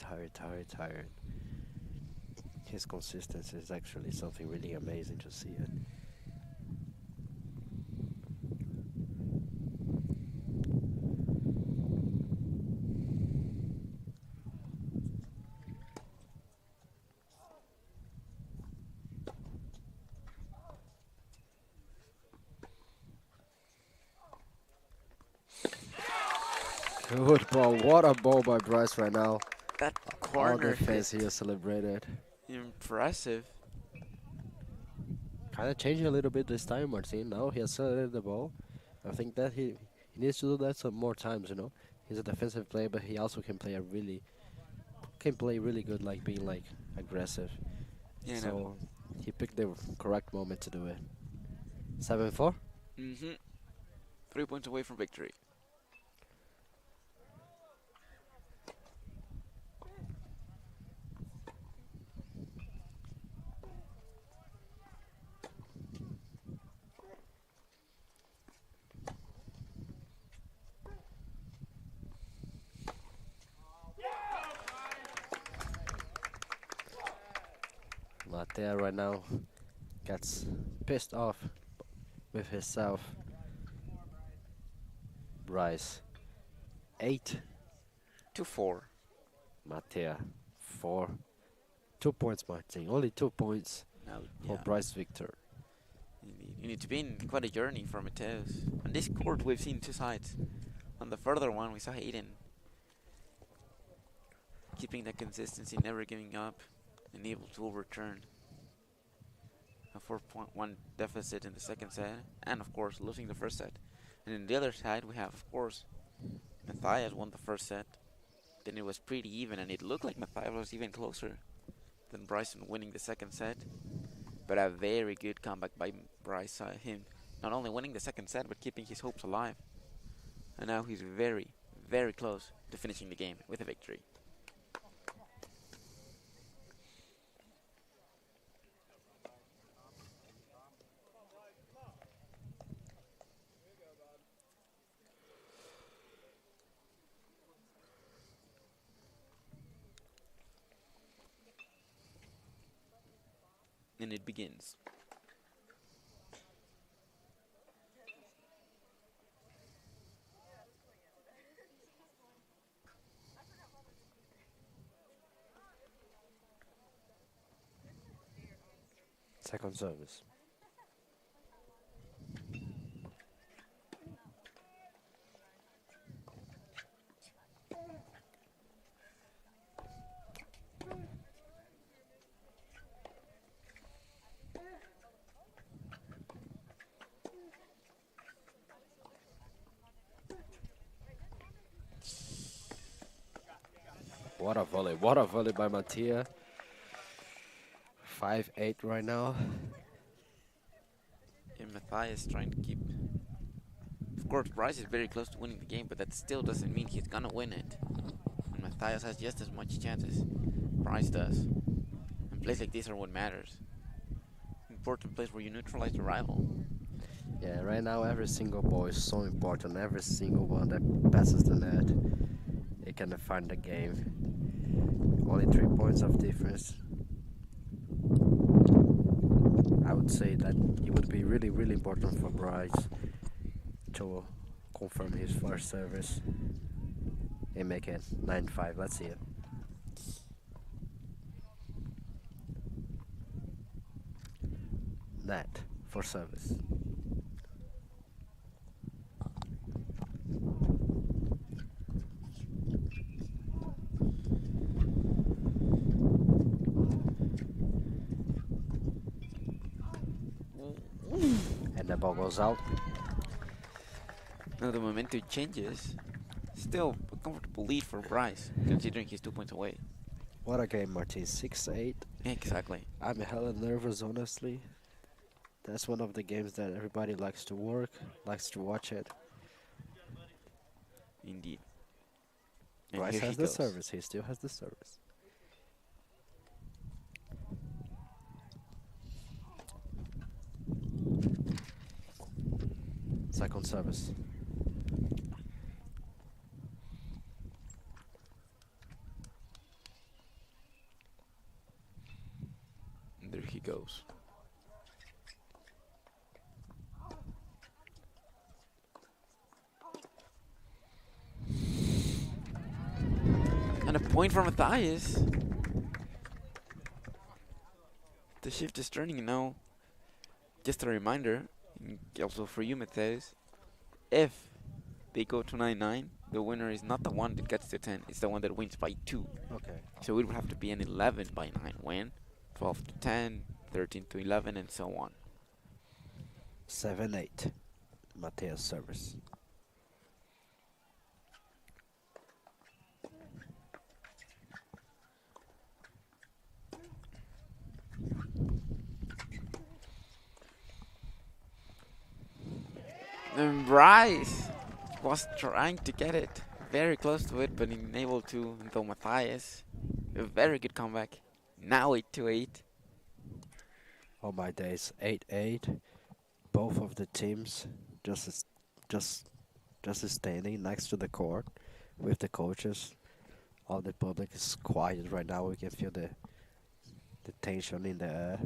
His consistency is actually something really amazing to see it. I Good ball. What a ball by Bryce right now. That All corner the fans hit. here celebrated. Impressive. Kind of changing a little bit this time, Martin. Now he accelerated the ball. I think that he needs to do that some more times. You know, he's a defensive player, but he also can play really good, like being like aggressive. Yeah, So no. he picked the correct moment to do it. 7-4. 3 points away from victory. Matea right now gets pissed off with himself. Bryce 8-4. Matea 4. 2 points, Martin. Only 2 points for Bryce Victor. Indeed. You need to be in quite a journey for Mateus. On this court, we've seen two sides. On the further one, we saw Hayden keeping that consistency, never giving up, and able to overturn a 4-1 deficit in the second set, and of course losing the first set. And on the other side, we have, of course, Matthias won the first set. Then it was pretty even, and it looked like Matthias was even closer than Bryson winning the second set. But a very good comeback by Bryce. Him not only winning the second set, but keeping his hopes alive. And now he's very, very close to finishing the game with a victory. And it begins. Second service. What a volley by Mattia. 5-8 right now. And Matthias trying to keep... Of course, Bryce is very close to winning the game, but that still doesn't mean he's gonna win it. And Matthias has just as much chances Bryce does. And plays like these are what matters. Important place where you neutralize the rival. Yeah, right now every single ball is so important. Every single one that passes the net, it can define the game. Only 3 points of difference. I would say that it would be really, really important for Bryce to confirm his first service and make it 9-5. Let's see it. Net for service. And the ball goes out. Now the momentum changes. Still a comfortable lead for Bryce, considering he's 2 points away. What a game, Martin. 6-8. Exactly. I'm hella nervous, honestly. That's one of the games that everybody likes to work, likes to watch it. Indeed. And Bryce here has he the goes. service. He still has the service. Second service. And there he goes. And a point for Matthias. The shift is turning now. Just a reminder, and also for you, Matthias, if they go to 9-9, the winner is not the one that gets to 10, it's the one that wins by 2. Okay. So it would have to be an 11 by 9 win, 12 to 10, 13 to 11, and so on. 7-8. Matea's service. And Bryce was trying to get it very close to it, but unable to until Matthias. A very good comeback. Now 8-8. Oh my days, 8-8. Both of the teams just standing next to the court with the coaches. All the public is quiet right now. We can feel the tension in the air.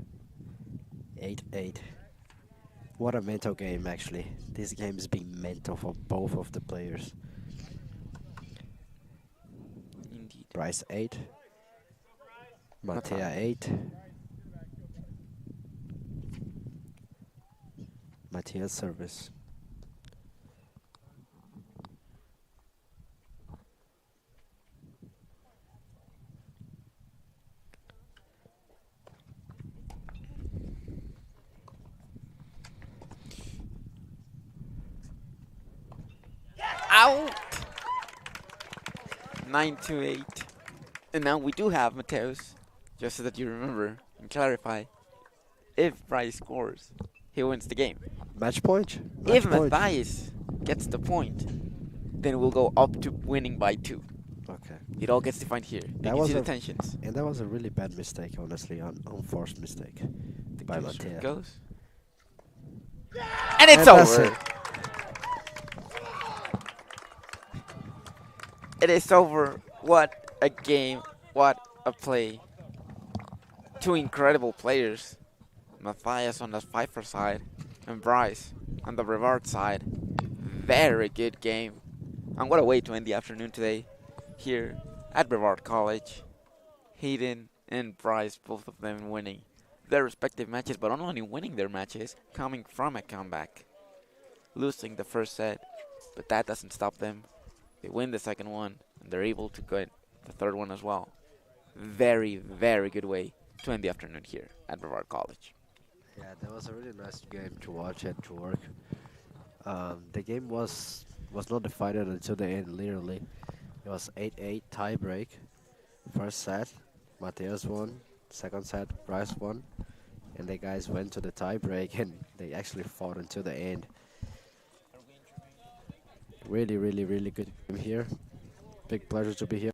8-8. What a mental game, actually. This game is being mental for both of the players. Indeed. Bryce 8. Mattea 8. Mattea's service. Out! 9-8. And now we do have Mateus, just so that you remember and clarify. If Bryce scores, he wins the game. Match point? If Matthias gets the point, then we'll go up to winning by 2. Okay. It all gets defined here. You can see the tensions. And that was a really bad mistake, honestly, unforced mistake by Mattea. Goes. And it's over. It is over. What a game. What a play. 2 incredible players. Matthias on the Pfeiffer side and Bryce on the Brevard side. Very good game. And what a way to end the afternoon today here at Brevard College. Hayden and Bryce, both of them winning their respective matches, but not only winning their matches, coming from a comeback. Losing the first set, but that doesn't stop them. They win the second one, and they're able to get the third one as well. Very, very good way to end the afternoon here at Brevard College. Yeah, that was a really nice game to watch and to work. The game was not decided until the end, literally. It was 8-8 tie break. First set, Mateus won. Second set, Bryce won. And the guys went to the tie break and they actually fought until the end. Really, really, really good game here. Big pleasure to be here.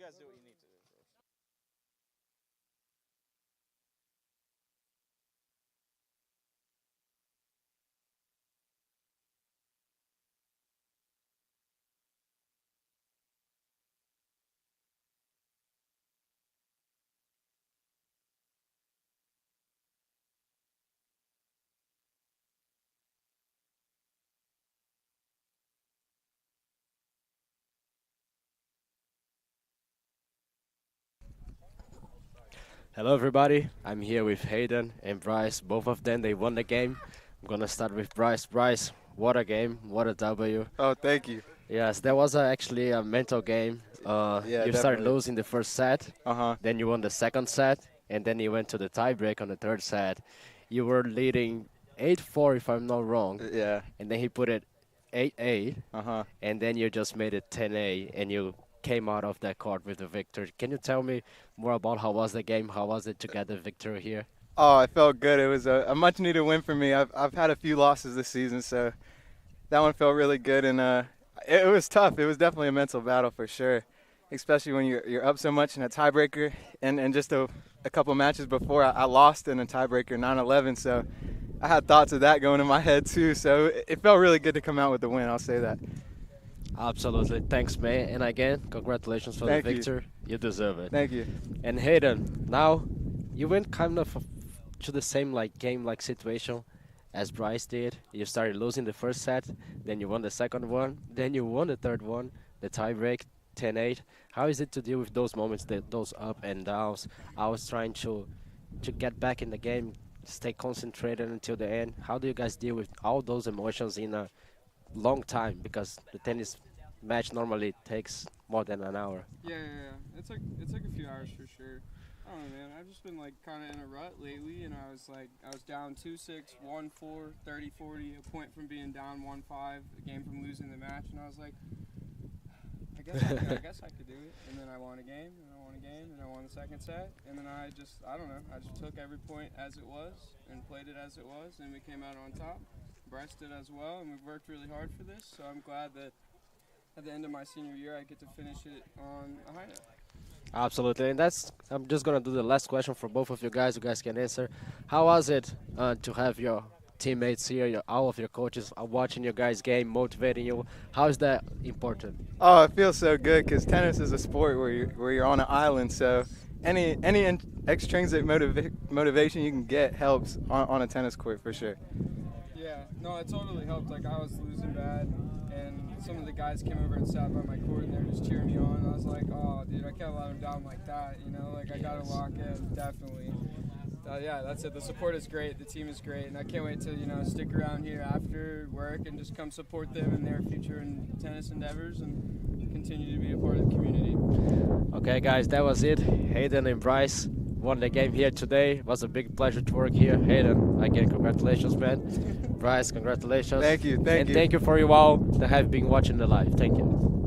guys do what you need to do. Hello, everybody. I'm here with Hayden and Bryce. Both of them, they won the game. I'm going to start with Bryce. Bryce, what a game. What a W. Oh, thank you. Yes, that was actually a mental game. Yeah, you started definitely. losing the first set. Uh-huh. Then you won the second set. And then you went to the tiebreak on the third set. You were leading 8-4, if I'm not wrong. Yeah. And then he put it 8-8. Uh-huh. And then you just made it 10-8. And you came out of that court with the victory. Can you tell me more about how was the game? How was it to get the victory here? Oh, I felt good. It was a much-needed win for me. I've had a few losses this season, so that one felt really good. And it was tough. It was definitely a mental battle for sure, especially when you're up so much in a tiebreaker. And just a couple of matches before, I lost in a tiebreaker 9-11, so I had thoughts of that going in my head too. So it felt really good to come out with the win. I'll say that. Absolutely. Thanks, May. And again, congratulations for Thank the you. victory. You deserve it. Thank you. And Hayden, now you went kind of to the same game situation as Bryce did. You started losing the first set, then you won the second one, then you won the third one, the tiebreak, 10-8. How is it to deal with those moments, those up and downs? I was trying to get back in the game, stay concentrated until the end. How do you guys deal with all those emotions in a long time, because the tennis match normally takes more than an hour? Yeah. It's like a few hours for sure. I don't know, man. I've just been like kind of in a rut lately, and I was down 2-6, 1-4, 30-40, a point from being down 1-5, a game from losing the match, and I was like, I guess I could do it. And then I won a game, and I won a game, and I won the second set, and then I just took every point as it was and played it as it was, and we came out on top. Bryce did as well, and we've worked really hard for this, so I'm glad that at the end of my senior year I get to finish it on a high note. Absolutely, and I'm just gonna do the last question for both of you guys. You guys can answer. How was it to have your teammates here, all of your coaches watching your guys' game, motivating you? How is that important? Oh, it feels so good because tennis is a sport where you're on an island, so any extrinsic motivation you can get helps on a tennis court for sure. Yeah, no, it totally helped. Like, I was losing bad, and some of the guys came over and sat by my court, and they were just cheering me on. I was like, oh, dude, I can't let them down like that, you know? Like, I got to lock in, definitely. Yeah, that's it. The support is great. The team is great, and I can't wait to, stick around here after work and just come support them in their future in tennis endeavors and continue to be a part of the community. Okay, guys, that was it. Hayden and Bryce won the game here today. It was a big pleasure to work here. Hayden, again, congratulations, man. Bryce, congratulations. Thank you. And thank you for you all that have been watching the live. Thank you.